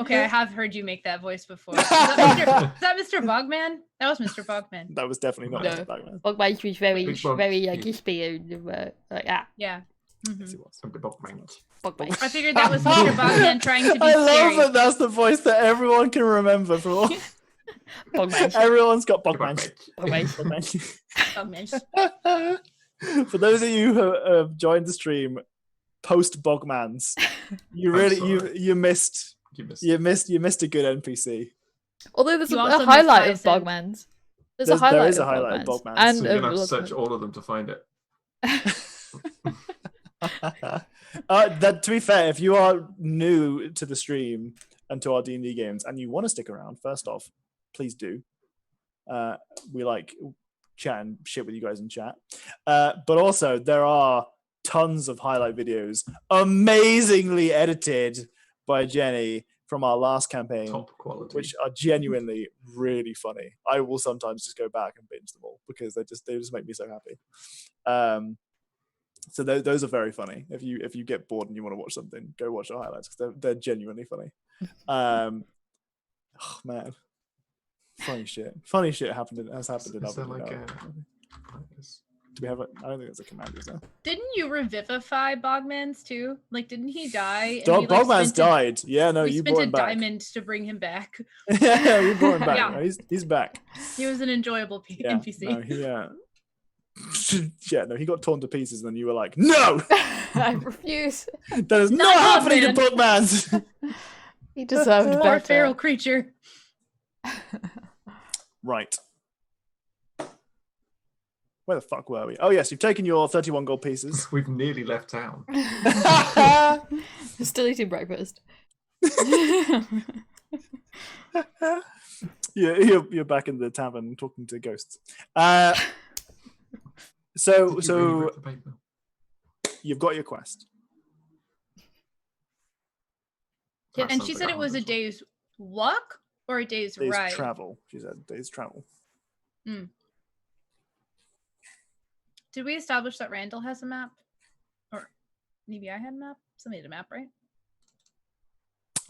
Okay, I have heard you make that voice before. Is that Mr. Bogman? That was Mr. Bogman. That was definitely not No. Mr. Bagman. Bogman was very, Big bump. very crispy. Like that. Yeah. Mhm. Yes, it was. Some big man. Bogman. I figured that was Mr. Bogman trying to be I love scary. that that's the voice that everyone can remember from all. Bogman. Everyone's got Bogman. Bogman. Bogman. For those of you who have joined the stream post Bogmans, you I'm really sorry. you missed You missed. you missed a good NPC. Although there's You a also missed highlight of Hyacinth. Bogman's. There's There a highlight is a of highlight of Bogman's. Bogman's. And So you're gonna have to of search all of them to find it. That to be fair, if you are new to the stream and to our D&D games and you want to stick around, first off, please do. We like chatting shit with you guys in chat. But also there are tons of highlight videos amazingly edited by Jenny from our last campaign, Top quality. which are genuinely really funny. I will sometimes just go back and binge them all because they just make me so happy. So those are very funny. If you get bored and you want to watch something, go watch the highlights because they're genuinely funny. Oh man, funny shit has happened in Is there other. like Do we have it? I don't think it's a command, is there? Didn't you revivify Bogman's too? Like, didn't he die? Bogman's died. Yeah, no, We you spent brought a him back. diamond to bring him back. Yeah, you brought him back. Yeah. No, he's back. He was an enjoyable Yeah, NPC. no, he Yeah, no, he got torn to pieces, and then you were like, "No, I refuse. that is not Not happening to Bookman. Bookmans." He deserved Poor better. feral creature. Right. Where the fuck were we? Oh yes, you've taken your 31 gold pieces. We've nearly left town. Still eating breakfast. You're back in the tavern talking to ghosts. So Did you really rip the paper? you've got your quest. Yeah, That and sounds she like said it was a hard as well. day's walk or a day's Days ride. travel. She said days travel. Did we establish that Randall has a map? Or maybe I had a map? Somebody had a map, right?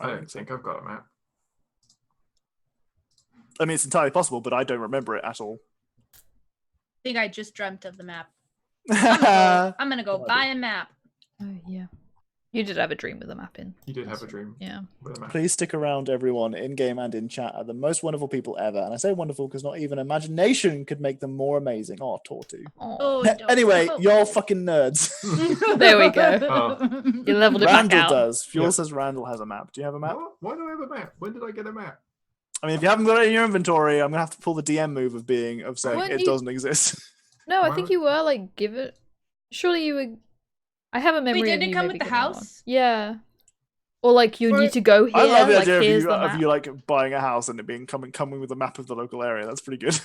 I don't think I've got a map. I mean, it's entirely possible, but I don't remember it at all. I think I just dreamt of the map. I'm I'm gonna go Oh, I buy a map. Oh yeah. You did have a dream with a map in. You did have a dream Yeah. with a map. Please stick around, everyone, in game and in chat. Are the most wonderful people ever, and I say wonderful because not even imagination could make them more amazing. Oh, Tortu. Oh, Anyway, don't. you're fucking nerds. There we go. Oh. You leveled it back Randall out. does. Fuel Yeah. says Randall has a map. Do you have a map? What? Why do I have a map? When did I get a map? I mean, if you haven't got it in your inventory, I'm gonna have to pull the DM move of saying Weren't it you- doesn't exist. No, I Why think would- you were like give it. Surely you were. I have a memory. Wait, of did it you come maybe with the giving one. house? Yeah. Or like you Or- need to go here. I love the like, idea here's the of map. you like buying a house and it being coming with a map of the local area. That's pretty good.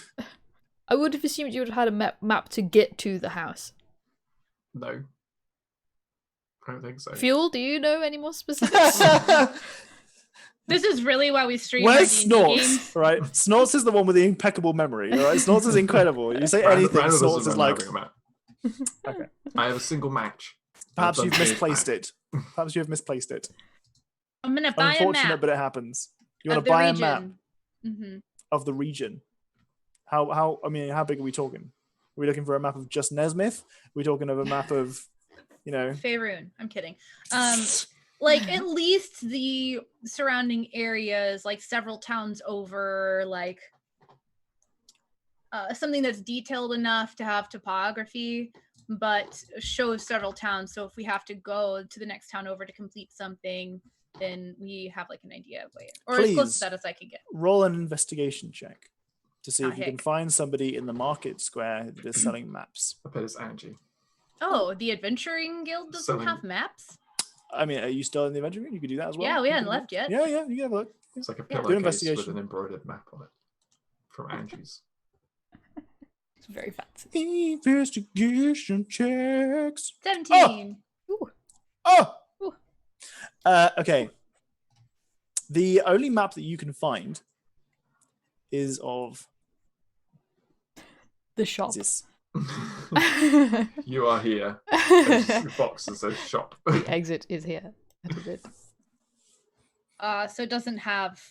I would have assumed you would have had a map to get to the house. No. I don't think so. Fuel? Do you know any more specifics? This is really why we stream Where's our D&D Snorts? games. Right, Snorts is the one with the impeccable memory. All right, Snorts is incredible. You say anything, Randall Snorts doesn't is remember like, having a map. Okay. I have a single match. perhaps I've you've done misplaced map. it. Perhaps you have misplaced it. I'm gonna buy a Unfortunate, map but it happens. You want of to the buy a region. map Mm-hmm. of the region. How? I mean, how big are we talking? Are we looking for a map of just Nesmith? Are we talking of a map of, Faerun. I'm kidding. Like at least the surrounding areas, like several towns over, like something that's detailed enough to have topography, but shows several towns. So if we have to go to the next town over to complete something, then we have like an idea of where, or as close Please. to that as I can get. roll an investigation check to see Ah, if you can heck. find somebody in the market square that is selling maps. I bet it's Angie. Oh, the adventuring guild doesn't Selling- have maps? I mean, are you still in the adventure room? You could do that as well. Yeah, we You hadn't can left look. yet. Yeah, you can have a look. It's like a Yeah. pillowcase Do an with investigation. an embroidered map on it from Angie's. It's very fancy. Investigation checks. 17. Oh! Ooh. Okay. The only map that you can find is of The shop. this. You are here. There's a box that says shop. The exit is here. That is it. So it doesn't have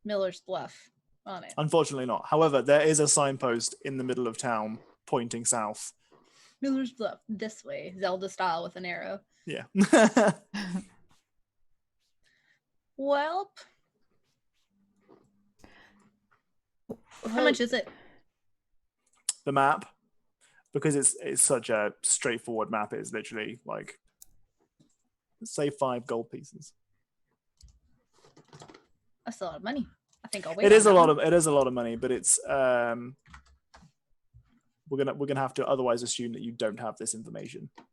Miller's Bluff on it. Unfortunately not. However, there is a signpost in the middle of town pointing south. Miller's Bluff, this way, Zelda style with an arrow. Yeah. Welp. How much is it? The map, because it's such a straightforward map, is literally like, say 5 gold pieces. That's a lot of money. I think I'll wait. It is a on lot that of money, but it's we're gonna have to otherwise assume that you don't have this information. one.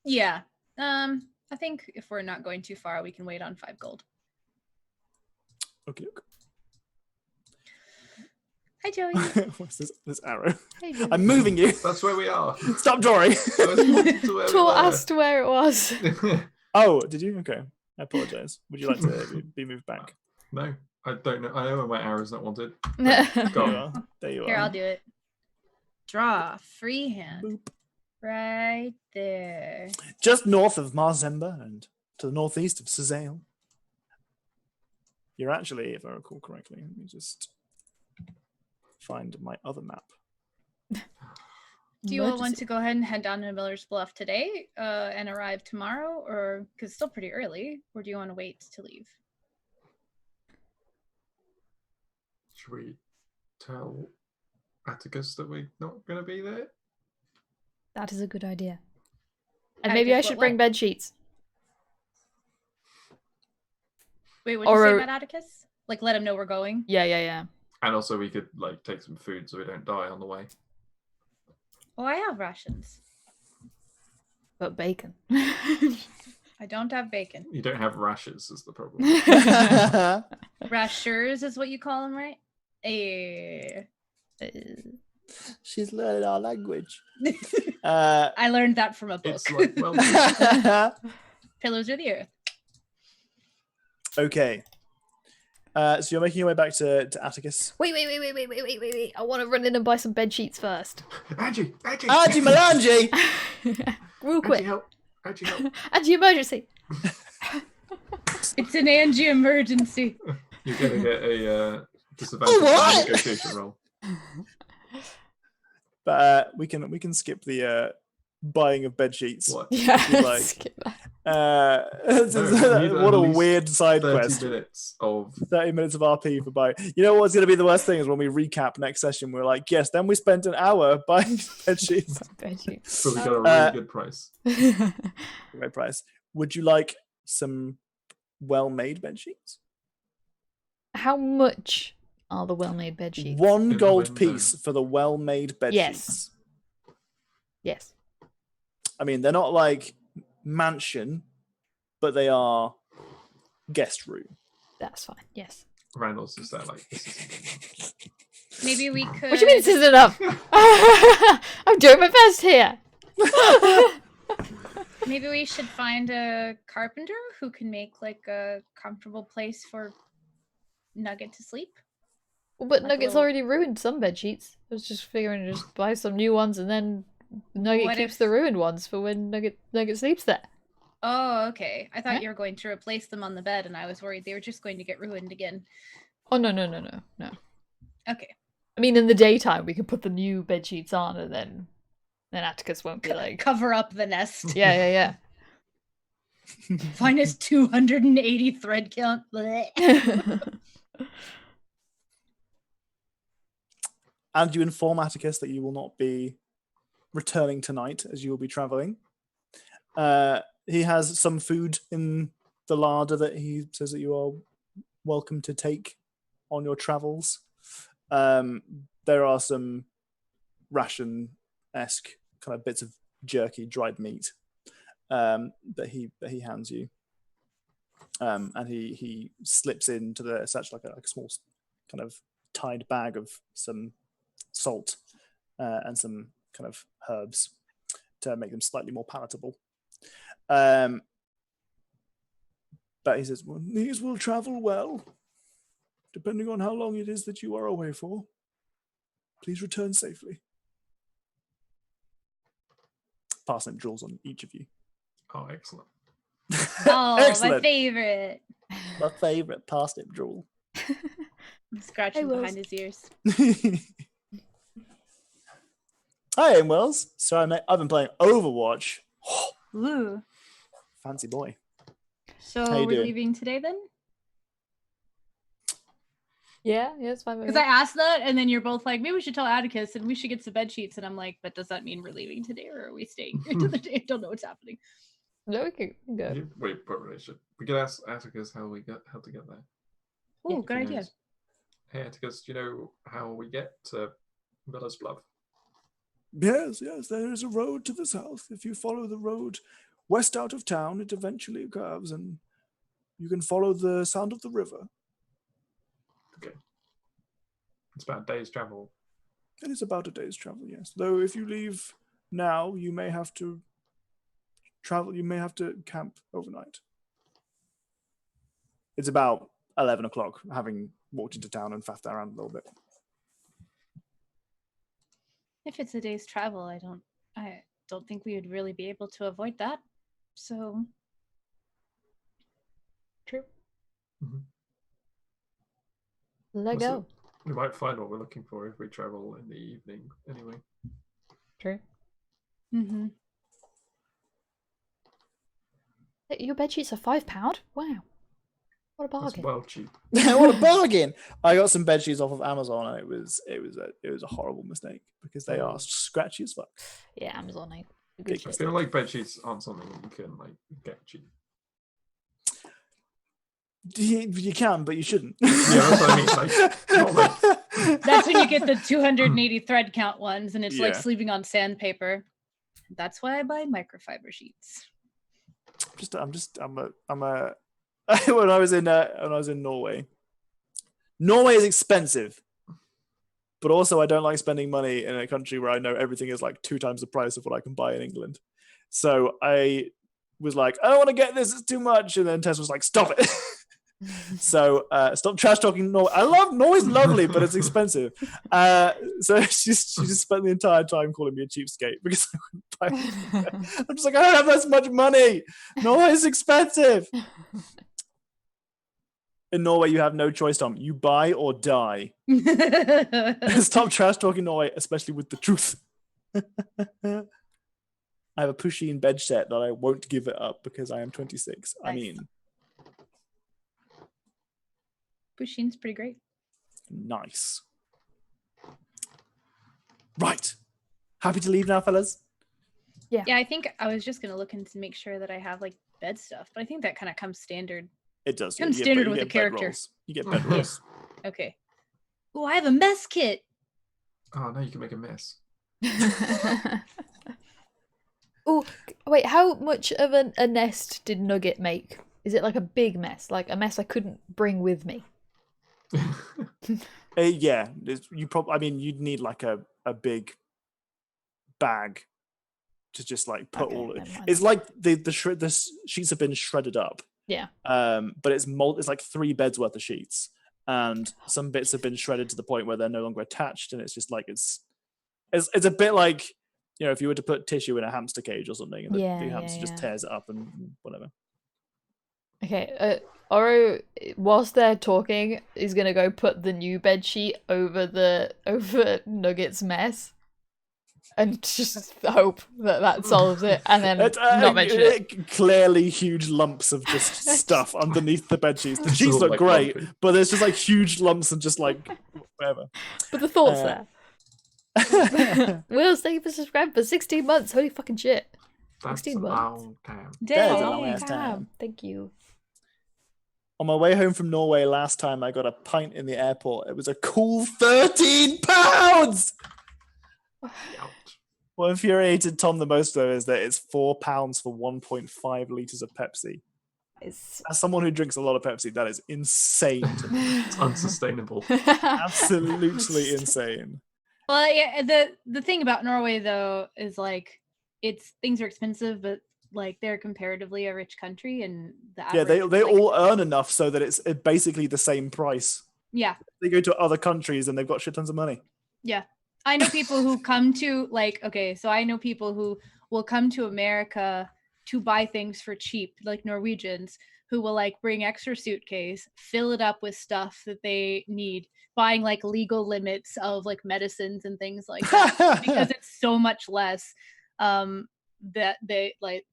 Yeah. I think if we're not going too far, we can wait on 5 gold. Okay. Hi, Joey. What's this arrow? Hey, Julie. I'm moving you. That's where we are. Stop drawing. I was pointing to where we Tor were. asked where it was. Oh, did you? Okay. I apologize. Would you like to be moved back? No, I don't know. I know where my arrow's not wanted. Go There you on. are. There you Here, are. I'll do it. Draw. Freehand. Boop. Right there. Just north of Marzemba and to the northeast of Cezale. You're actually, if I recall correctly, let me just find my other map. Do you all want Emergency. to go ahead and head down to Miller's Bluff today and arrive tomorrow? Or, because it's still pretty early, or do you want to wait to leave? Should we tell Atticus that we're not going to be there? That is a good idea. And maybe I Atticus, should what? bring bed sheets. Wait, what'd you Or- say about Atticus? Like, let him know we're going? Yeah. And also we could like take some food so we don't die on the way. Oh, I have rations. But bacon. I don't have bacon. You don't have rashes is the problem. Rashers is what you call them, right? She's learning our language. I learned that from a book. It's like, well, Pillars of the Earth. Okay. So you're making your way back to Atticus. Wait. I want to run in and buy some bed sheets first. Angie! Angie Melange! Real Angie, quick. help! Angie, help! Angie, emergency. It's an Angie emergency. You're going to get a disadvantage what? negotiation roll. But we can skip the buying of bed sheets. What? Yeah. Like- skip that. No, we need What at a least weird side 30 quest. minutes of 30 minutes of RP for buying. You know what's going to be the worst thing is when we recap next session, we're like, yes, then we spent an hour buying bed sheets. Bed sheets. so we got a really good price. Great price. Would you like some well-made bed sheets? How much are the well-made bed sheets? 1 In gold the window. piece for the well-made bed Yes. sheets. Yes. I mean, they're not like mansion, but they are guest room. That's fine. Yes. Randall's just there like, this is... Maybe we could. What do you mean this isn't enough? I'm doing my best here. Maybe we should find a carpenter who can make like a comfortable place for Nugget to sleep. Well, but Like a Nugget's little- already ruined some bed sheets. I was just figuring to just buy some new ones and then Nugget What keeps if- the ruined ones for when Nugget sleeps there. Oh, okay. I thought Huh? you were going to replace them on the bed, and I was worried they were just going to get ruined again. Oh no. Okay. I mean, in the daytime we can put the new bed sheets on, and then Atticus won't be like, Cover up the nest. yeah. Minus 280 thread count. Blech. And you inform Atticus that you will not be returning tonight as you will be traveling. He has some food in the larder that he says that you are welcome to take on your travels. There are some ration-esque kind of bits of jerky, dried meat that he hands you. And he slips into the such like a small kind of tied bag of some salt and some kind of herbs to make them slightly more palatable. But he says, well, these will travel well, depending on how long it is that you are away for. Please return safely. Parsnip draws on each of you. Oh, excellent. Oh, my Excellent. favorite. My favorite parsnip drool. I'm scratching Wills. behind his ears. Hi, I'm Wells. Sorry, mate. I've been playing Overwatch. Ooh. Fancy boy. So How you we're doing? leaving today then? yeah, it's fine. with Because me. I asked that, and then you're both like, maybe we should tell Atticus, and we should get some bed sheets. And I'm like, but does that mean we're leaving today, or are we staying here till the day? I don't know what's happening. No, we can go. Wait, but we should. We could ask Atticus how to get there. Oh, If good he idea. knows. Hey, Atticus, do you know how we get to Miller's Bluff? Yes, there is a road to the south. If you follow the road west out of town, it eventually curves and you can follow the sound of the river. It's about a day's travel. It is about a day's travel, yes. Though if you leave now, you may have to camp overnight. It's about 11 o'clock, having walked into town and faffed around a little bit. If it's a day's travel, I don't think we would really be able to avoid that. So True. Mhm. Let Also, go. We might find what we're looking for if we travel in the evening. Anyway, True. mm-hmm. Your bed sheets are £5. Wow. What a That's bargain. well cheap. What a bargain! I got some bed sheets off of Amazon, and it was a horrible mistake because they are scratchy as fuck. Yeah, Amazon ain't a Big good I shit. feel like bed sheets aren't something that you can like get cheap. You can, but you shouldn't. Yeah, that's what I mean. Like, not like That's when you get the 280 thread count ones, and it's like Yeah. sleeping on sandpaper. That's why I buy microfiber sheets. I'm a when I was in Norway. Norway is expensive, but also I don't like spending money in a country where I know everything is like 2 times the price of what I can buy in England. So I was like, I don't want to get this; it's too much. And then Tess was like, stop it. So stop trash talking Norway. I love Norway's lovely, but it's expensive. So she just spent the entire time calling me a cheapskate because I wouldn't buy it. I'm just like, I don't have this much money. Norway is expensive. In Norway, you have no choice, Tom. You buy or die. Stop trash talking Norway, especially with the truth. I have a Pusheen bed set that I won't give it up because I am 26. I Nice. mean, Pusheen's pretty great. nice. Right. Happy to leave now, fellas? Yeah, I think I was just gonna look in to make sure that I have like bed stuff, but I think that kind of comes standard. It does. Comes you get- standard you with get the bed character. rolls. You get bed rolls. Okay. Oh, I have a mess kit. oh no, you can make a mess. Oh, wait, how much of a nest did Nugget make? Is it like a big mess? Like a mess I couldn't bring with me? Yeah, you probably. I mean, you'd need like a big bag to just like put Okay, all. never mind It's then. like the sheets have been shredded up. Yeah. But it's like 3 beds worth of sheets, and some bits have been shredded to the point where they're no longer attached, and it's just like it's a bit like, you know, if you were to put tissue in a hamster cage or something, and the Yeah, hamster yeah, just yeah. tears it up and whatever. Okay, Oro, whilst they're talking, is gonna go put the new bed sheet over Nugget's mess, and just hope that solves it, and then It's, not mention it. Clearly, huge lumps of just stuff underneath the bed sheets. The It's sheets all, look like, great, lumpy. but there's just like huge lumps and just like whatever. But the thought's Uh, there. Will, thank you for subscribing for 16 months. Holy fucking shit. That's 16 a months. long time. That is a Dang. long ass Damn. time. Thank you. On my way home from Norway last time, I got a pint in the airport. It was a cool £13. Ouch. What infuriated Tom the most, though, is that it's £4 for 1.5 liters of Pepsi. It's As someone who drinks a lot of Pepsi, that is insane to me. It's unsustainable. Absolutely insane. Well, yeah. The thing about Norway though is like things are expensive, but like they're comparatively a rich country, and the Yeah, they average, like, all earn enough so that it's basically the same price. yeah. They go to other countries and they've got shit tons of money. Yeah. I know people who come to so I know people who will come to America to buy things for cheap, like Norwegians, who will like bring extra suitcase, fill it up with stuff that they need, buying like legal limits of like medicines and things like that because it's so much less that they like,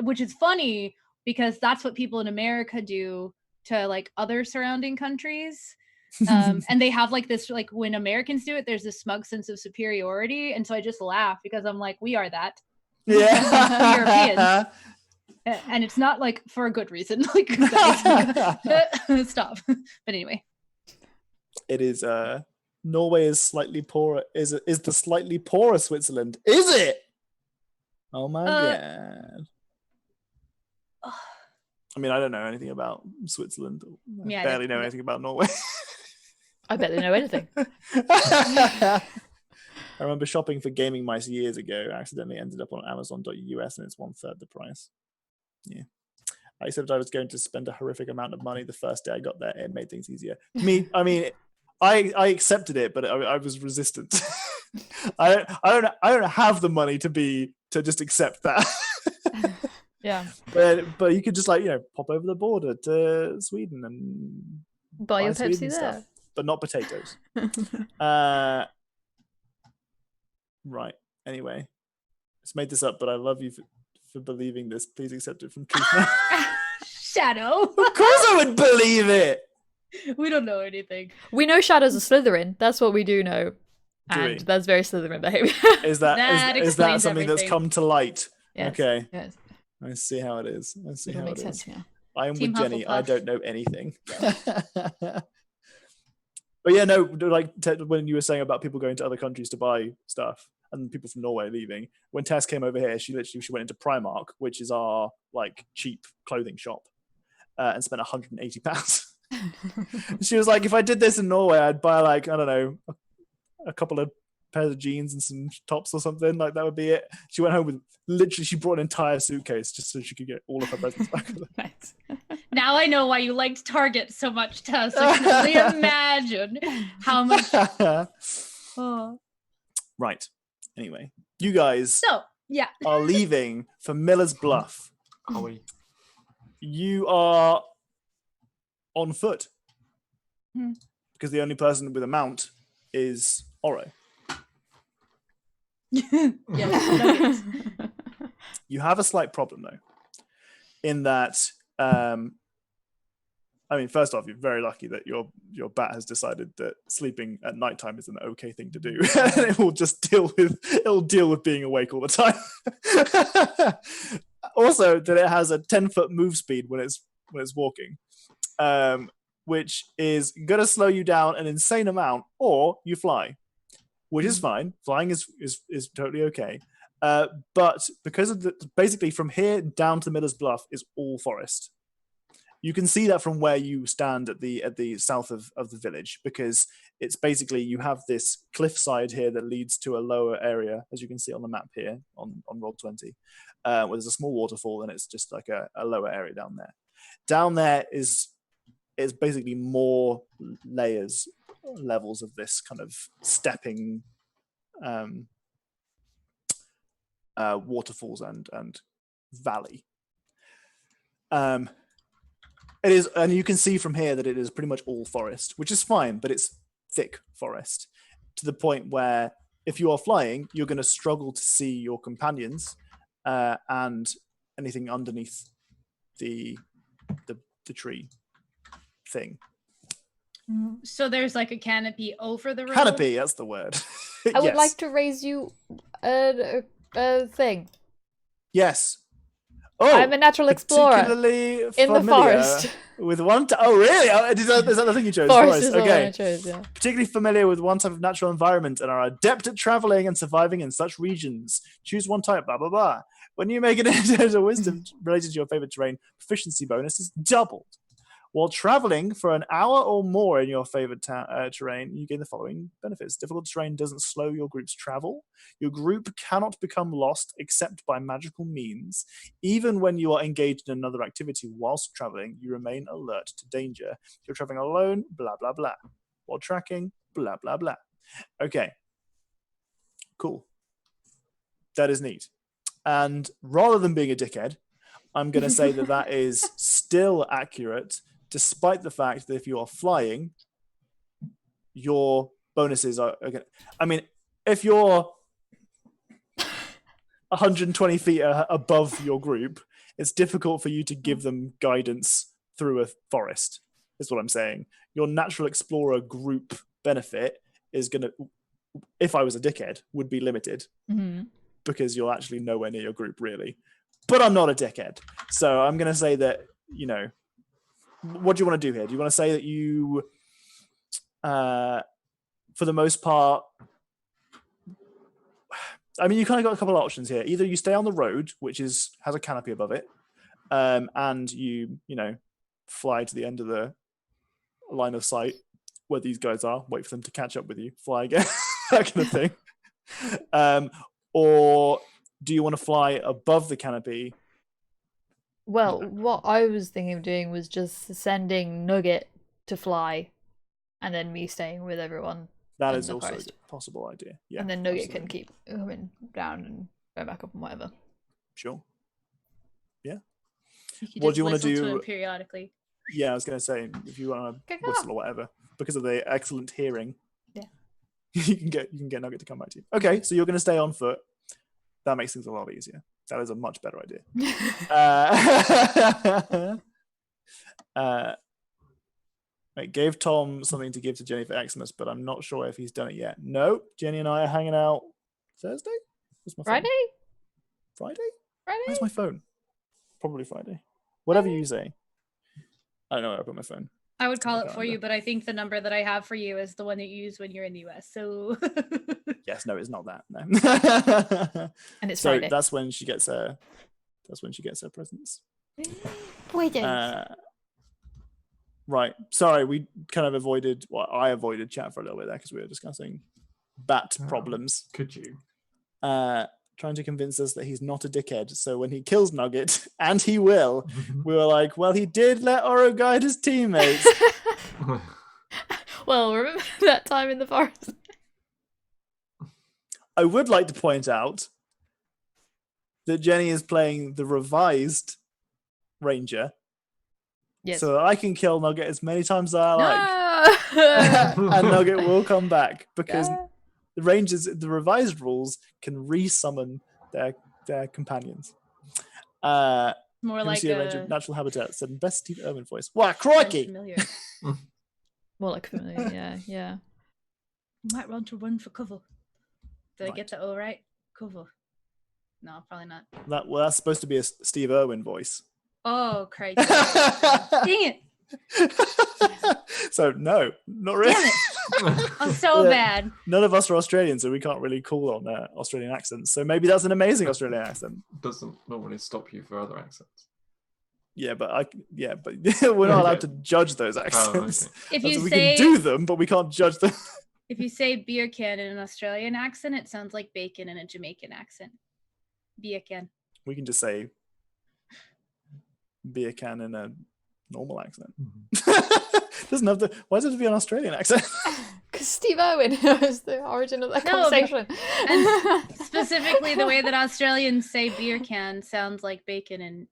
which is funny because that's what people in America do to like other surrounding countries. And they have like this, like when Americans do it, there's this smug sense of superiority, and so I just laugh because I'm like, we are that. Yeah. Europeans. And it's not like for a good reason. Like, guys, stop. But anyway, It is Norway is slightly poorer, is the slightly poorer Switzerland. Is it? Oh my god. I mean, I don't know anything about Switzerland. I Yeah, I barely don't- know anything about Norway. I bet they know anything. I remember shopping for gaming mice years ago. I accidentally ended up on Amazon.us and it's 1/3 the price. Yeah. I said I was going to spend a horrific amount of money the first day I got there. It made things easier. I mean, I accepted it, but I was resistant. I don't have the money to just accept that. Yeah. But you could just like, you know, pop over the border to Sweden and Buy your Sweden Pepsi there. but not potatoes. Right. Anyway, just made this up, but I love you for believing this. Please accept it from truth now. Shadow. Of course I would believe it. We don't know anything. We know Shadow's a Slytherin. That's what we do know. Do And we? that's very Slytherin behavior. Is that That is that explains something that's everything. come to light? Yes, Okay. Yes. I see how it is. I see It'll how make it sense is. now. I am Team with Jenny. I Hufflepuff. don't know anything. But yeah, no, like when you were saying about people going to other countries to buy stuff and people from Norway leaving, when Tess came over here, she went into Primark, which is our like cheap clothing shop, and spent £180. She was like, if I did this in Norway, I'd buy like, I don't know, a couple of pairs of jeans and some tops or something. Like that would be it. She went home with literally, she brought an entire suitcase just so she could get all of her presents back. Nice. Now I know why you liked Target so much, Tess. I can only imagine how much. Oh. Right. Anyway, you guys So, yeah. are leaving for Miller's Bluff. Are we? You are on foot Hmm. because the only person with a mount is Oro. Yes. You have a slight problem though, in that I mean, first off, you're very lucky that your bat has decided that sleeping at nighttime is an okay thing to do, and it will just deal with being awake all the time. Also, that it has a 10-foot move speed when it's walking, which is gonna slow you down an insane amount, or you fly, which is fine. Flying is totally okay. But because of basically from here down to Miller's Bluff is all forest. You can see that from where you stand at the south of the village, because it's basically you have this cliffside here that leads to a lower area, as you can see on the map here on Roll20, where there's a small waterfall and it's just like a lower area down there. Down there is basically more levels of this kind of stepping waterfalls and valley. It is, and you can see from here that it is pretty much all forest, which is fine, but it's thick forest to the point where if you are flying, you're going to struggle to see your companions and anything underneath the tree thing. So there's like a canopy over the road. Canopy, that's the word. I would Yes. like to raise you a thing. Yes. Oh, I'm a natural explorer particularly in the familiar forest. with one. Oh, really? Is that the thing you chose? Forest is the one Okay. I chose, yeah. Particularly familiar with one type of natural environment and are adept at traveling and surviving in such regions. Choose one type. Blah blah blah. When you make an intelligence wisdom related to your favorite terrain, proficiency bonus is doubled. While traveling for an hour or more in your favorite terrain, you gain the following benefits. Difficult terrain doesn't slow your group's travel. Your group cannot become lost except by magical means. Even when you are engaged in another activity whilst traveling, you remain alert to danger. If you're traveling alone, blah, blah, blah. While tracking, blah, blah, blah. Okay. Cool. That is neat. And rather than being a dickhead, I'm going to say that is still accurate, despite the fact that if you are flying, your bonuses are okay. I mean, if you're 120 feet above your group, it's difficult for you to give them guidance through a forest, is what I'm saying. Your natural explorer group benefit is going to, if I was a dickhead, would be limited because you're actually nowhere near your group, really. But I'm not a dickhead. So I'm going to say that, what do you want to do here? Do you want to say that you, for the most part, I mean, you kind of got a couple of options here. Either you stay on the road, which has a canopy above it, and you fly to the end of the line of sight where these guys are, wait for them to catch up with you, fly again, that kind of thing. Or do you want to fly above the canopy? Well, what I was thinking of doing was just sending Nugget to fly, and then me staying with everyone. That in is the also forest. a possible idea. Yeah, And then Nugget absolutely. can keep coming down and go back up and whatever. Sure. Yeah. You could What just do you wanna whistle to do- him periodically. Yeah, I was going to say, if you want to whistle or whatever, because of the excellent hearing, Yeah. you can get Nugget to come back to you. Okay, so you're going to stay on foot. That makes things a lot easier. That is a much better idea. I gave Tom something to give to Jenny for Xmas, but I'm not sure if he's done it yet. Nope. Jenny and I are hanging out Thursday? What's my phone? Friday? Friday? Friday? Where's my phone? Probably Friday. Whatever you say. I don't know where I put my phone. I would call my it for calendar. you, but I think the number that I have for you is the one that you use when you're in the US. So Yes, no, it's not that. No. And it's So Friday. that's when she gets her presents. Right. Sorry, we kind of avoided I avoided chat for a little bit there because we were discussing bat problems. Could you? Trying to convince us that he's not a dickhead. So when he kills Nugget, and he will, we were like, well, he did let Oro guide his teammates. Well, remember that time in the forest? I would like to point out that Jenny is playing the revised Ranger, Yes. so that I can kill Nugget as many times as I like. No! And Nugget will come back because Yeah. the Rangers, the revised rules can re-summon their companions. more Can we like see a range a of natural habitat said in best Steve Irwin voice. Wow, crikey! familiar. More like familiar, yeah. You might want to run for cover. Did I Right. get that all right? Cover. No, probably not. That's supposed to be a Steve Irwin voice. Oh, Christ. Dang it. So no, not really. Damn it. I'm so Yeah. bad. None of us are Australian, so we can't really call on Australian accents. So maybe that's an amazing Australian accent. Doesn't normally stop you for other accents. Yeah, but we're not allowed to judge those accents. okay. If you we say can do them, but we can't judge them. if you say beer can in an Australian accent, it sounds like bacon in a Jamaican accent. Beer can. We can just say beer can in a normal accent. Doesn't have to. Why does it have to be an Australian accent? Because Steve Irwin was the origin of that No, conversation. Specifically, the way that Australians say beer can sounds like bacon in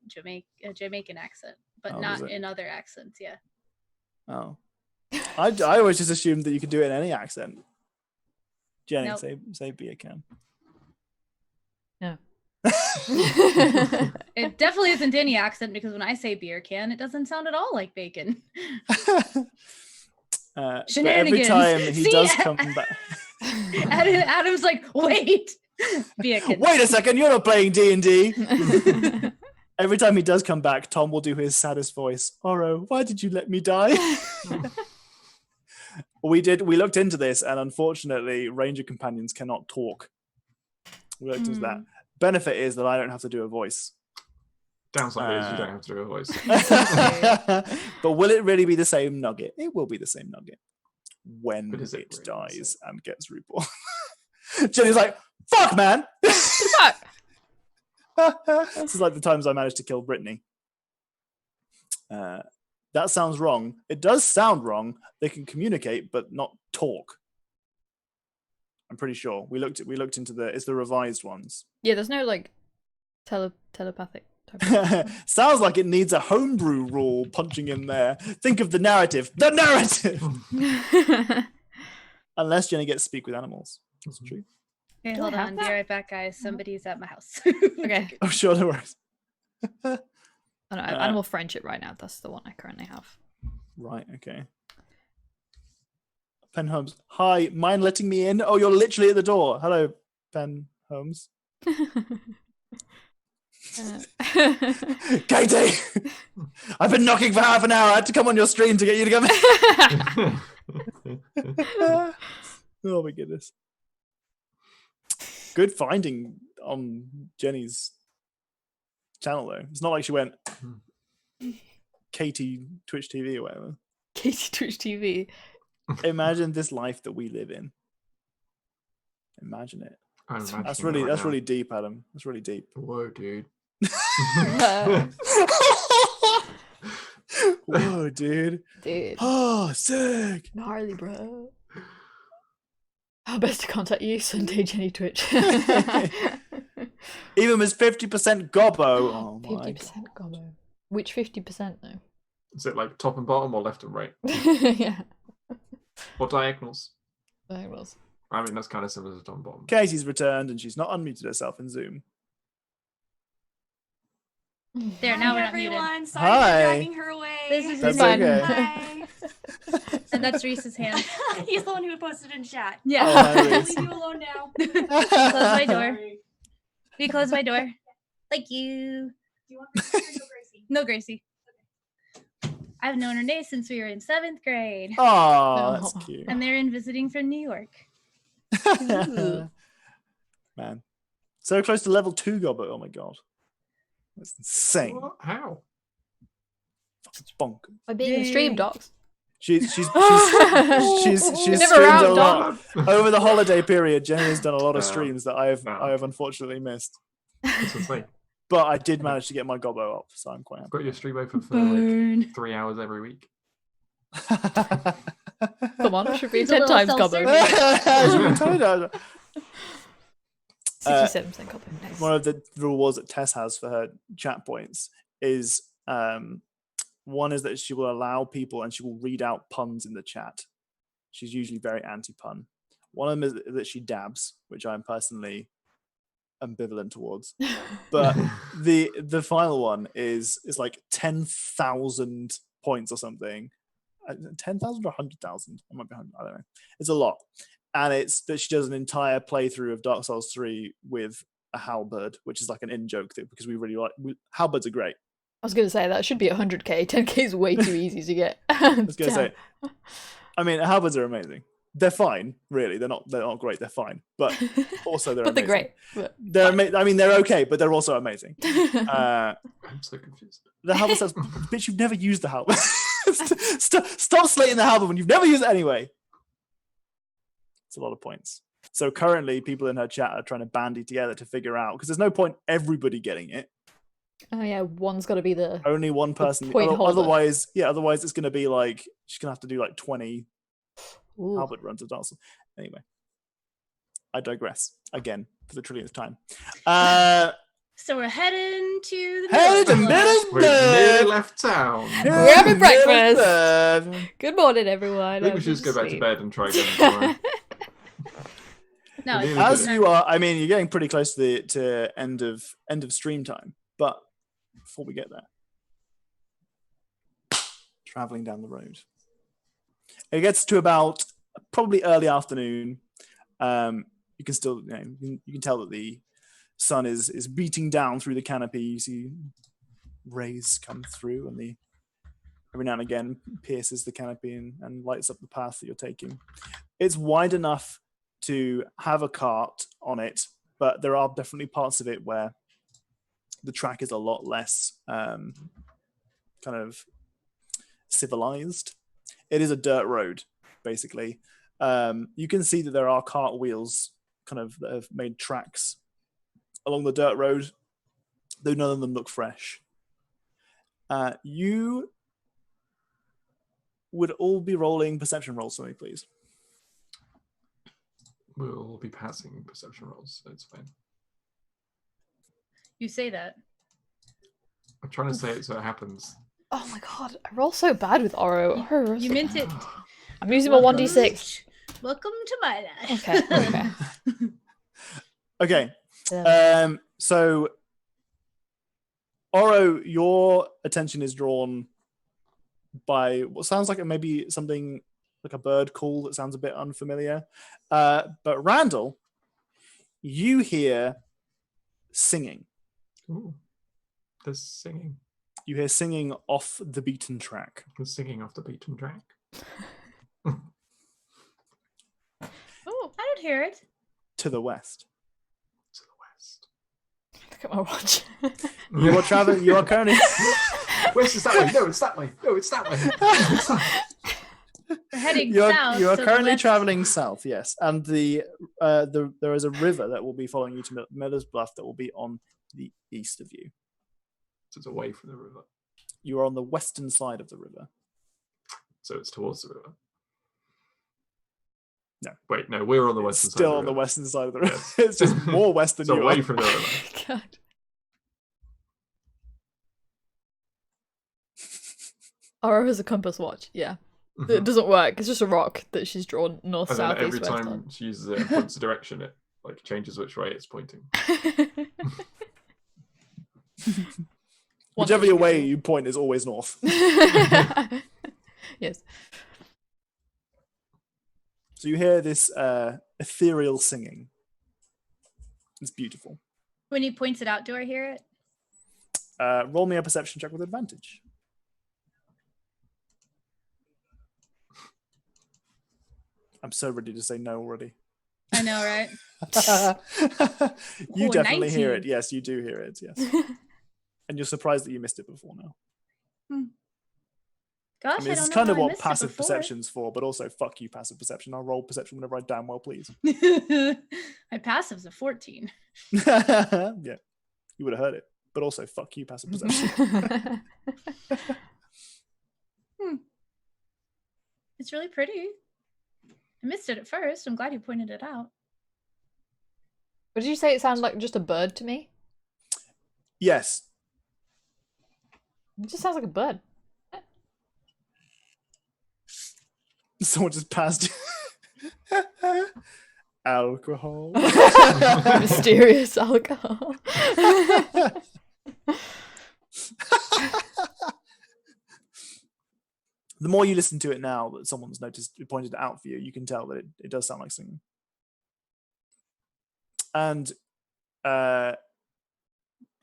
Jamaican accent, but Oh, not does it? in other accents. Yeah. Oh, I always just assumed that you could do it in any accent. Jenny, Nope. say beer can. No. It definitely isn't any accent because when I say beer can, it doesn't sound at all like bacon. But every Shenanigans. time he See? does come back. Adam's like, wait, beer can. Wait a second, you're not playing D&D. Every time he does come back, Tom will do his saddest voice. Oro, why did you let me die? We looked into this, and unfortunately, Ranger companions cannot talk. We looked into that. Benefit is that I don't have to do a voice. Downside is you don't have to do a voice. But will it really be the same Nugget? It will be the same Nugget when But is it it really dies and gets reborn. Jenny's like, fuck, man! Fuck! This is like the times I managed to kill Brittany. That sounds wrong. It does sound wrong. They can communicate, but not talk. I'm pretty sure. We looked into it's the revised ones. Yeah, there's no like telepathic type. Sounds like it needs a homebrew rule punching in there. Think of the narrative. The narrative! Unless Jenny gets to speak with animals. That's true. Okay, Do I hold have on. that? Be right back, guys. Somebody's at my house. Okay. Oh, sure, no worries. I don't know, animal friendship right now. That's the one I currently have. Right, okay. Pen Holmes. Hi, mind letting me in? Oh, you're literally at the door. Hello, Pen Holmes. Katie! I've been knocking for half an hour. I had to come on your stream to get you to come in. Oh my goodness. Good finding on Jenny's channel though. It's not like she went Katie Twitch TV or whatever. Katie Twitch TV. Imagine this life that we live in. Imagine it. I'm That's imagining really it right that's now. really deep, Adam. That's really deep. Whoa, dude. Whoa, dude. Dude. Oh, sick. Gnarly, bro. How best to contact you? Sunday Jenny Twitch. Even with 50% gobbo. Oh my. 50% gobbo. Which 50% though? Is it like top and bottom or left and right? Yeah. Or diagonals? That was. I mean, that's kind of similar to top and bottom. Casey's returned and she's not unmuted herself in Zoom. There, now Hi, we're not muted. everyone. Sorry Hi. for dragging her away. This is That's his hand. okay. Hi. And that's Reese's hand. He's the one who posted in chat. Yeah. Oh, I'll hi, leave Reese. you alone now. Close my door. Sorry. Will you close my door? Thank you. Do you want Gracie or no Gracie? No, Gracie. I've known Renee since we were in 7th grade. Oh, that's Oh. cute. And they're in visiting from New York. Ooh. Man. So close to level 2 Gobbler. Oh my god. That's insane. What? How? It's bonkers. By being in stream, docs. She's Never streamed out, a lot Dog. over the holiday period. Jenny has done a lot of Oh. streams that I have Oh. unfortunately missed. That's insane. But I did manage to get my gobbo up, so I'm quite I've got your stream open for Burn. like 3 hours every week. happy. Come on, it should be It's a 10 little times self-serving. Gobbo. 67% Gobbo. Nice. One of the rules that Tess has for her chat points is one is that she will allow people and she will read out puns in the chat. She's usually very anti-pun. One of them is that she dabs, which I'm personally ambivalent towards. But the final one is like 10,000 points or something. 10,000 or 100,000? I might be 100. I don't know. It's a lot. And it's that she does an entire playthrough of Dark Souls 3 with a halberd, which is like an in-joke thing because we really like halberds are great. I was going to say that should be 100k. 10k is way too easy to get. I was gonna say, I mean, halberds are amazing. They're fine, really. They're not great. They're fine, but also they're but they're amazing. great. But They're I mean, they're okay, but they're also amazing. I'm so confused. The halberd says, "Bitch, you've never used the halberd. Stop slating the halberd when you've never used it anyway." It's a lot of points. So currently, people in her chat are trying to bandy together to figure out because there's no point everybody getting it. oh yeah, one's got to be the. Only one person. point holder. Otherwise, it's going to be like she's going to have to do like 20 Ooh. Albert runs of Dark Souls. Anyway, I digress again for the trillionth time. So we're heading to the Headed to North. We've nearly Middlesbrough. left town. We're having breakfast. Middlesbrough. Good morning, everyone. I think we should just go back to Sleep. bed and try again tomorrow. No, Nearly it's- did As it. you are, I mean, you're getting pretty close to the end of stream time. But before we get there, traveling down the road, it gets to about probably early afternoon. You can still, you can tell that the sun is beating down through the canopy. You see rays come through, and every now and again pierces the canopy and lights up the path that you're taking. It's wide enough to have a cart on it, but there are definitely parts of it where the track is a lot less kind of civilized. It is a dirt road, basically. You can see that there are cart wheels kind of that have made tracks along the dirt road, though none of them look fresh. You would all be rolling perception rolls for me, please. We'll be passing perception rolls, so it's fine. You say that. I'm trying to say it so it happens. Oh my god, I roll so bad with Oro. Oro's- You meant it. I'm using my 1d6. Welcome to my life. Okay. Okay. Yeah. So, Oro, your attention is drawn by what sounds like it may be something like a bird call that sounds a bit unfamiliar. But Randall, you hear singing. Ooh. There's singing. You hear singing off the beaten track. There's singing off the beaten track. Oh, I don't hear it. To the west. To the west. Look at my watch. You are traveling. You are currently. West is that way. No, it's that way. No, it's that way. We're heading You south. are so the currently west- traveling south. Yes, and there is a river that will be following you to Miller's Bluff that will be on the east of you. So it's away from the river. You are on the western side of the river. So it's towards the river. No. Wait, no, we're on the It's western side. still of on the river. western side of the river. Yes. It's just more west than So you away are. from the river. God. Oro has a compass watch, yeah. It doesn't work. It's just a rock that she's drawn north, And then south, every east, west time she uses it and points a direction, it like changes which way it's pointing. on. Whichever way you point is always north. Yes. So you hear this ethereal singing. It's beautiful. When he points it out, do I hear it? Roll me a perception check with advantage. I'm so ready to say no already. I know, right? You Oh, definitely hear 19. it. Yes, you do hear it. Yes. And you're surprised that you missed it before now. Gosh, I mean, this don't is know kind how of I what missed it passive before. perception's for, but also fuck you, passive perception. I'll roll perception whenever I damn well please. My passive's a 14. Yeah, you would have heard it. But also, fuck you, passive perception. It's really pretty. I missed it at first. I'm glad you pointed it out. What did you say? It sounded like just a bird to me. Yes. It just sounds like a bird. Someone just passed. Alcohol. Mysterious alcohol. The more you listen to it now that someone's pointed it out for you, you can tell that it does sound like singing. And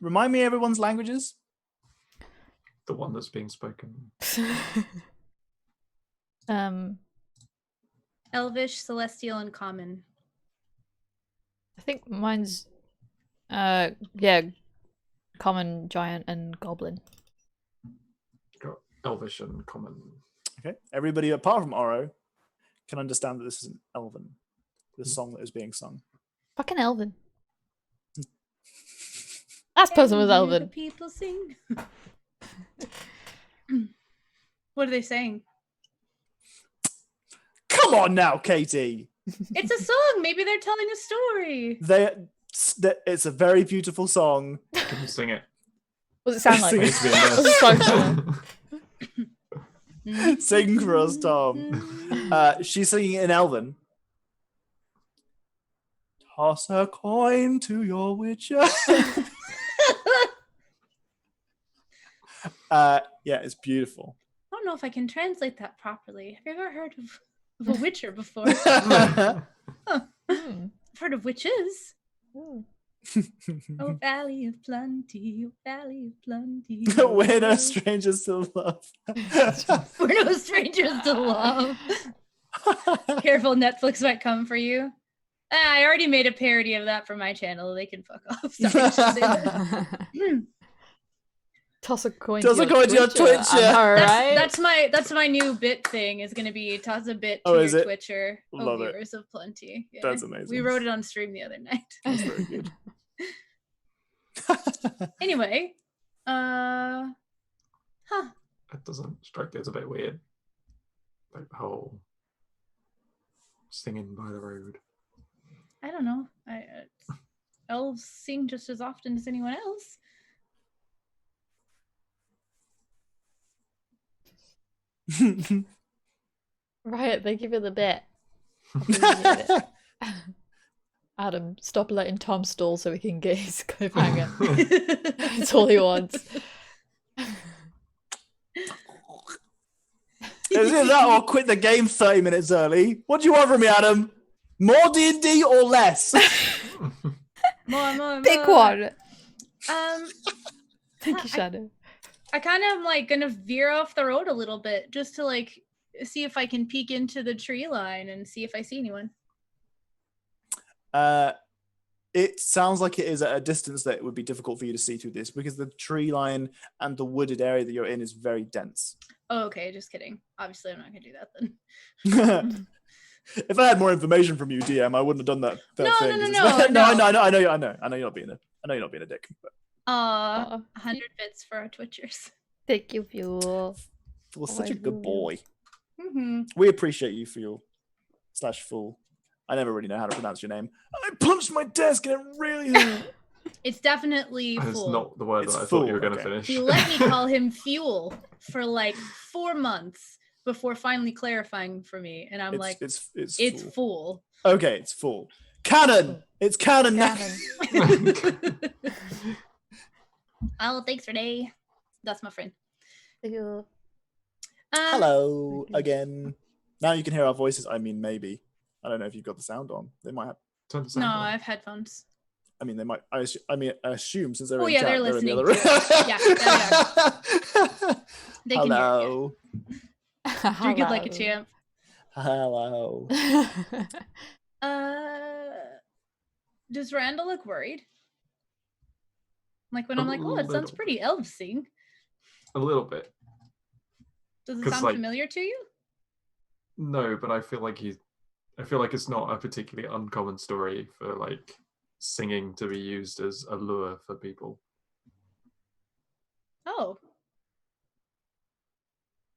remind me everyone's languages. The one that's being spoken. Elvish, Celestial, and Common. I think mine's common, giant, and goblin. Got Elvish and Common. Okay. Everybody apart from Oro can understand that this is an Elven, the song that is being sung. Fucking Elven. Last person was Hear the Elven. people sing. What are they saying? Come on now, Katie. It's a song. Maybe they're telling a story. It's a very beautiful song. Can you sing it? What does it sound like? Sing Needs to be in What's the song sound like? Sing for us, Tom. She's singing in Elven. Toss a coin to your witcher. Yeah, it's beautiful. I don't know if I can translate that properly. Have you ever heard of a witcher before? Hmm. I've heard of witches. Hmm. Oh, valley of plenty, oh, valley of plenty. We're no strangers to love. We're no strangers to love. Careful, Netflix might come for you. I already made a parody of that for my channel. They can fuck off. Sorry, I should say that. Toss a coin Toss to a coin to your Twitcher. Alright. That's my new bit thing. Is going to be toss a bit to Oh, is your it? Twitcher. Love it. Viewers of plenty. Yeah. That's amazing. We wrote it on stream the other night. That's very good. Anyway, It doesn't strike me as a bit weird. Like the whole singing by the road. I don't know. Elves sing just as often as anyone else. Riot, thank you for the bit. Appreciate it. Adam, stop letting Tom stall so he can get his cliffhanger. That's all he wants. Is it that or quit the game 30 minutes early? What do you want from me, Adam? More D&D or less? More. Big one. Thank I- you, Shadow. I kind of am like gonna veer off the road a little bit just to like see if I can peek into the tree line and see if I see anyone. It sounds like it is at a distance that it would be difficult for you to see through this because the tree line and the wooded area that you're in is very dense. Oh, okay, just kidding. Obviously, I'm not gonna do that then. If I had more information from you, DM, I wouldn't have done that No, thing. no, 'cause no, it's- no. I know you're not being a dick. But 100 bits for our Twitchers. Thank you, Fuel. Full, such I a good will. boy. Mm-hmm. We appreciate you, Fuel / Fool. I never really know how to pronounce your name. I punched my desk and it really hurt. It's definitely That's full. not the word It's that I thought you were full, going to okay. finish. He let me call him Fuel for like 4 months before finally clarifying for me, and I'm like, it's it's full. full. Okay, it's full. Canon. It's canon. now. Cannon. Oh, thanks, Renee. That's my friend. Ew. Hello again. Now you can hear our voices. I mean, maybe. I don't know if you've got the sound on. They might have. Turn the No, sound on. I have headphones. I mean, they might. I assume since they're Oh, in yeah, chat, they're they're in the listening other room. to it. Yeah, They can hear Hello. you. Drink it like a champ. Hello. Does Randall look worried? Like when A I'm like, oh, it sounds little pretty elf-sing. A little bit. Does it 'Cause, sound like- familiar to you? No, but I feel like it's not a particularly uncommon story for like singing to be used as a lure for people. Oh.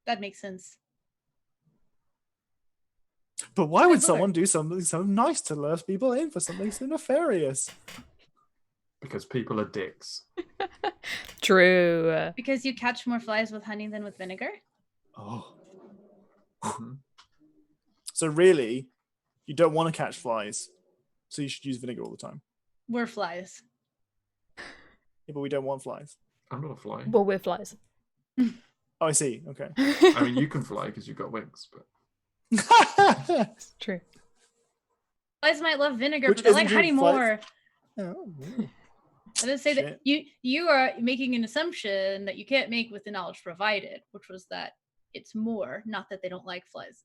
That makes sense. But why would Good someone lord. do something so nice to lure people in for something so nefarious? Because people are dicks. True. Because you catch more flies with honey than with vinegar? Oh. Mhm. So really, you don't want to catch flies, so you should use vinegar all the time. We're flies. Yeah, but we don't want flies. I'm not a fly. Well, we're flies. Oh, I see. Okay. I mean, you can fly because you've got wings, but It's true. Flies might love vinegar, Which but they like isn't honey true, flies- more. Oh, I didn't say that Shit. you are making an assumption that you can't make with the knowledge provided, which was that it's more, not that they don't like flies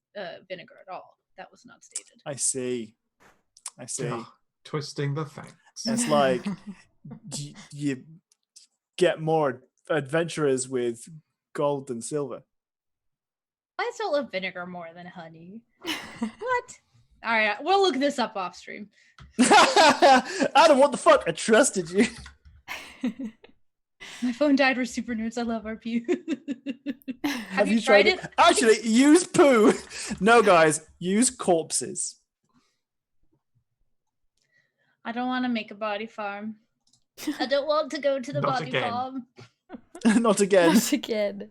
vinegar at all. That was not stated. I see. I see. Ugh, twisting the facts. It's like you get more adventurers with gold than silver. Flies don't love vinegar more than honey. What? All right, we'll look this up off stream. Adam, what the fuck? I trusted you. My phone died. We're super nerds. I love RP. Have you tried tried it? Actually, use poo. No, guys, use corpses. I don't want to make a body farm. I don't want to go to the Not body again. farm. Not again. Once again.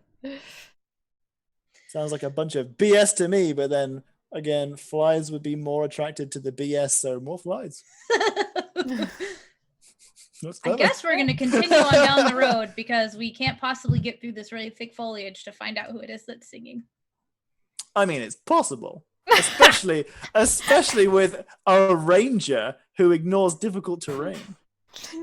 Sounds like a bunch of BS to me, but then again, flies would be more attracted to the BS, so more flies. That's I clever. guess we're going to continue on down the road because we can't possibly get through this really thick foliage to find out who it is that's singing. I mean, it's possible, especially with a ranger who ignores difficult terrain.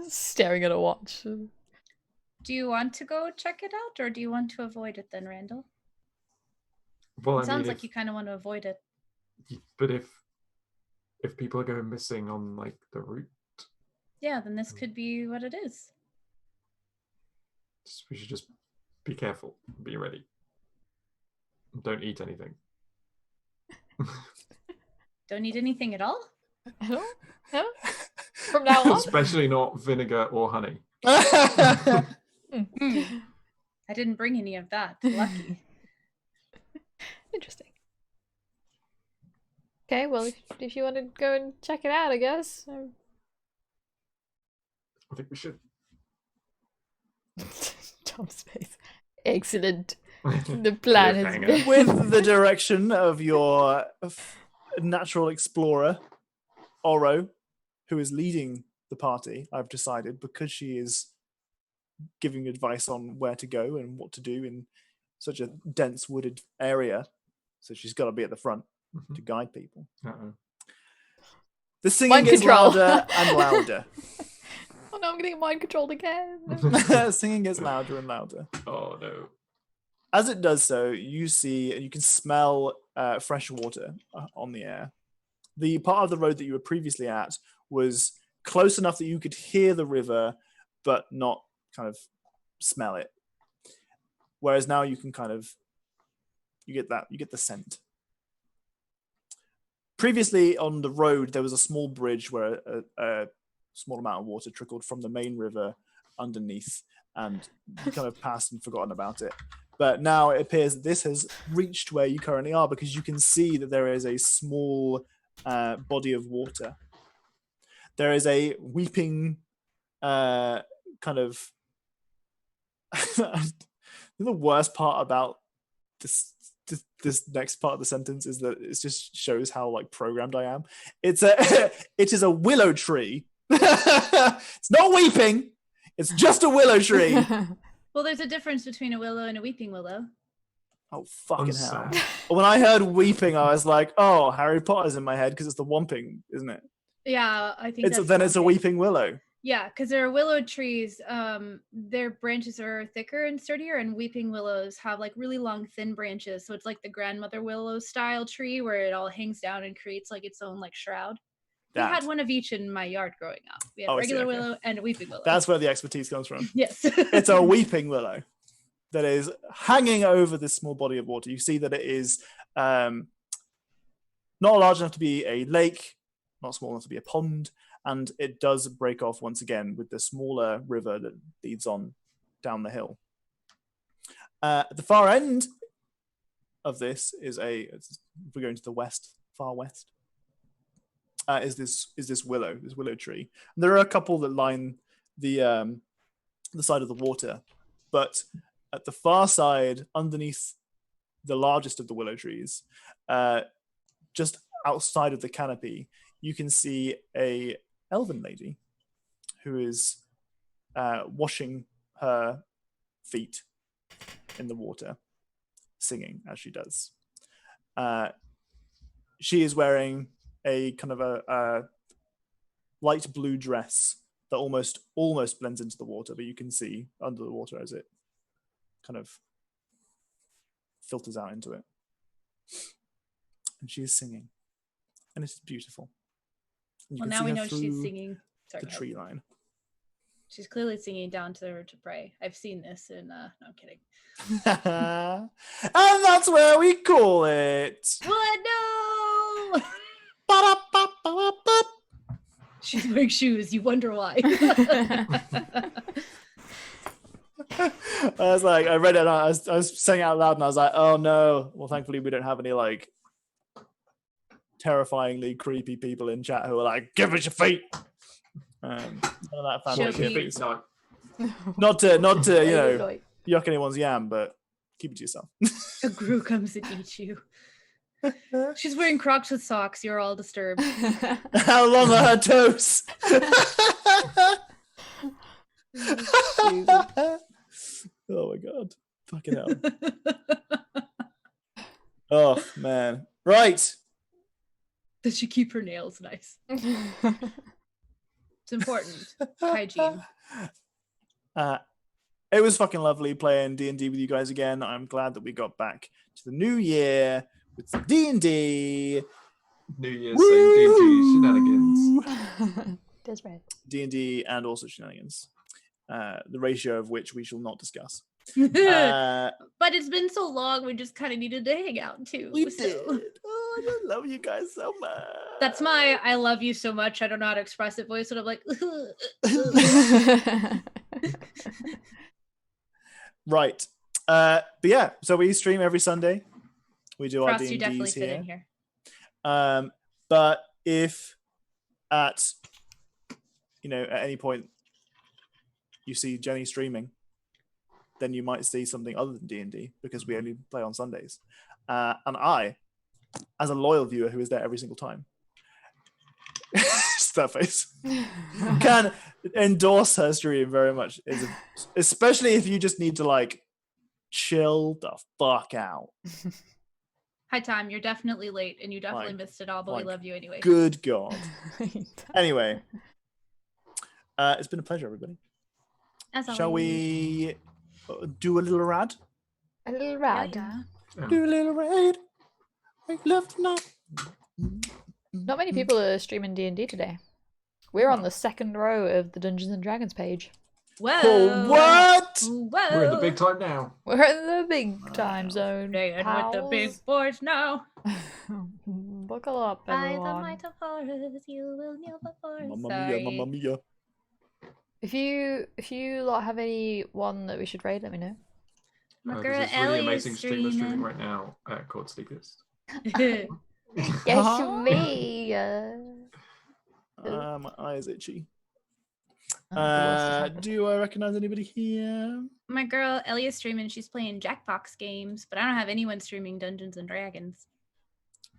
Staring at a watch. Do you want to go check it out or do you want to avoid it then, Randall? Well, It sounds like you kind of want to avoid it. But if people are going missing on like the route, Yeah, then this could be what it is. we should just be careful, be ready. Don't eat anything. Don't need anything at all? No? No? From now on? Especially not vinegar or honey. Hmm. I didn't bring any of that. Lucky. Interesting. Okay, well, if you want to go and check it out, I guess. I think we should. Tom's face. Excellent. The plan has Cliffhanger. been... With the direction of your natural explorer, Oro, who is leading the party, I've decided, because she is giving advice on where to go and what to do in such a dense wooded area. So she's got to be at the front Mhm. to guide people. Uh-oh. The singing Mind gets control. louder and louder. Oh no, I'm getting mind controlled again. Singing gets louder and louder. Oh no. As it does so, you see and you can smell fresh water on the air. The part of the road that you were previously at was close enough that you could hear the river, but not kind of smell it. Whereas now you can kind of you get the scent. Previously on the road, there was a small bridge where a small amount of water trickled from the main river underneath, and you kind of passed and forgotten about it. But now it appears that this has reached where you currently are, because you can see that there is a small body of water. There is a weeping kind of... The worst part about this next part of the sentence is that it just shows how like programmed I am. It is a willow tree. It's not weeping. It's just a willow tree. Well, Well, there's a difference between a willow and a weeping willow. Oh fucking hell! Unsad. When I heard weeping, I was like, "Oh, Harry Potter's in my head because it's the Whomping, isn't it?" Yeah, I think It's that's then it's a Whomping. weeping willow. Yeah, because there are willow trees. Their branches are thicker and sturdier, and weeping willows have like really long, thin branches. So it's like the grandmother willow style tree where it all hangs down and creates like its own like shroud. We had That. one of each in my yard growing up. We had Oh, a I see, regular okay. willow and a weeping willow. That's where the expertise comes from. yes. It's a weeping willow that is hanging over this small body of water. You see that it is not large enough to be a lake, not small enough to be a pond, and it does break off once again with the smaller river that leads on down the hill. At the far end of this is if we're going to the west, far west, is this willow tree. And there are a couple that line the side of the water, but at the far side, underneath the largest of the willow trees, just outside of the canopy, you can see a elven lady who is washing her feet in the water, singing as she does. She is wearing a kind of a light blue dress that almost blends into the water, but you can see under the water as it kind of filters out into it. And she is singing, and it's beautiful. And you Well, can now see we her know she's through singing. Sorry, the go ahead. tree line. She's clearly singing down to her to pray. I've seen this in. No, I'm kidding. And that's where we call it. What? No! Ba-da-ba-ba-ba-ba. She's wearing shoes. You wonder why. I was like, I read it and I was saying it out loud and I was like, oh no. Well, thankfully we don't have any like terrifyingly creepy people in chat who are like, give us your feet. None of that Show fancy feet. shit. No. Not to you know yuck anyone's yam, but keep it to yourself. A Gru comes and eats you. She's wearing Crocs with socks. You're all disturbed. How long are her toes? Oh my god. Fucking hell. Oh man. Right. Does she keep her nails nice? It's important. Hygiene. It was fucking lovely playing D&D with you guys again. I'm glad that we got back to the new year with some D&D. New Year's same D&D shenanigans. That's right. D&D and also shenanigans. The ratio of which we shall not discuss. But it's been so long, we just kind of needed to hang out too. We so- did. Oh, I love you guys so much. That's my I love you so much. I don't know how to express it voice, and I'm like, Right. But yeah, so we stream every Sunday. We do our Frost, you definitely D&Ds fit in here. here. But if at any point you see Jenny streaming, then you might see something other than D&D because we only play on Sundays. And I, as a loyal viewer who is there every single time, just that face, can endorse her stream very much. Especially if you just need to like chill the fuck out. Hi, Tom. You're definitely late, and you definitely Like- missed it all, but like, we love you anyway. Good God. Anyway, it's been a pleasure, everybody. As Shall always. we do a little rad? A little Yeah, rad. yeah. Do a little rad. Make love tonight. Not many people are streaming D&D today. We're on the second row of the Dungeons and Dragons page. Whoa. Oh, what? Whoa. We're in the big time now. We're in the big time zone. Staying with the big pals. boys now. Buckle up, By the everyone. might of horrors, you will kneel before. Mamma Sorry. mia, mamma mia. If you lot have any one that we should raid, let me know. My There's girl this really Ellie amazing is streamer streaming streaming. right now called Sleepiest. Yes, me. My eye is itchy. Oh, the worst has happened. Do I recognize anybody here? My girl Ellie is streaming. She's playing Jackbox games, but I don't have anyone streaming Dungeons and Dragons.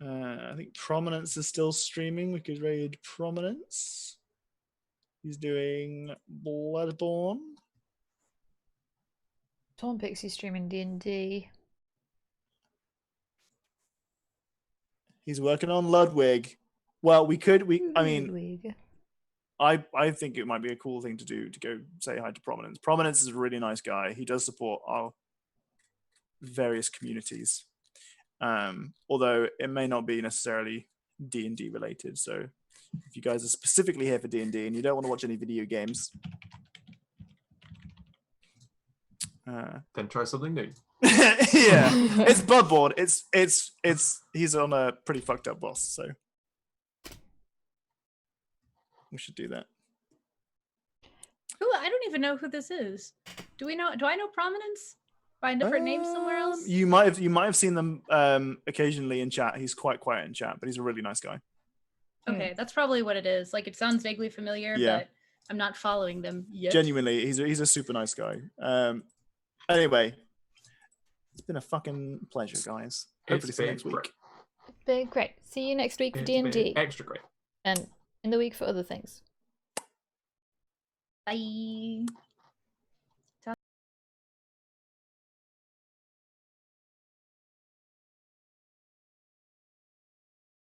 I think Prominence is still streaming. We could raid Prominence. He's doing Bloodborne. Tom Pixie streaming D&D. He's working on Ludwig. Well, I mean, Ludwig. I think it might be a cool thing to do to go say hi to Prominence. Prominence is a really nice guy. He does support our various communities. Although it may not be necessarily D&D related. So if you guys are specifically here for D&D and you don't want to watch any video games, Then try something new. yeah, it's Bloodborne. It's he's on a pretty fucked up boss, so we should do that. Who? I don't even know who this is. Do I know Prominence by a different name somewhere else? You might have seen them occasionally in chat. He's quite quiet in chat, but he's a really nice guy. Okay, that's probably what it is. Like, it sounds vaguely familiar, Yeah. but I'm not following them yet. Genuinely, he's a super nice guy. Anyway, it's been a fucking pleasure, guys. Hopefully, It's see you been next week. great. Been great. See you next week for It's D&D. been extra great. And in the week for other things. Bye.